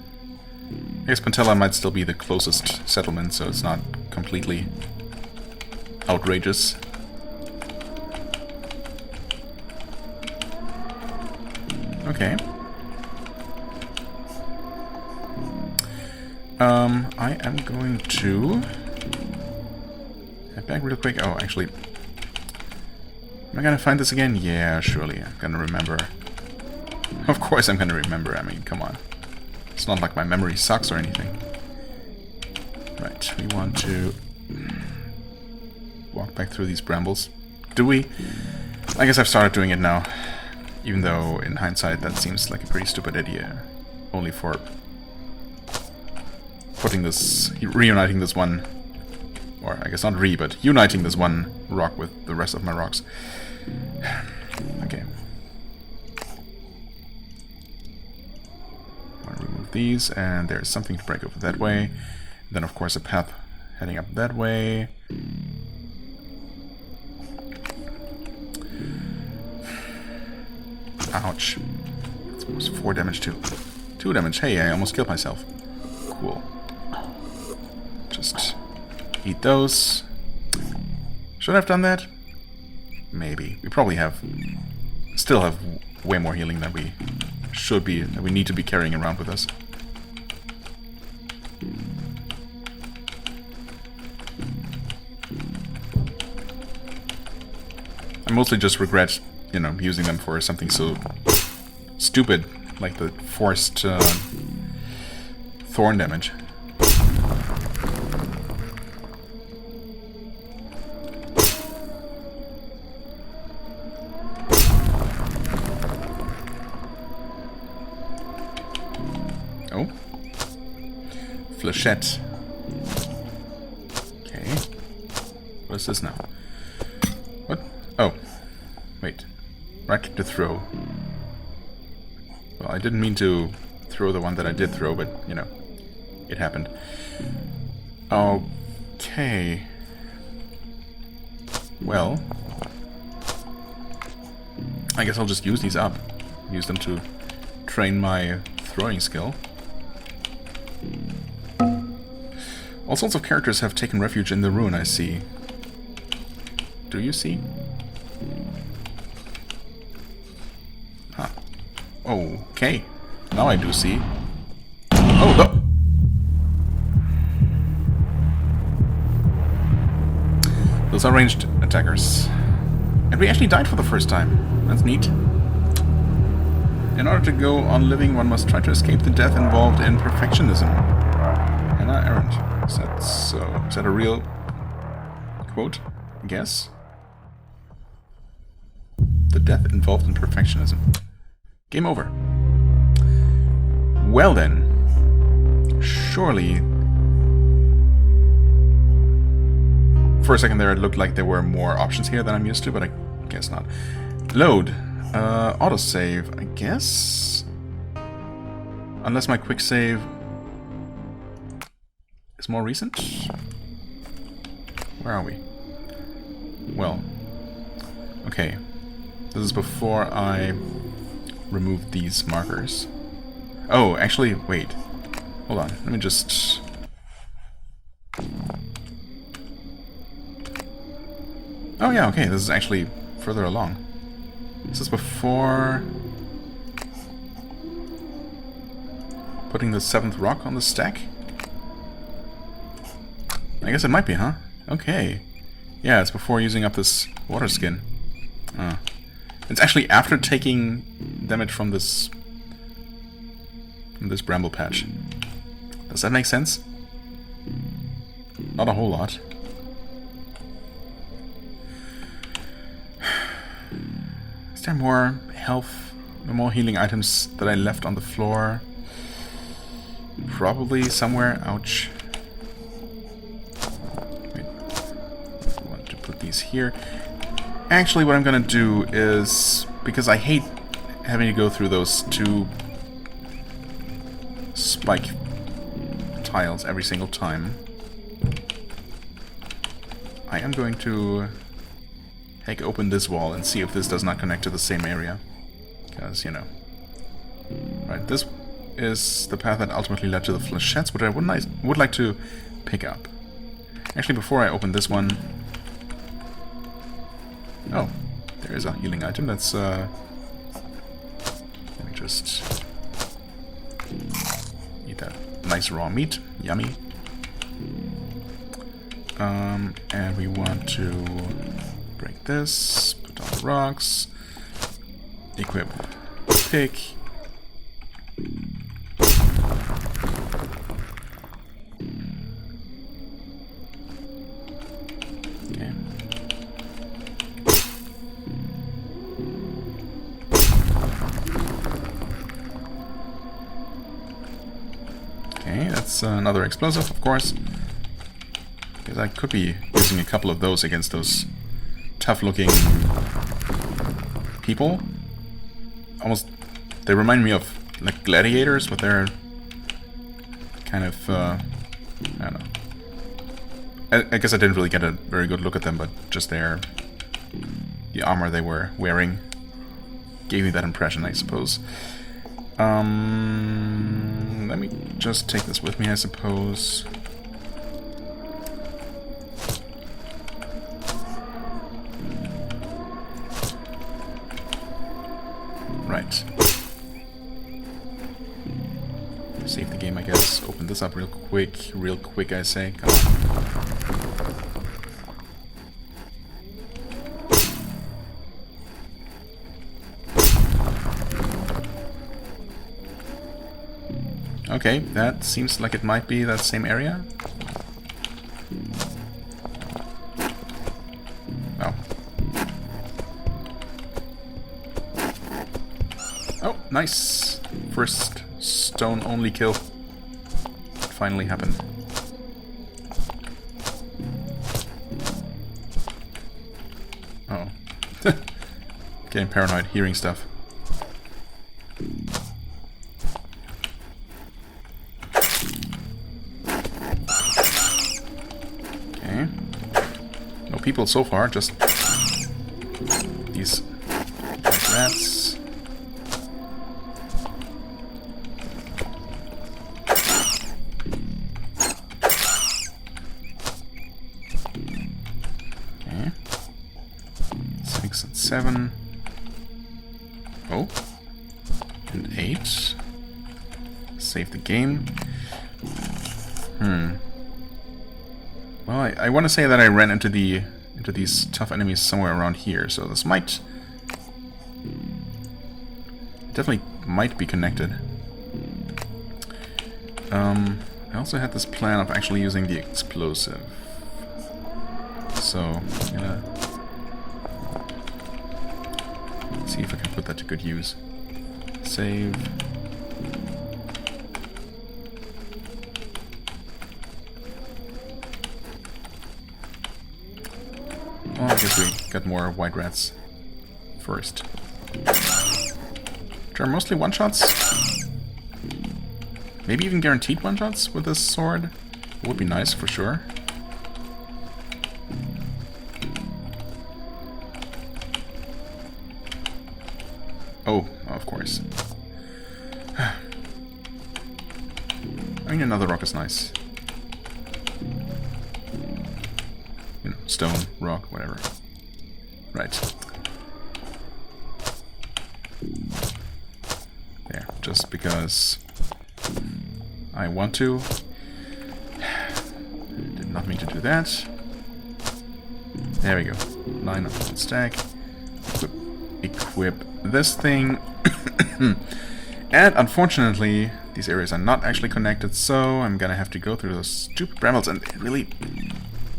I guess Pentella might still be the closest settlement, so it's not completely outrageous. Okay. I am going to head back real quick. Oh, actually, am I gonna find this again? Yeah, surely I'm gonna remember. Of course I'm gonna remember. I mean, come on. It's not like my memory sucks or anything. Right, we want to walk back through these brambles. Do we? I guess I've started doing it now. Even though, in hindsight, that seems like a pretty stupid idea. Only for putting this... reuniting this one or I guess not but uniting this one rock with the rest of my rocks. Okay. I'll remove these, and there's something to break over that way. Then, of course, a path heading up that way. Ouch. That was 4 damage too. 2 damage. Hey, I almost killed myself. Cool. Just eat those. Should I have done that? Maybe. We probably still have way more healing than we should be, that we need to be carrying around with us. I mostly just regret, you know, using them for something so stupid, like the forced thorn damage. Oh. Flechette. Okay. What is this now? What? Oh. Wait. Right click to throw. Well, I didn't mean to throw the one that I did throw, but, you know, it happened. Okay. Well, I guess I'll just use these up. Use them to train my throwing skill. All sorts of characters have taken refuge in the ruin, I see. Do you see? Huh. Okay. Now I do see. Oh, no! Those are ranged attackers. And we actually died for the first time. That's neat. In order to go on living, one must try to escape the death involved in perfectionism. Hannah Arendt. Is that so? Is that a real quote? I guess? The death involved in perfectionism. Game over. Well then. Surely... For a second there it looked like there were more options here than I'm used to, but I guess not. Load. Autosave, I guess? Unless my quick save is more recent? Where are we? Well, okay. This is before I remove these markers. Oh, actually, wait. Hold on, let me just... Oh yeah, okay, this is actually further along. This is before putting the 7th rock on the stack? I guess it might be, huh? Okay. Yeah, it's before using up this water skin. It's actually after taking damage from this bramble patch. Does that make sense? Not a whole lot. Is there more health, more healing items that I left on the floor? Probably somewhere. Ouch. Wait. I want to put these here. Actually, what I'm gonna do is, because I hate having to go through those 2 spike tiles every single time, I am going to take open this wall and see if this does not connect to the same area. Because, you know. Right, this is the path that ultimately led to the flechettes, which I would like to pick up. Actually, before I open this one... Oh, there is a healing item. That's, let me just eat that nice raw meat. Yummy. And we want to break this, put down the rocks, equip pick. Okay. Okay, that's another explosive, of course. Because I could be using a couple of those against those tough-looking people. Almost, they remind me of like gladiators, but they're kind of, I don't know. I guess I didn't really get a very good look at them, but just the armor they were wearing gave me that impression, I suppose. Let me just take this with me, I suppose. Right. Save the game, I guess. Open this up real quick, I say. Come on. Okay, that seems like it might be that same area. Oh. Oh, nice. First stone-only kill. It finally happened. Oh. Getting paranoid, hearing stuff. Okay. No people so far, just these rats. Okay. 6 and 7. Oh. And 8. Save the game. Well, I want to say that I ran into these tough enemies somewhere around here, so this definitely might be connected. I also had this plan of actually using the explosive. So, I'm gonna see if I can put that to good use. Save. Well, I guess we got more white rats first. Which are mostly one-shots. Maybe even guaranteed one-shots with this sword. It would be nice, for sure. Oh, of course. I mean, another rock is nice. You know, stone, rock, whatever. Right. There, just because I want to. Did not mean to do that. There we go. 9 on one stack. Equip this thing. And unfortunately, these areas are not actually connected, so I'm gonna have to go through those stupid brambles, and it really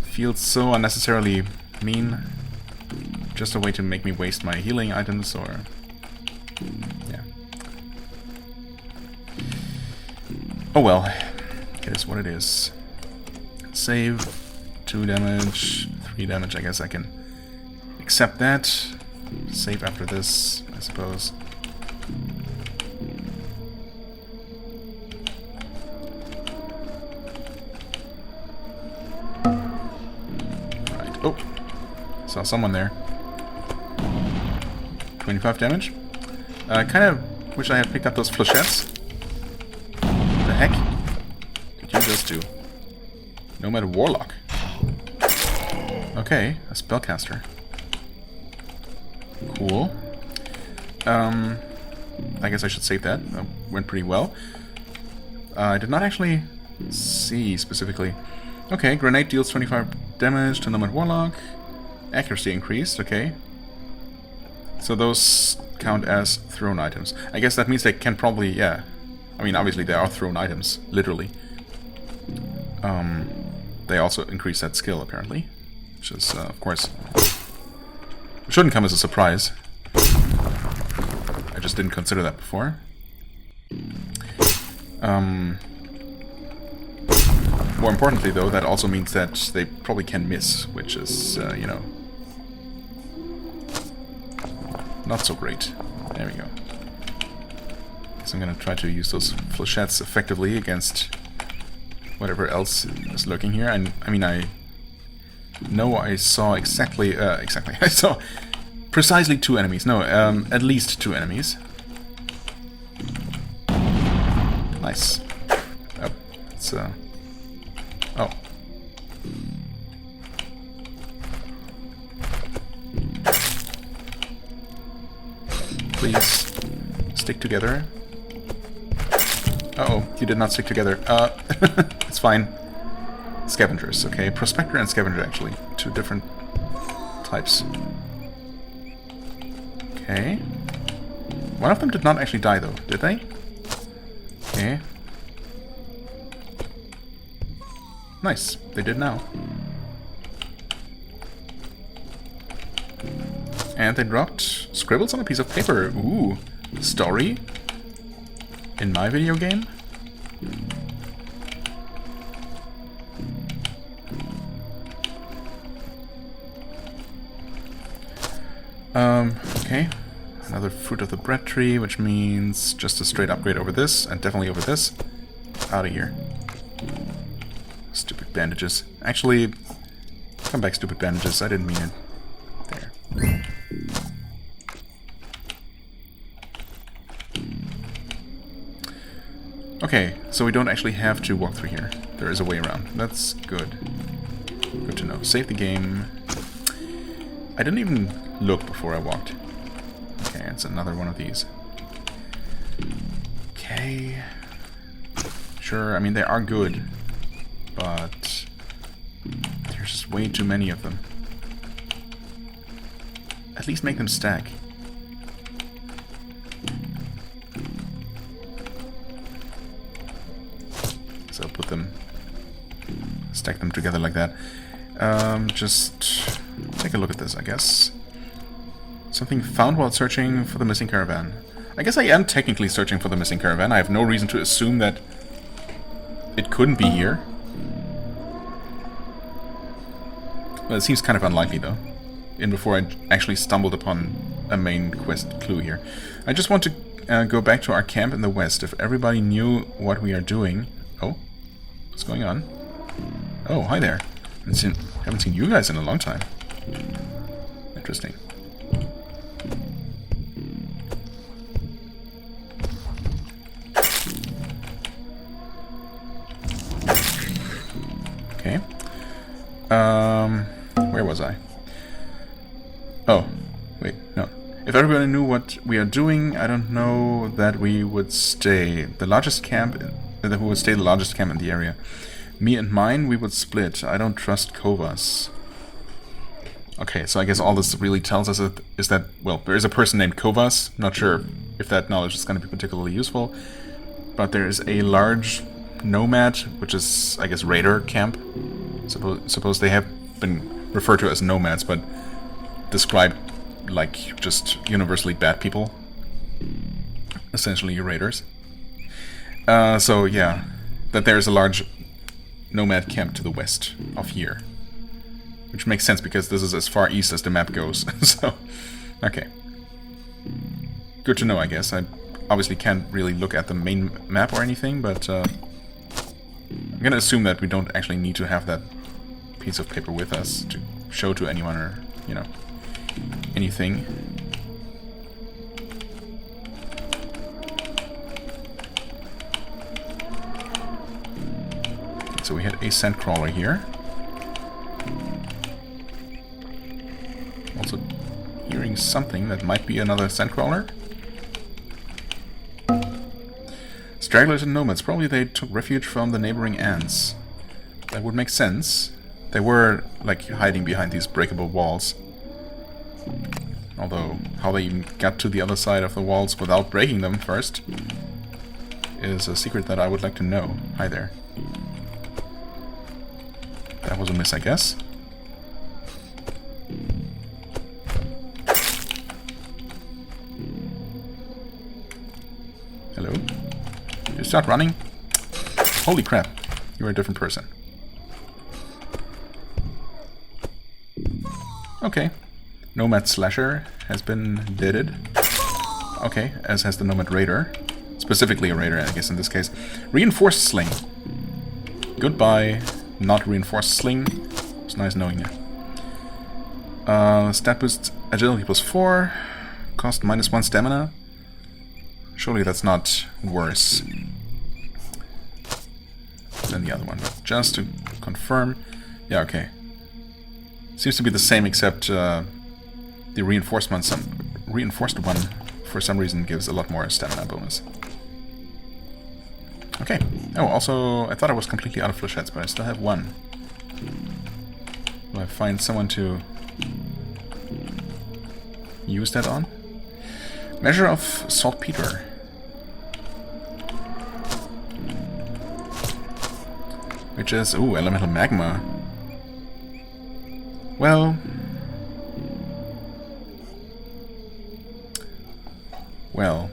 feels so unnecessarily mean. Just a way to make me waste my healing items, or... yeah. Oh well. It is what it is. Save. 2 damage. 3 damage, I guess I can accept that. Save after this, I suppose. Right. Oh! Saw someone there. 25 damage. Kind of wish I had picked up those flechettes. What the heck did you just do? Nomad Warlock. Okay, a spellcaster. Cool. I guess I should save that. That went pretty well. I did not actually see specifically. Okay, grenade deals 25 damage to Nomad Warlock. Accuracy increased, okay. So those count as thrown items. I guess that means they can probably, yeah. I mean, obviously they are thrown items, literally. They also increase that skill, apparently. Which is, of course, shouldn't come as a surprise. I just didn't consider that before. More importantly, though, that also means that they probably can miss, which is, you know, not so great. There we go. So I'm gonna try to use those flechettes effectively against whatever else is lurking here. I mean, I know I saw exactly, I saw precisely 2 enemies. No, at least 2 enemies. Nice. Oh, it's, oh. Please stick together. Uh-oh, you did not stick together. It's fine. Scavengers, okay. Prospector and Scavenger, actually. 2 different types. Okay. One of them did not actually die, though, did they? Okay. Nice. They did now. And they dropped scribbles on a piece of paper. Ooh. Story? In my video game? Okay. Another fruit of the bread tree, which means just a straight upgrade over this, and definitely over this. Out of here. Stupid bandages. Actually, come back, stupid bandages. I didn't mean it. There. Okay, so we don't actually have to walk through here. There is a way around. That's good. Good to know. Save the game. I didn't even look before I walked. Okay, it's another one of these. Okay. Sure, I mean, they are good, but there's just way too many of them. At least make them stack. So put them, stack them together like that. Just take a look at this, I guess. Something found while searching for the missing caravan. I guess I am technically searching for the missing caravan. I have no reason to assume that it couldn't be here. Well, it seems kind of unlikely, though. In before I actually stumbled upon a main quest clue here. I just want to go back to our camp in the west. If everybody knew what we are doing... Oh? What's going on? Oh, hi there. Haven't seen you guys in a long time. Interesting. Okay. Where was I? Oh, wait, no. If everybody knew what we are doing, I don't know that we would stay. The largest camp... that we would stay the largest camp in the area. Me and mine, we would split. I don't trust Kovas. Okay, so I guess all this really tells us is that, well, there is a person named Kovas. Not sure if that knowledge is going to be particularly useful. But there is a large nomad, which is, I guess, raider camp. Suppose they have been referred to as nomads, but described like just universally bad people. Essentially raiders. So, yeah, that there is a large nomad camp to the west of here. Which makes sense, because this is as far east as the map goes. So, okay. Good to know, I guess. I obviously can't really look at the main map or anything, but I'm gonna assume that we don't actually need to have that piece of paper with us to show to anyone or, you know, anything. So we had a sandcrawler here. Also hearing something that might be another sandcrawler. Stragglers and nomads. Probably they took refuge from the neighboring ants. That would make sense. They were, like, hiding behind these breakable walls. Although, how they even got to the other side of the walls without breaking them first is a secret that I would like to know. Hi there. That was a miss, I guess. Hello? You start running? Holy crap. You're a different person. Okay. Nomad Slasher has been deaded. Okay, as has the Nomad Raider. Specifically a Raider, I guess, in this case. Reinforced Sling. Goodbye, not Reinforced Sling. It's nice knowing you. Stat boost, agility +4. Cost -1 stamina. Surely that's not worse than the other one. But just to confirm. Yeah, okay. Seems to be the same, except the reinforced one for some reason gives a lot more stamina bonus. Okay. Oh, also, I thought I was completely out of flechettes, but I still have one. Will I find someone to use that on? Measure of saltpeter. Which is, ooh, elemental magma. Well... Well.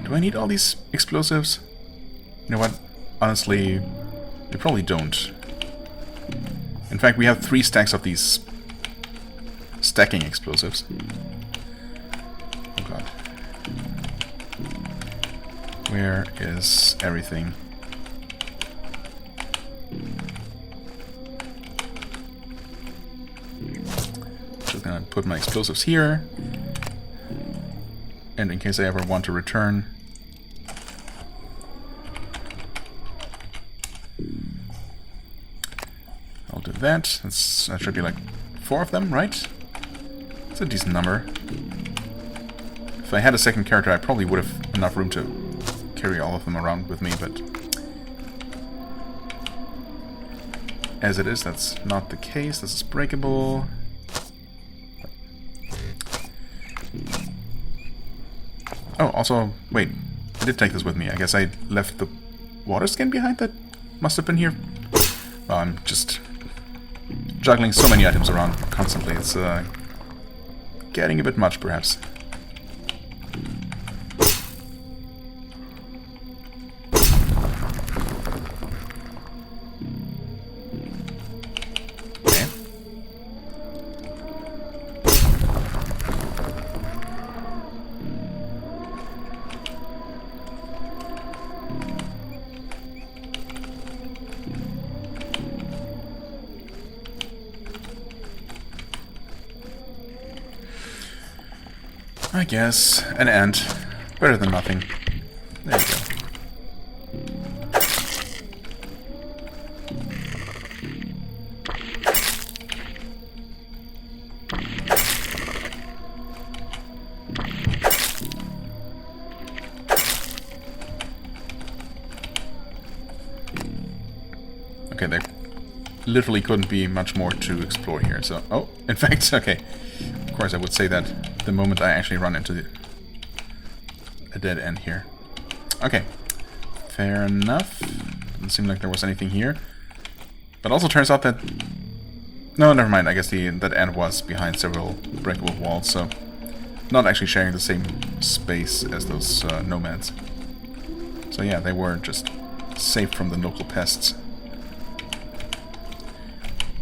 Do I need all these explosives? You know what? Honestly, we probably don't. In fact, we have 3 stacks of these stacking explosives. Oh god. Where is everything? Just gonna put my explosives here. And in case I ever want to return. I'll do that. That should be like 4 of them, right? It's a decent number. If I had a second character, I probably would have enough room to carry all of them around with me, but as it is, that's not the case. This is breakable. Oh, also, wait, I did take this with me. I guess I left the water skin behind that must have been here. Well, I'm just juggling so many items around constantly. It's getting a bit much, perhaps. I guess an ant. Better than nothing. There you go. Okay, there literally couldn't be much more to explore here, so... Oh, in fact, okay. Of course I would say that the moment I actually run into a dead end here. Okay, fair enough. Doesn't seem like there was anything here. But also turns out that... No, never mind, I guess that end was behind several breakable walls, so... Not actually sharing the same space as those nomads. So yeah, they were just safe from the local pests.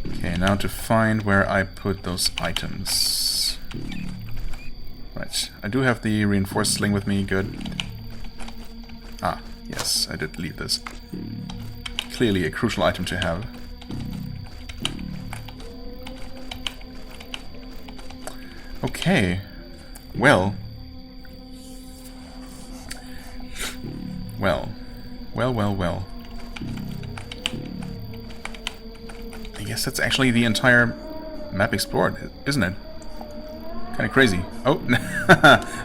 Okay, now to find where I put those items. Right, I do have the reinforced sling with me, good. Ah, yes, I did leave this. Clearly a crucial item to have. Okay, well. I guess that's actually the entire map explored, isn't it? Kind of crazy. Oh,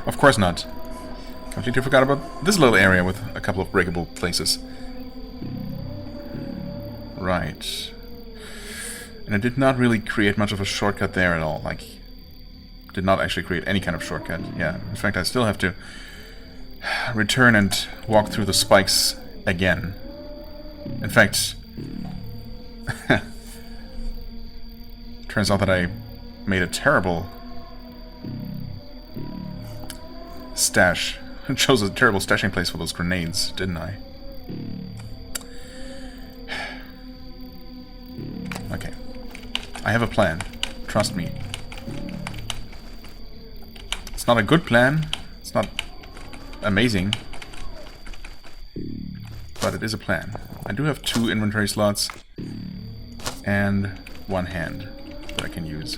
of course not. Completely forgot about this little area with a couple of breakable places. Right. And I did not really create much of a shortcut there at all. Like, did not actually create any kind of shortcut. Yeah, in fact, I still have to return and walk through the spikes again. In fact... turns out that I made a terrible stash. I chose a terrible stashing place for those grenades, didn't I? I have a plan. Trust me. It's not a good plan. It's not amazing. But it is a plan. I do have 2 inventory slots and 1 hand that I can use.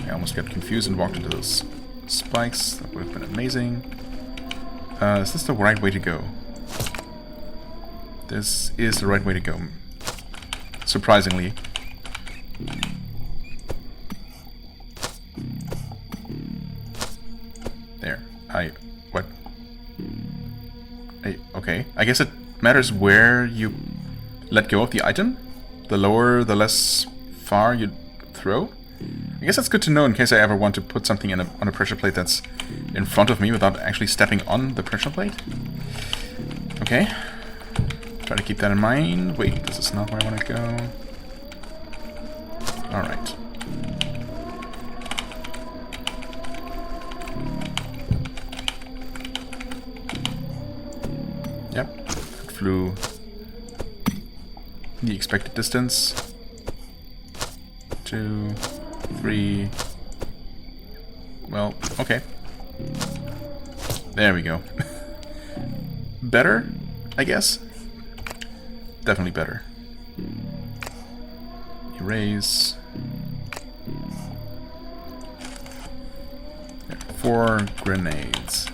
I almost got confused and walked into those spikes. That would have been amazing. Is this the right way to go? This is the right way to go. Surprisingly. There. What? Okay. I guess it matters where you let go of the item. The lower, the less far you throw. I guess that's good to know in case I ever want to put something in on a pressure plate that's in front of me without actually stepping on the pressure plate. Okay. Try to keep that in mind. Wait, this is not where I want to go. Alright. Yep. It flew the expected distance. 2, 3. Well, okay. There we go. Better, I guess. Definitely better. Erase. There, 4 grenades.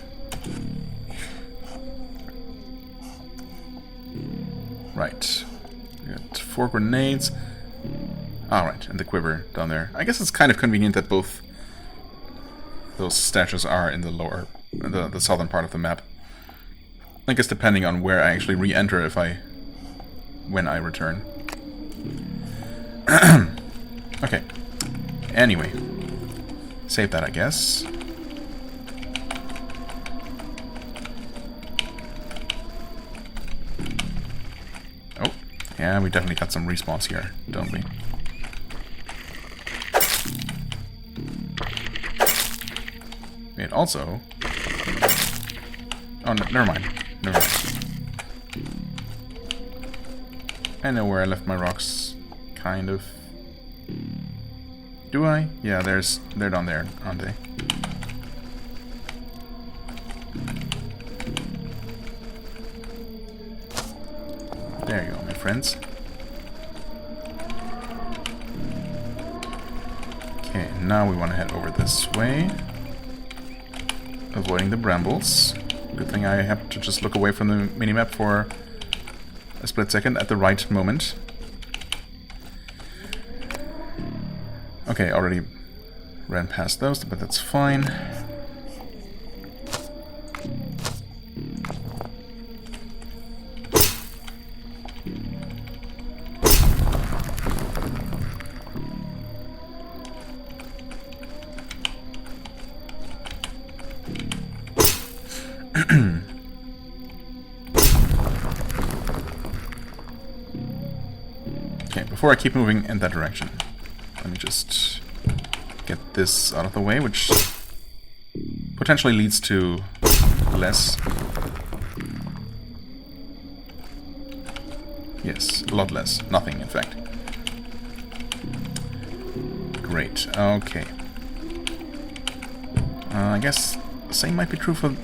Right. We got 4 grenades. Alright, and the quiver down there. I guess it's kind of convenient that both those stashes are in the lower, the southern part of the map. I guess depending on where I actually re-enter when I return. Okay. Anyway. Save that, I guess. Oh, yeah, we definitely got some respawns here, don't we? Wait, also... Oh, no, never mind. Never mind. I know where I left my rocks, kind of. Do I? Yeah, they're down there, aren't they? There you go, my friends. Okay, now we want to head over this way. Avoiding the brambles. Good thing I have to just look away from the minimap for a split second at the right moment. Okay, already ran past those, but that's fine. Okay, before I keep moving in that direction, let me just get this out of the way, which potentially leads to less. Yes, a lot less. Nothing, in fact. Great, okay. I guess the same might be true for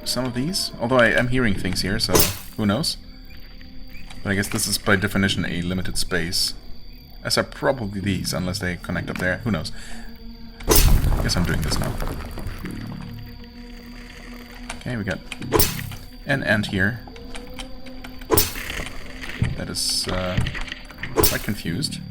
some of these, although I am hearing things here, so who knows? But I guess this is by definition a limited space. As are probably these, unless they connect up there. Who knows? I guess I'm doing this now. Okay, we got an ant here. That is quite confused.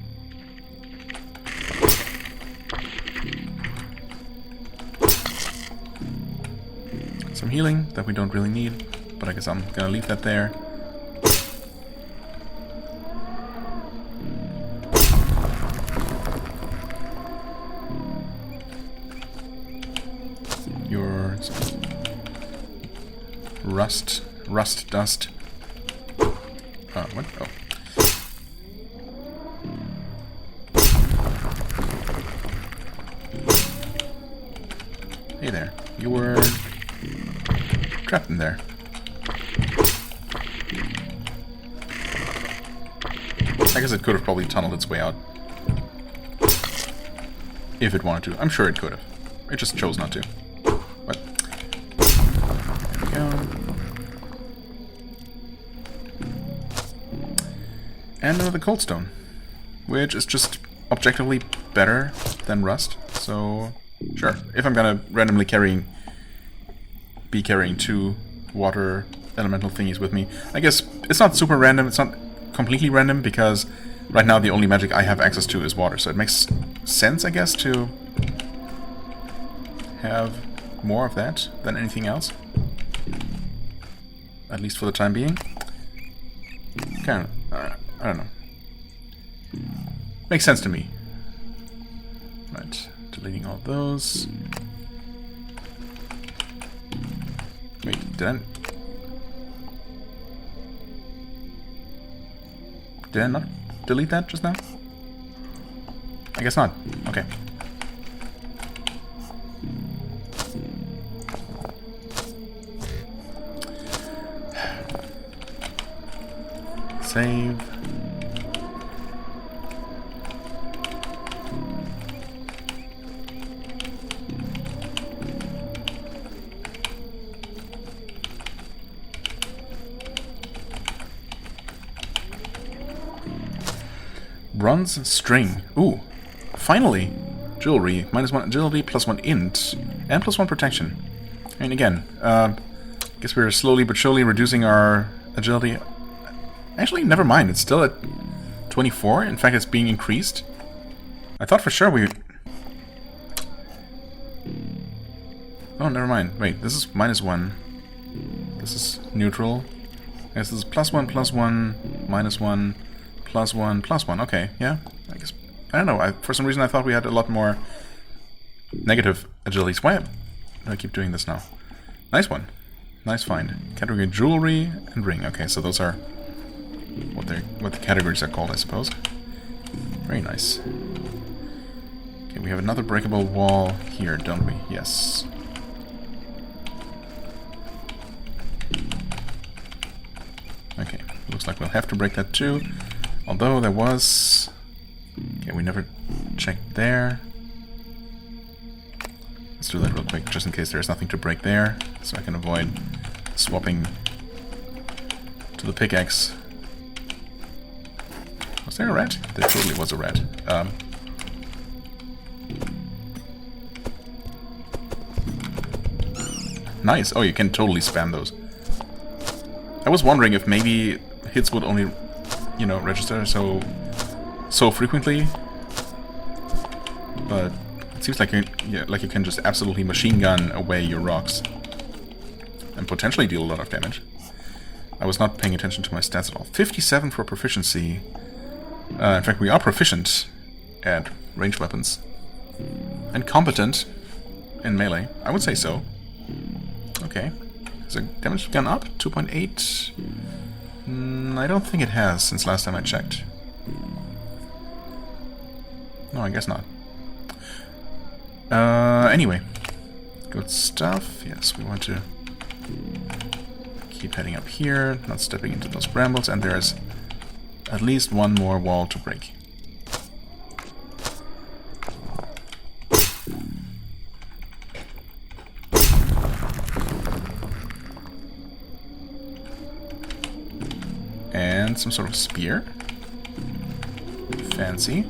Some healing that we don't really need, but I guess I'm gonna leave that there. Rust dust. What? Oh. Hey there. You were trapped in there. I guess it could have probably tunneled its way out. If it wanted to. I'm sure it could have. It just chose not to. But there we go. And another cold stone, which is just objectively better than rust. So sure, if I'm gonna randomly be carrying 2 water elemental thingies with me, I guess it's not super random. It's not completely random because right now the only magic I have access to is water. So it makes sense, I guess, to have more of that than anything else. At least for the time being. Kind of, I don't know. Makes sense to me. Right, deleting all those. Wait, did I not delete that just now? I guess not. Okay. Save. Bronze string. Ooh. Finally. Jewelry. -1 agility, +1 int, and +1 protection. I mean, again, guess we're slowly but surely reducing our agility. Actually, never mind. It's still at 24. In fact, it's being increased. I thought for sure we... Oh, never mind. Wait, this is -1. This is neutral. Yes, this is +1, +1, -1, +1, +1. Okay, yeah. I guess... I don't know. For some reason I thought we had a lot more negative agilities. Why do I keep doing this now? Nice one. Nice find. Category jewelry and ring. Okay, so those are what the categories are called, I suppose. Very nice. Okay, we have another breakable wall here, don't we? Yes. Okay, looks like we'll have to break that too. Although there was... Okay, we never checked there. Let's do that real quick, just in case there's nothing to break there, so I can avoid swapping to the pickaxe. Was there a rat? There totally was a rat. Nice. Oh, you can totally spam those. I was wondering if maybe hits would only, you know, register so frequently, but it seems like you can just absolutely machine gun away your rocks and potentially deal a lot of damage. I was not paying attention to my stats at all. 57 for proficiency. In fact, we are proficient at ranged weapons and competent in melee. I would say so. Okay. Has the damage gone up? 2.8? I don't think it has since last time I checked. No, I guess not. Anyway. Good stuff. Yes, we want to keep heading up here, not stepping into those brambles, and there's at least one more wall to break. And some sort of spear. Fancy.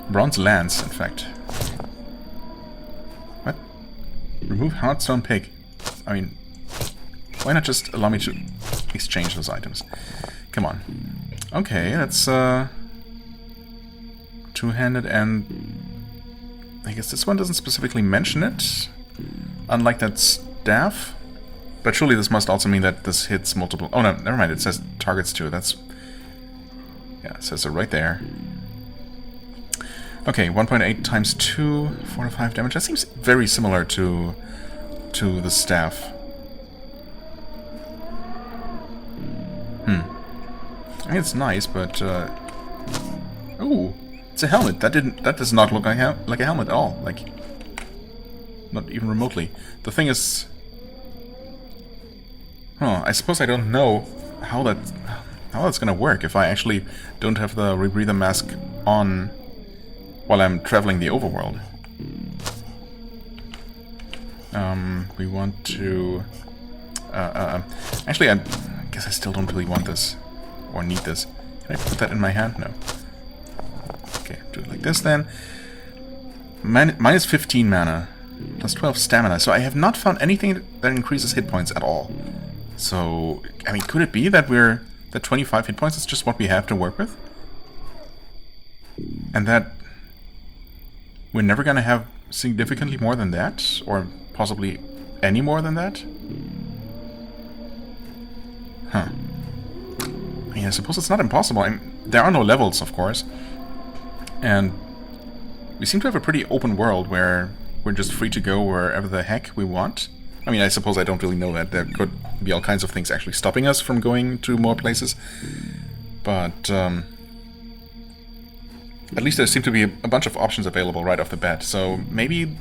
Bronze lance, in fact. What? Remove hardstone pig. I mean, why not just allow me to exchange those items? Come on. Okay, that's two-handed, and I guess this one doesn't specifically mention it, unlike that staff. But surely this must also mean that this hits multiple... Oh no, never mind, it says targets too. That's... Yeah, it says it right there. Okay, 1.8 times 2, 4 to 5 damage. That seems very similar to the staff. I mean, it's nice, but ooh, it's a helmet. That does not look like a helmet at all. Like, not even remotely. The thing is, I suppose I don't know how how that's gonna work if I actually don't have the rebreather mask on while I'm traveling the overworld. We want to... actually, I guess I still don't really want this. Or need this. Can I put that in my hand? No. Okay, do it like this then. Minus 15 mana. Plus 12 stamina. So I have not found anything that increases hit points at all. So, I mean, could it be that that 25 hit points is just what we have to work with? And that we're never gonna have significantly more than that? Or possibly any more than that? Huh. I mean, I suppose it's not impossible. I mean, there are no levels, of course. And we seem to have a pretty open world where we're just free to go wherever the heck we want. I mean, I suppose I don't really know that. There could be all kinds of things actually stopping us from going to more places. But at least there seem to be a bunch of options available right off the bat. So maybe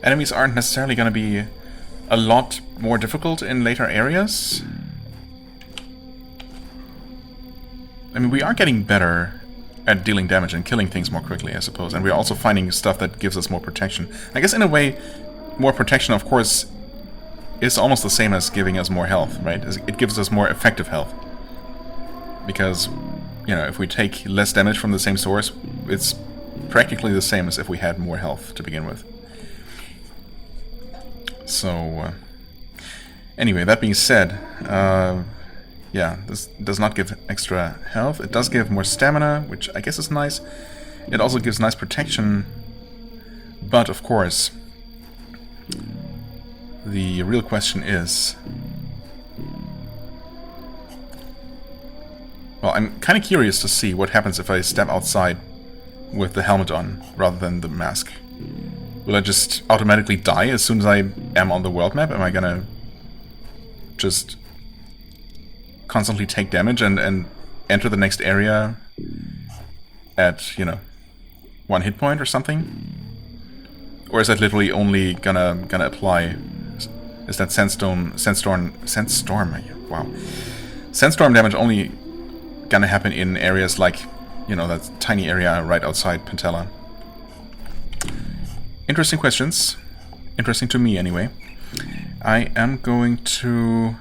enemies aren't necessarily going to be a lot more difficult in later areas. I mean, we are getting better at dealing damage and killing things more quickly, I suppose. And we're also finding stuff that gives us more protection. I guess in a way, more protection, of course, is almost the same as giving us more health, right? It gives us more effective health. Because, you know, if we take less damage from the same source, it's practically the same as if we had more health to begin with. So, anyway, that being said, yeah, this does not give extra health. It does give more stamina, which I guess is nice. It also gives nice protection. But, of course, the real question is... Well, I'm kind of curious to see what happens if I step outside with the helmet on, rather than the mask. Will I just automatically die as soon as I am on the world map? Am I gonna just constantly take damage and enter the next area at, you know, 1 hit point or something? Or is that literally only gonna apply? Is that sandstorm? Wow, sandstorm damage only gonna happen in areas like, you know, that tiny area right outside Pentella? Interesting questions. Interesting to me, anyway. I am going to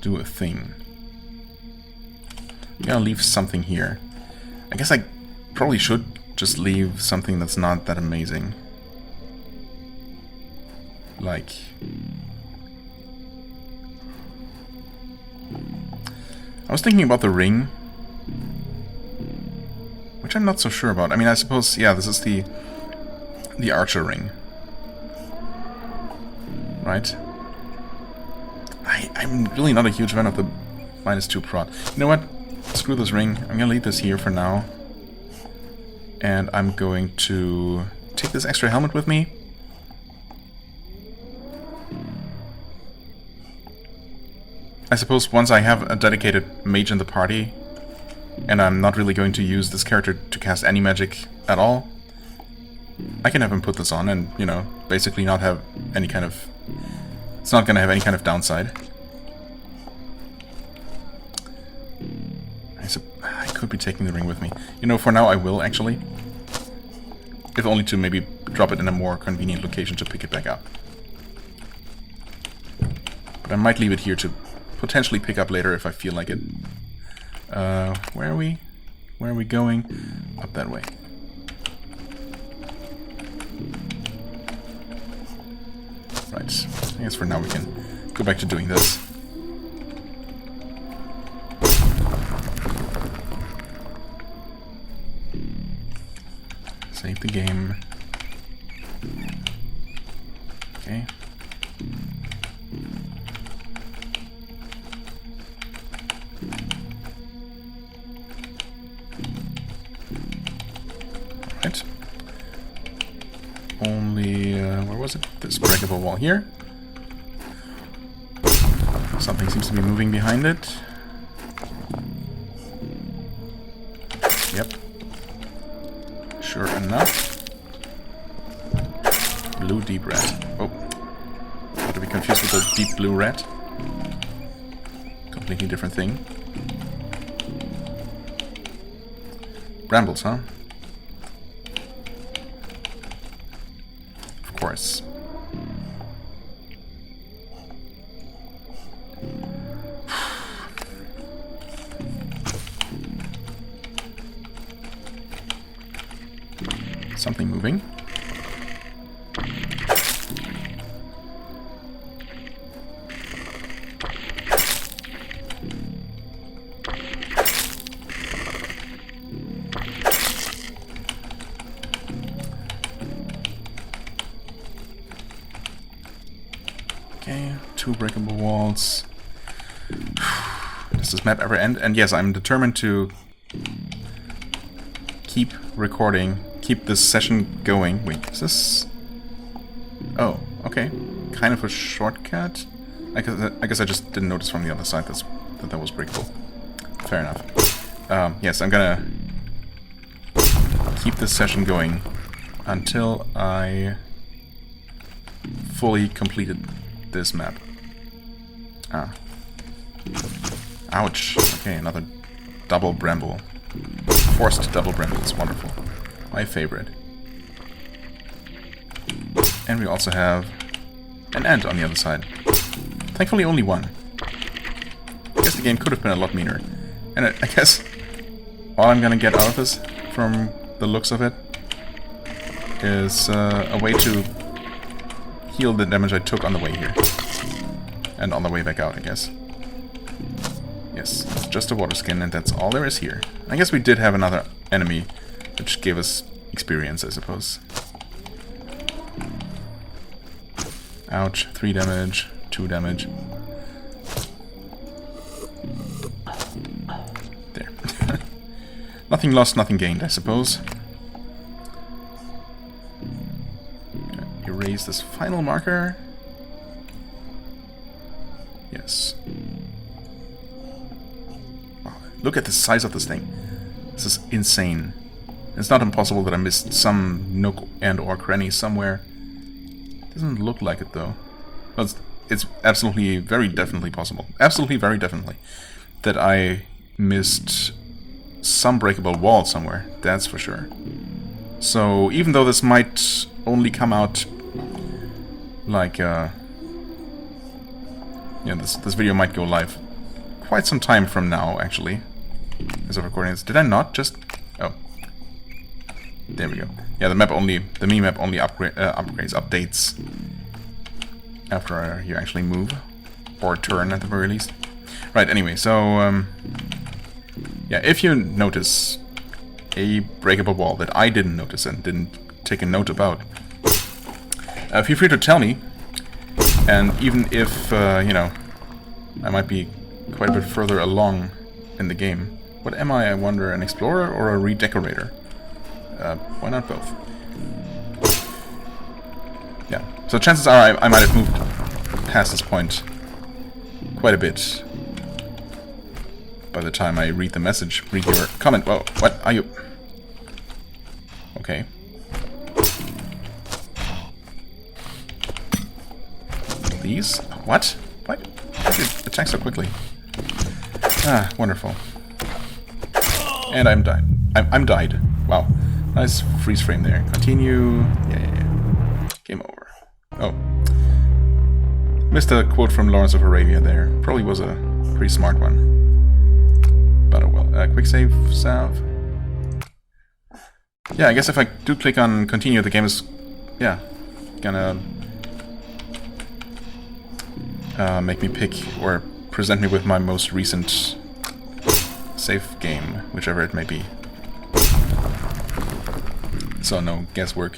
do a thing. I'm gonna leave something here. I guess I probably should just leave something that's not that amazing. Like... I was thinking about the ring, which I'm not so sure about. I mean, I suppose, yeah, this is the archer ring. Right? I'm really not a huge fan of the -2 prot. You know what? Screw this ring. I'm gonna leave this here for now. And I'm going to take this extra helmet with me. I suppose once I have a dedicated mage in the party, and I'm not really going to use this character to cast any magic at all, I can have him put this on and, you know, basically not have any kind of... It's not going to have any kind of downside. I could be taking the ring with me. You know, for now I will, actually. If only to maybe drop it in a more convenient location to pick it back up. But I might leave it here to potentially pick up later if I feel like it. Where are we? Where are we going? Up that way. Right. I guess for now we can go back to doing this. Save the game. Okay. Right. Only, where was it? This breakable wall here. Something seems to be moving behind it. Yep. Sure enough. Blue deep red. Oh. Not to be confused with the deep blue red. Completely completely different thing. Brambles, huh? Of course. Something moving. Okay, 2 breakable walls. Does this map ever end? And yes, I'm determined to keep recording, keep this session going. Wait, is this... Oh, okay. Kind of a shortcut? I guess I just didn't notice from the other side that was breakable. Fair enough. Yes, I'm gonna keep this session going until I fully completed this map. Ah. Ouch. Okay, another double bramble. Forced double brambles. Wonderful. My favorite. And we also have an ant on the other side. Thankfully only one. I guess the game could have been a lot meaner. And I guess all I'm gonna get out of this, from the looks of it, is a way to heal the damage I took on the way here. And on the way back out, I guess. Yes, it's just a water skin, and that's all there is here. I guess we did have another enemy, which gave us experience, I suppose. Ouch, 3 damage, 2 damage. There. Nothing lost, nothing gained, I suppose. Erase this final marker. Yes. Wow, look at the size of this thing. This is insane. It's not impossible that I missed some nook and or cranny somewhere. Doesn't look like it though. Well, it's absolutely, very definitely possible. Absolutely, very definitely. That I missed some breakable wall somewhere. That's for sure. So even though this might only come out like yeah, this video might go live quite some time from now, actually, as of recording this. Did I not just... Oh. There we go. Yeah, the mini-map only updates after you actually move. Or turn, at the very least. Right, anyway, so... yeah, if you notice a breakable wall that I didn't notice and didn't take a note about, feel free to tell me. And even if, you know, I might be quite a bit further along in the game. What am I wonder, an explorer or a redecorator? Why not both? Yeah, so chances are I might have moved past this point quite a bit by the time I read the message, read your comment. Whoa, what are you? Okay. Please? What? Why did it attack so quickly? Ah, wonderful. And I'm died. I'm died. Wow. Nice freeze frame there. Continue. Yeah. Game over. Oh. Missed a quote from Lawrence of Arabia there. Probably was a pretty smart one. But oh well. Quick save, salve. Yeah, I guess if I do click on continue, the game is, yeah, gonna make me pick or present me with my most recent save game, whichever it may be. So no guesswork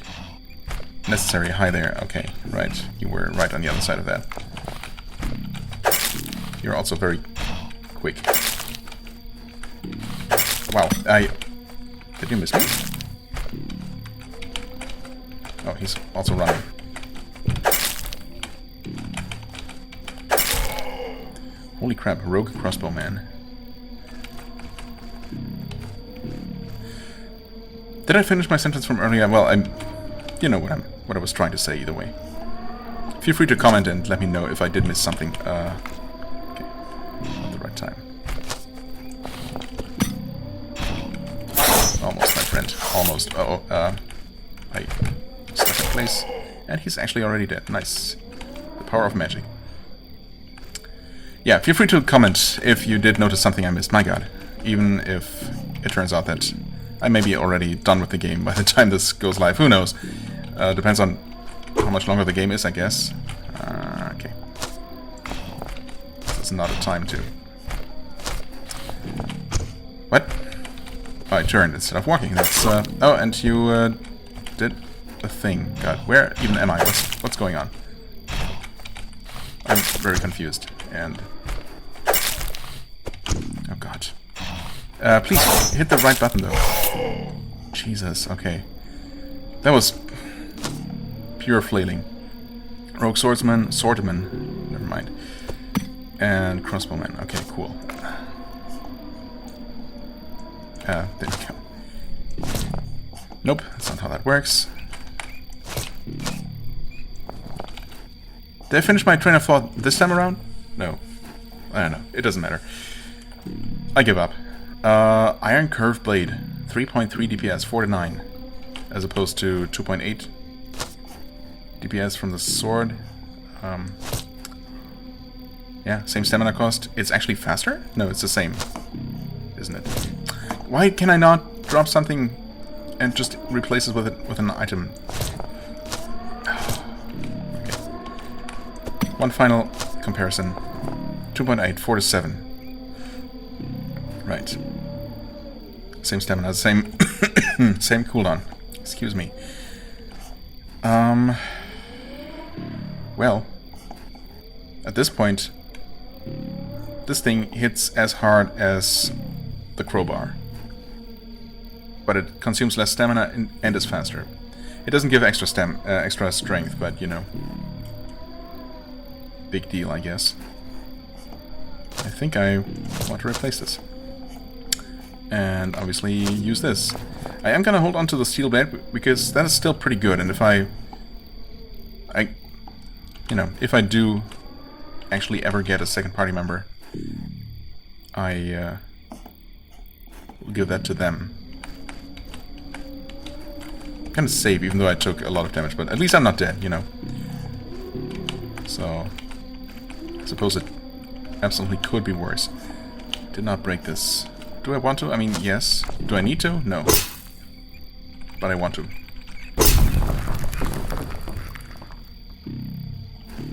necessary. Hi there. Okay, right. You were right on the other side of that. You're also very quick. Wow, did you miss me? Oh, he's also running. Holy crap, rogue crossbowman. Did I finish my sentence from earlier? Well, you know what I was trying to say either way. Feel free to comment and let me know if I did miss something. Okay, not the right time. Almost. I stuck in place. And he's actually already dead. Nice. The power of magic. Yeah, feel free to comment if you did notice something I missed. My god. Even if it turns out that I may be already done with the game by the time this goes live. Who knows? Depends on how much longer the game is, I guess. Okay. This is not a time to... What? Oh, I turned instead of walking. That's, oh, and you, did a thing. God, where even am I? What's going on? I'm very confused. And... Oh, God. Please, hit the right button, though. Jesus, okay. That was... pure flailing. Rogue swordsman, swordman, never mind. And crossbowman, okay, cool. There we go. Nope, that's not how that works. Did I finish my train of thought this time around? No. I don't know, it doesn't matter. I give up. Iron curved blade, 3.3 DPS, 4 to 9. As opposed to 2.8 DPS from the sword. Yeah, same stamina cost. It's actually faster? No, it's the same, isn't it? Why can I not drop something and just replace it with an item? Okay. One final comparison. 2.8, 4 to 7. Right. Same stamina, same same cooldown. Excuse me. Well, at this point, this thing hits as hard as the crowbar, but it consumes less stamina and is faster. It doesn't give extra strength, but you know, big deal, I guess. I think I want to replace this, and obviously use this. I am gonna hold on to the steel blade because that is still pretty good, and if you know, if I do actually ever get a second party member, I will give that to them. I'm gonna save, even though I took a lot of damage, but at least I'm not dead, you know. So, I suppose it absolutely could be worse. Did not break this. Do I want to? I mean, yes. Do I need to? No. But I want to.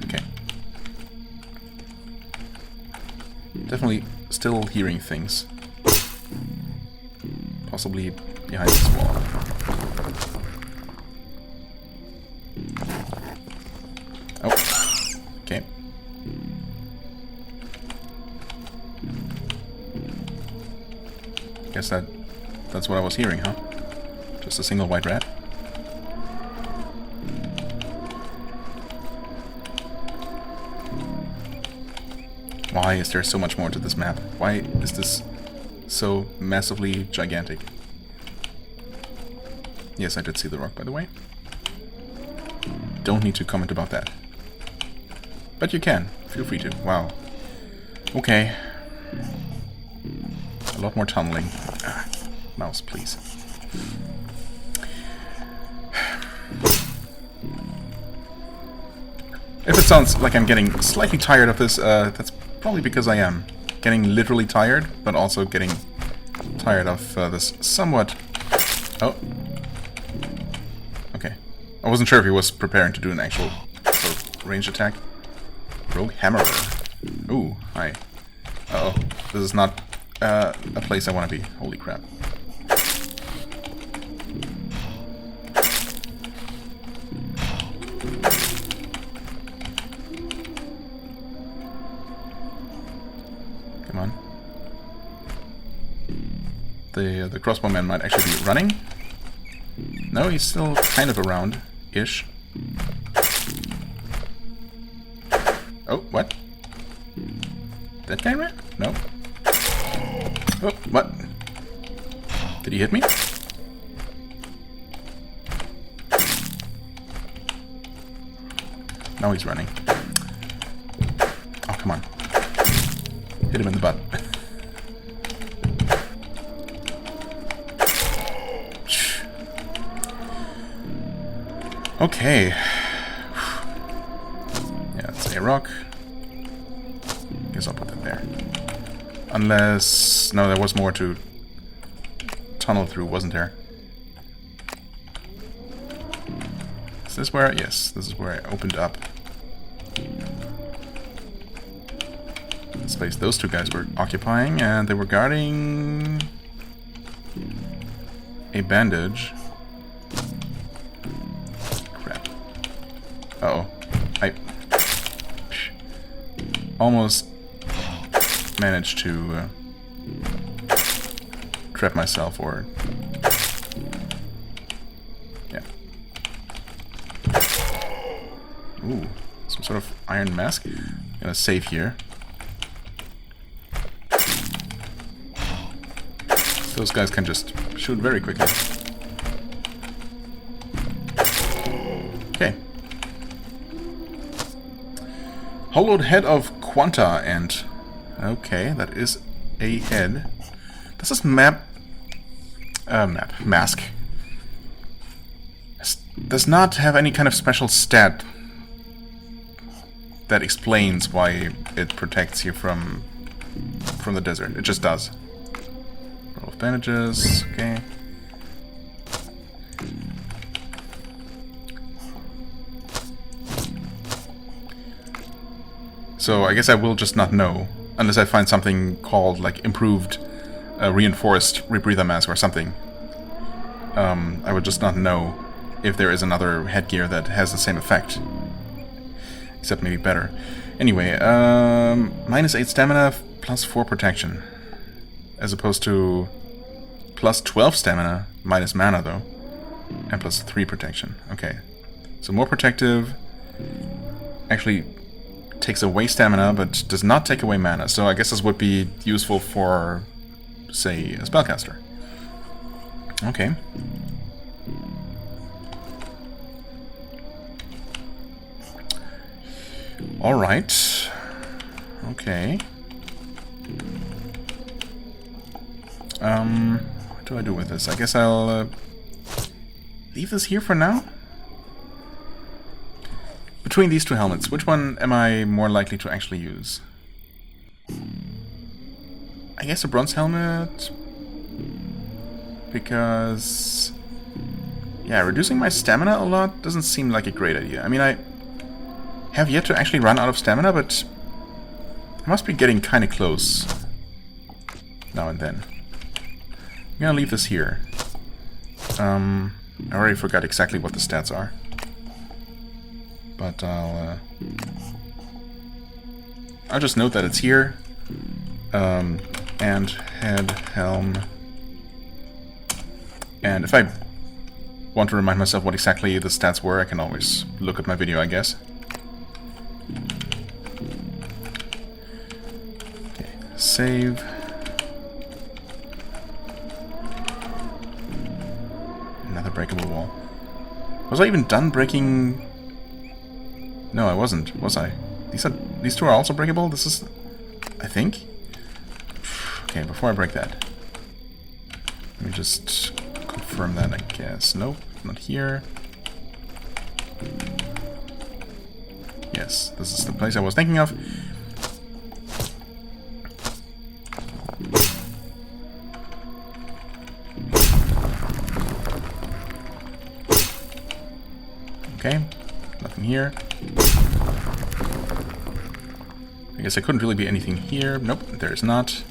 Okay. Definitely still hearing things. Possibly behind this wall. Oh. Okay. Guess that's what I was hearing, huh? Just a single white rat. Why is there so much more to this map? Why is this so massively gigantic? Yes, I did see the rock, by the way. Don't need to comment about that. But you can. Feel free to. Wow. Okay. A lot more tunneling. Mouse, please. If it sounds like I'm getting slightly tired of this, that's probably because I am. Getting literally tired, but also getting tired of this somewhat... Oh. Okay. I wasn't sure if he was preparing to do an actual sort of ranged attack. Rogue Hammerer. Ooh, hi. Uh-oh. This is not a place I want to be. Holy crap. Come on. The crossbowman might actually be running. No, he's still kind of around-ish. Oh, what? That guy ran? No. Oh, what? Did he hit me? Now he's running. Oh, come on. Hit him in the butt. Okay. Yeah, it's a rock. Guess I'll put that there. Unless... no, there was more to tunnel through, wasn't there? Is this where... yes, this is where I opened up the space those two guys were occupying, and they were guarding a bandage. Crap. Uh-oh. I almost managed to trap myself, or... yeah. Ooh, some sort of iron mask. Gonna save here. Those guys can just shoot very quickly. Okay. Hollowed head of Quanta, and... okay, that is a head. Does this mask does not have any kind of special stat that explains why it protects you from the desert. It just does. Roll of bandages, okay. So I guess I will just not know unless I find something called like improved reinforced rebreather mask or something. I would just not know if there is another headgear that has the same effect. Except maybe better. Anyway, -8 stamina, +4 protection. As opposed to +12 stamina, minus mana though. And +3 protection. Okay. So more protective. Actually takes away stamina, but does not take away mana. So I guess this would be useful for, say, a spellcaster. Okay. Alright. Okay. What do I do with this? I guess I'll leave this here for now. Between these two helmets, which one am I more likely to actually use? I guess a bronze helmet, because yeah, reducing my stamina a lot doesn't seem like a great idea. I mean, I have yet to actually run out of stamina, but I must be getting kind of close now and then. I'm gonna leave this here. I already forgot exactly what the stats are, but I'll just note that it's here. And head, helm. And if I want to remind myself what exactly the stats were, I can always look at my video, I guess. Okay, save. Another breakable wall. Was I even done breaking? No, I wasn't, was I? These two are also breakable? This is... I think? Okay, before I break that, let me just confirm that, I guess. Nope, not here. Yes, this is the place I was thinking of. Okay, nothing here. I guess there couldn't really be anything here. Nope, there's not.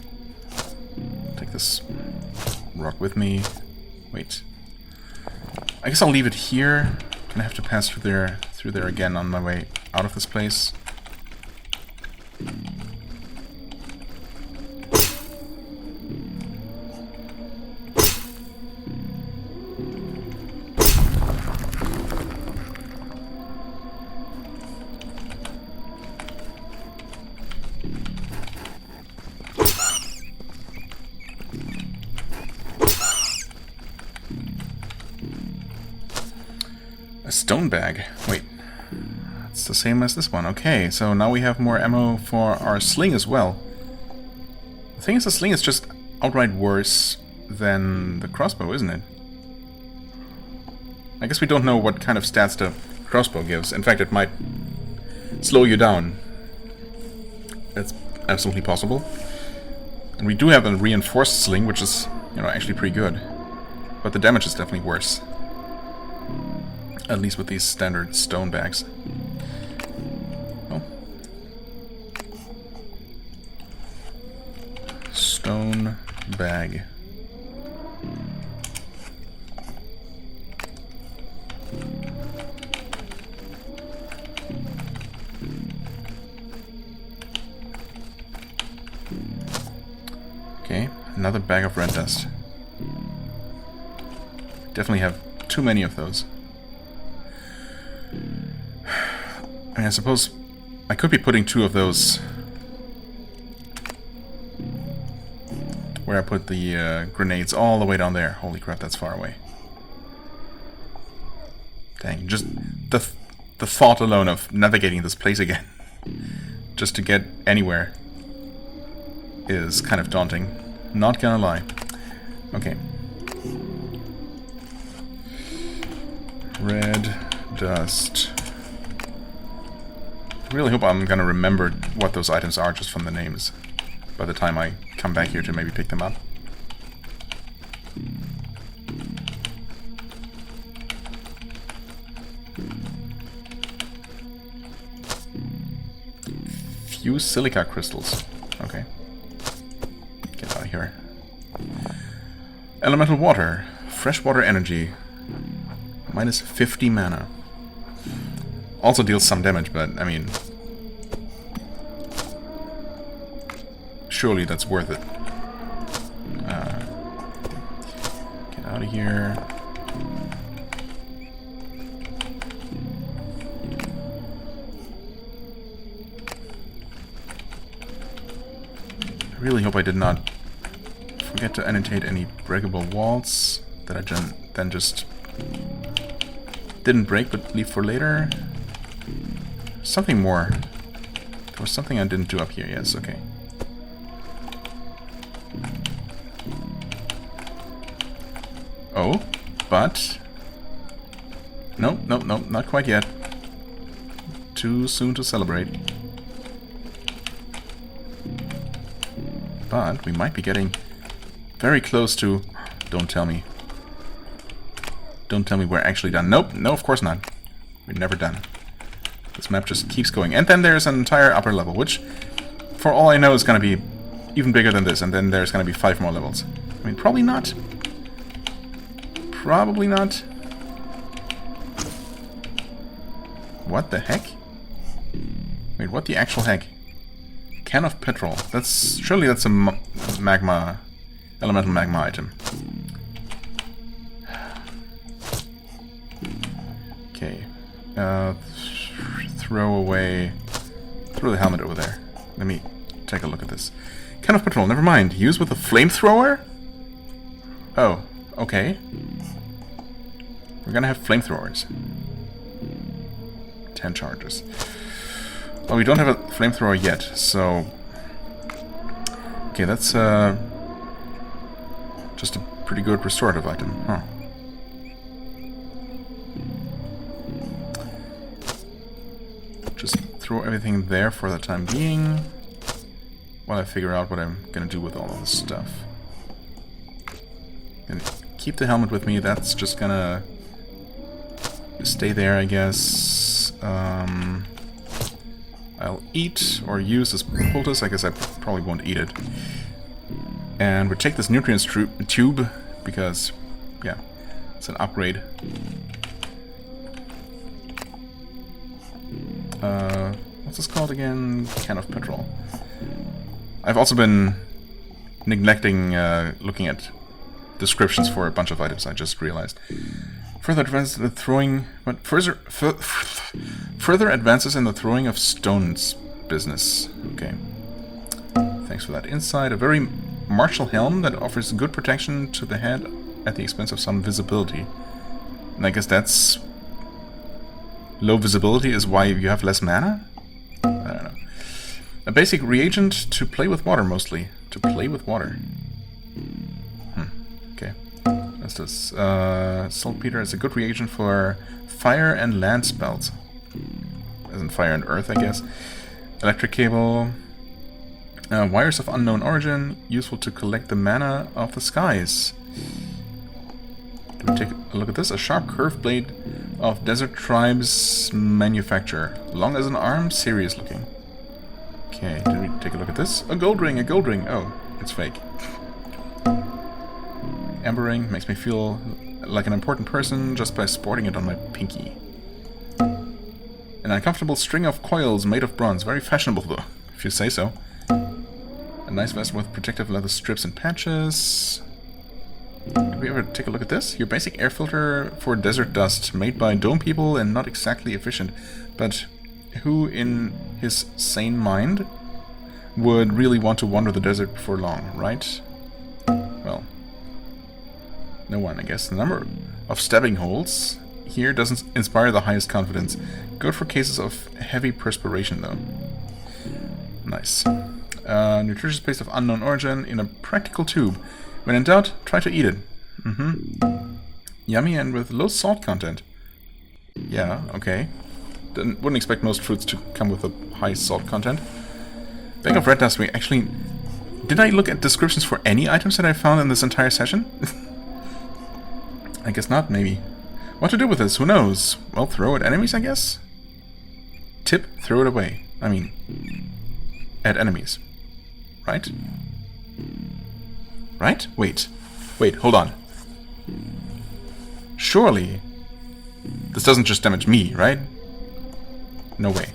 Take this rock with me. Wait. I guess I'll leave it here. I'm gonna have to pass through there again on my way out of this place. A stone bag. Wait. It's the same as this one. Okay, so now we have more ammo for our sling as well. The thing is, the sling is just outright worse than the crossbow, isn't it? I guess we don't know what kind of stats the crossbow gives. In fact, it might slow you down. That's absolutely possible. And we do have a reinforced sling, which is, you know, actually pretty good. But the damage is definitely worse. At least with these standard stone bags. Oh. Stone bag. Okay, another bag of red dust. Definitely have too many of those. I mean, I suppose I could be putting 2 of those where I put the grenades all the way down there. Holy crap, that's far away. Dang, just the thought alone of navigating this place again just to get anywhere is kind of daunting. Not gonna lie. Okay. Red dust. I really hope I'm gonna remember what those items are just from the names by the time I come back here to maybe pick them up. Few silica crystals. Okay. Get out of here. Elemental water. Freshwater energy. Minus 50 mana. Also deals some damage, but I mean... surely that's worth it. Get out of here. I really hope I did not forget to annotate any breakable walls that I then just didn't break but leave for later. Something more. There was something I didn't do up here. Yes, okay. Oh, but... Nope, nope, nope, not quite yet. Too soon to celebrate. But we might be getting very close to... Don't tell me. Don't tell me we're actually done. Nope, no, of course not. We're never done. This map just keeps going. And then there's an entire upper level, which, for all I know, is going to be even bigger than this. And then there's going to be 5 more levels. I mean, probably not. Probably not. What the heck? Wait, what the actual heck? Can of petrol. Surely that's a magma, elemental magma item. Okay. Throw the helmet over there. Let me take a look at this. Can of petrol, never mind. Use with a flamethrower? Oh, okay. We're gonna have flamethrowers. 10 charges. Well, we don't have a flamethrower yet, so... Okay, that's just a pretty good restorative item, huh? Just throw everything there for the time being, while I figure out what I'm gonna do with all of this stuff. And keep the helmet with me, that's just gonna stay there, I guess. I'll eat or use this poultice. I guess I probably won't eat it. And we'll take this nutrients tube because, yeah, it's an upgrade. What's this called again? Can of petrol. I've also been neglecting looking at descriptions for a bunch of items, I just realized. Further advances in the throwing... But further advances in the throwing of stones business. Okay. Thanks for that insight. A very martial helm that offers good protection to the head at the expense of some visibility. And I guess that's... Low visibility is why you have less mana? I don't know. A basic reagent to play with water, mostly. To play with water. Okay. What's this? Saltpeter is a good reagent for fire and land spells. As in fire and earth, I guess. Electric cable. Wires of unknown origin, useful to collect the mana of the skies. Do we take a look at this? A sharp curved blade of desert tribes manufacture. Long as an arm, serious looking. Okay, did we take a look at this? A gold ring, a gold ring. Oh, it's fake. Amber ring makes me feel like an important person just by sporting it on my pinky. An uncomfortable string of coils made of bronze. Very fashionable though, if you say so. A nice vest with protective leather strips and patches. Did we ever take a look at this? Your basic air filter for desert dust, made by dome people and not exactly efficient. But who in his sane mind would really want to wander the desert for long, right? Well, no one, I guess. The number of stabbing holes here doesn't inspire the highest confidence. Good for cases of heavy perspiration, though. Nice. Nutritious paste of unknown origin in a practical tube. When in doubt, try to eat it. Yummy and with low salt content. Yeah, okay. Wouldn't expect most fruits to come with a high salt content. Bag of red dust. We actually... Did I look at descriptions for any items that I found in this entire session? I guess not, maybe. What to do with this? Who knows? Well, throw at enemies, I guess? Tip, throw it away. I mean, at enemies. Right? Right? Wait, hold on. Surely, this doesn't just damage me, right? No way.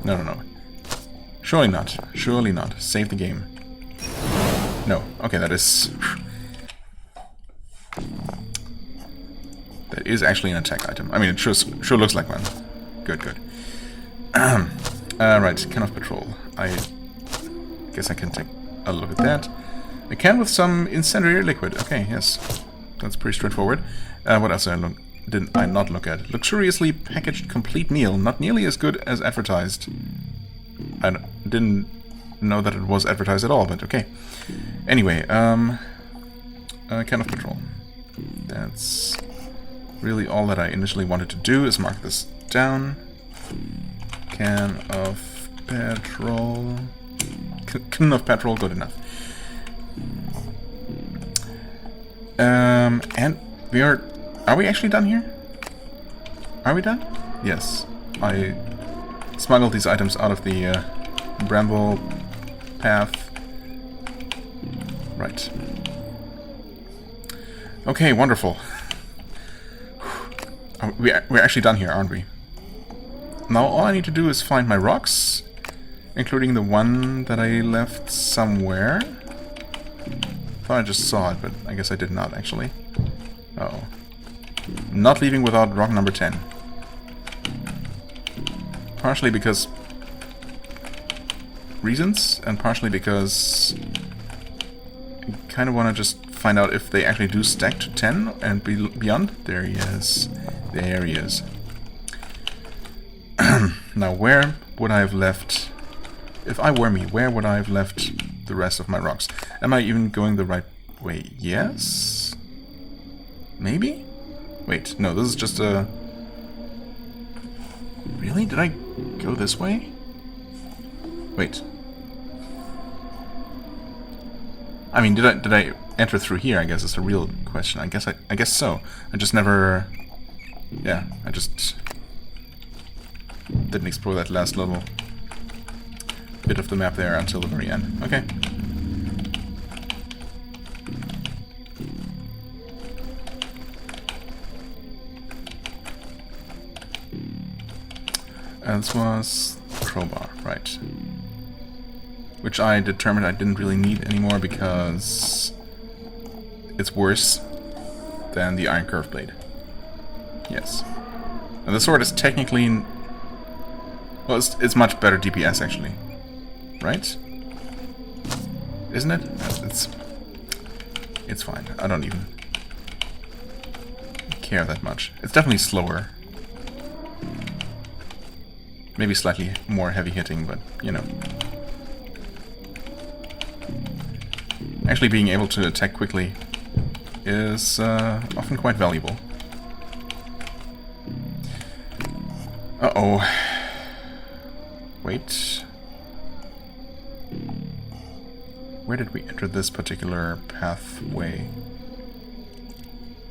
No. Surely not. Surely not. Save the game. No. Okay, that is... That is actually an attack item. I mean, it sure looks like one. Good. Right, can of patrol. I guess I can take a look at that. A can with some incendiary liquid. Okay, yes. That's pretty straightforward. What else did I not look at? Luxuriously packaged complete meal. Not nearly as good as advertised. I didn't know that it was advertised at all, but okay. Anyway, can of patrol. That's really all that I initially wanted to do, is mark this down. Can of petrol. Can of petrol, good enough. And we are we actually done here? Are we done? Yes. I smuggled these items out of the bramble path. Right. Okay, wonderful. We're actually done here, aren't we? Now all I need to do is find my rocks, including the one that I left somewhere. Thought I just saw it, but I guess I did not, actually. Uh-oh. Not leaving without rock number 10. Partially because... reasons, and partially because... I kind of want to just find out if they actually do stack to 10 and beyond. There he is. There he is. Now, where would I have left... If I were me, where would I have left the rest of my rocks? Am I even going the right way? Yes? Maybe? Wait, no, this is just a... Really? Did I go this way? Wait. I mean, did I enter through here, I guess is the real question. I guess so. I just never... Yeah, I just... didn't explore that last little bit of the map there until the very end. Okay. This was crowbar, right. Which I determined I didn't really need anymore because it's worse than the iron curved blade. Yes. And the sword is technically... Well, it's much better DPS, actually. Right? Isn't it? It's fine. I don't even care that much. It's definitely slower. Maybe slightly more heavy hitting, but, you know. Actually being able to attack quickly is often quite valuable. Uh-oh. Wait. Where did we enter this particular pathway?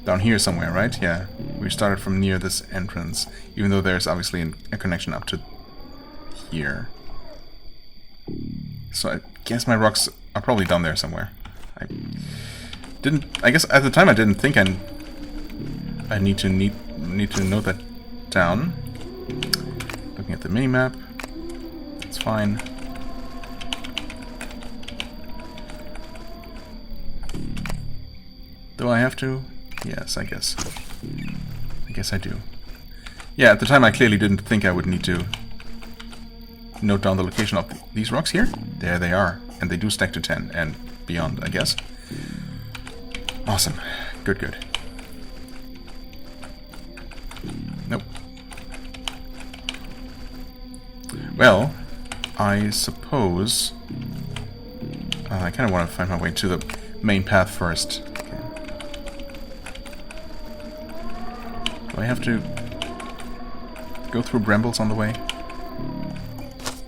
Down here somewhere, right? Yeah. We started from near this entrance, even though there's obviously a connection up to here. So I guess my rocks are probably down there somewhere. I guess at the time I didn't think I need to note that down. Looking at the minimap, that's fine. Do I have to? Yes, I guess. I guess I do. Yeah, at the time I clearly didn't think I would need to note down the location of these rocks here. There they are, and they do stack to 10 and beyond, I guess. Awesome. Good, good. Nope. Well, I suppose I kind of want to find my way to the main path first. Okay. Do I have to go through brambles on the way?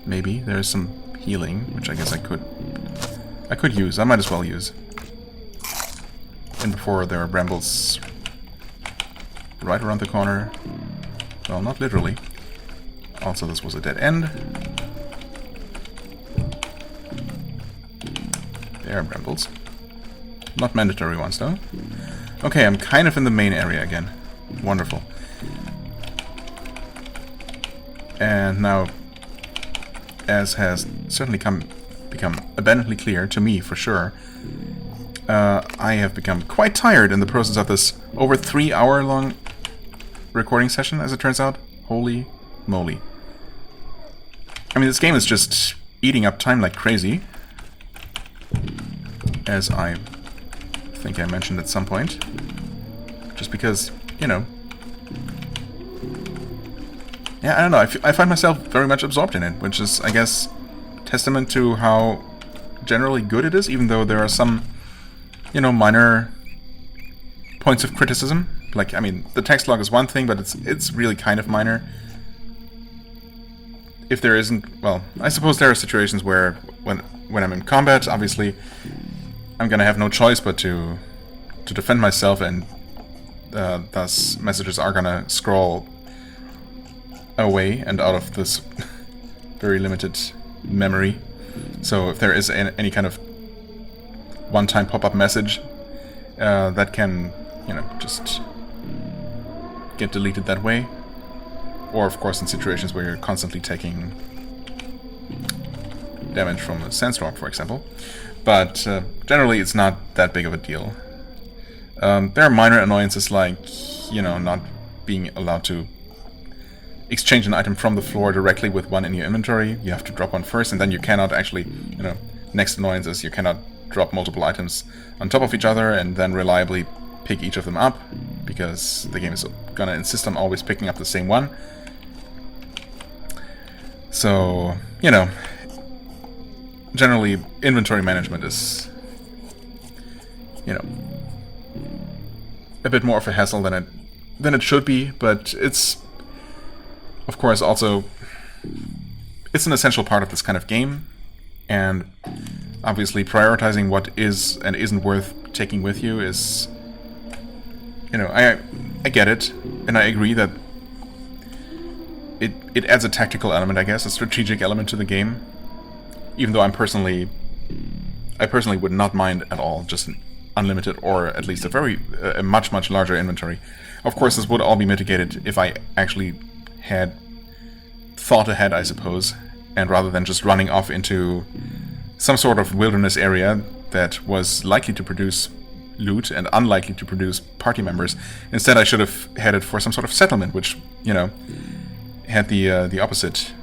Maybe. There's some healing, which I guess I could use. I might as well use. And before there are brambles right around the corner. Well, not literally. Also, this was a dead end. There are brambles. Not mandatory ones, though. Okay, I'm kind of in the main area again. Wonderful. And now, as has certainly become abundantly clear to me, for sure, I have become quite tired in the process of this over 3-hour-long recording session, as it turns out. Holy moly. I mean, this game is just eating up time like crazy, as I think I mentioned at some point. Just because, you know... Yeah, I don't know, I find myself very much absorbed in it, which is, I guess, testament to how generally good it is, even though there are some, you know, minor points of criticism. Like, I mean, the text log is one thing, but it's really kind of minor. If there isn't, well, I suppose there are situations where when I'm in combat, obviously, I'm gonna have no choice but to defend myself, and thus messages are gonna scroll away and out of this very limited memory. So if there is any kind of one-time pop-up message, that can, you know, just get deleted that way. Or, of course, in situations where you're constantly taking damage from a sandstorm, for example. But generally, it's not that big of a deal. There are minor annoyances like, you know, not being allowed to exchange an item from the floor directly with one in your inventory. You have to drop one first, and then you cannot actually, you know, next annoyance is you cannot drop multiple items on top of each other and then reliably pick each of them up, because the game is gonna insist on always picking up the same one. So, you know, generally inventory management is, you know, a bit more of a hassle than it should be, but it's, of course, also, it's an essential part of this kind of game, and obviously prioritizing what is and isn't worth taking with you is, you know, I get it, and I agree that it adds a tactical element, I guess, a strategic element to the game. Even though I personally would not mind at all just an unlimited, or at least a much larger inventory. Of course, this would all be mitigated if I actually had thought ahead, I suppose, and rather than just running off into some sort of wilderness area that was likely to produce loot and unlikely to produce party members. Instead, I should have headed for some sort of settlement, which, you know, had the opposite,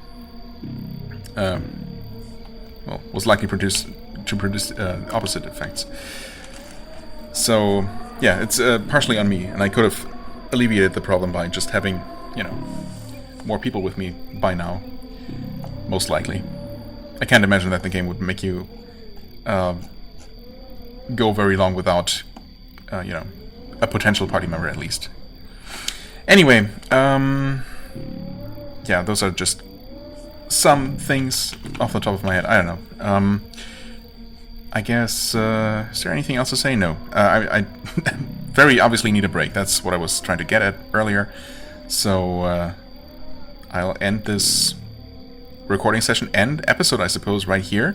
well, was likely to produce opposite effects. So, yeah, it's partially on me, and I could have alleviated the problem by just having, you know, more people with me by now, most likely. I can't imagine that the game would make you go very long without you know, a potential party member at least. Anyway, yeah, those are just some things off the top of my head. I don't know. I guess, is there anything else to say? No. I very obviously need a break. That's what I was trying to get at earlier. So, I'll end this recording session and episode, I suppose, right here.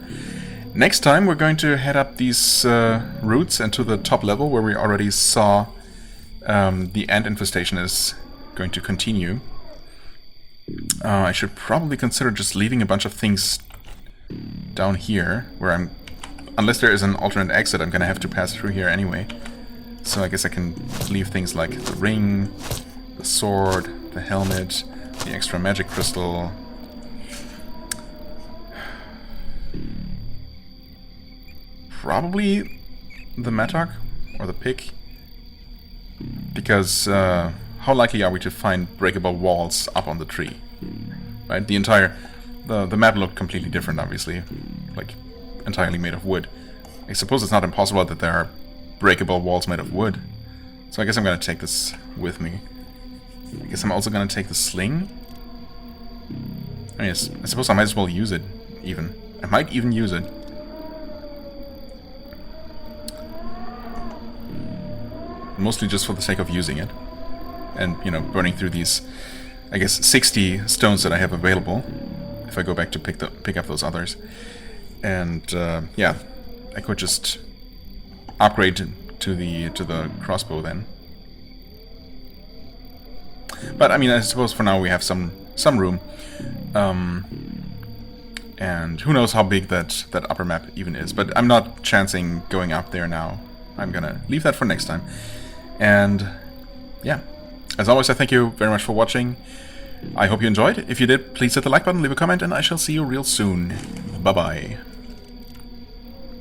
Next time, we're going to head up these routes and to the top level where we already saw the ant infestation is going to continue. I should probably consider just leaving a bunch of things down here where I'm... Unless there is an alternate exit, I'm going to have to pass through here anyway. So I guess I can leave things like the ring, the sword, the helmet, the extra magic crystal. Probably the mattock or the pick. Because how likely are we to find breakable walls up on the tree? Right? The entire... The map looked completely different, obviously. Like... entirely made of wood. I suppose it's not impossible that there are breakable walls made of wood. So I guess I'm going to take this with me. I guess I'm also going to take the sling. I mean, I suppose I might as well use it, even. I might even use it. Mostly just for the sake of using it. And, you know, burning through these, I guess, 60 stones that I have available. If I go back to pick up those others. And yeah, I could just upgrade to the crossbow then. But I mean, I suppose for now we have some room. And who knows how big that upper map even is. But I'm not chancing going up there now. I'm gonna leave that for next time. And yeah, as always, I thank you very much for watching. I hope you enjoyed. If you did, please hit the like button, leave a comment, and I shall see you real soon. Bye-bye.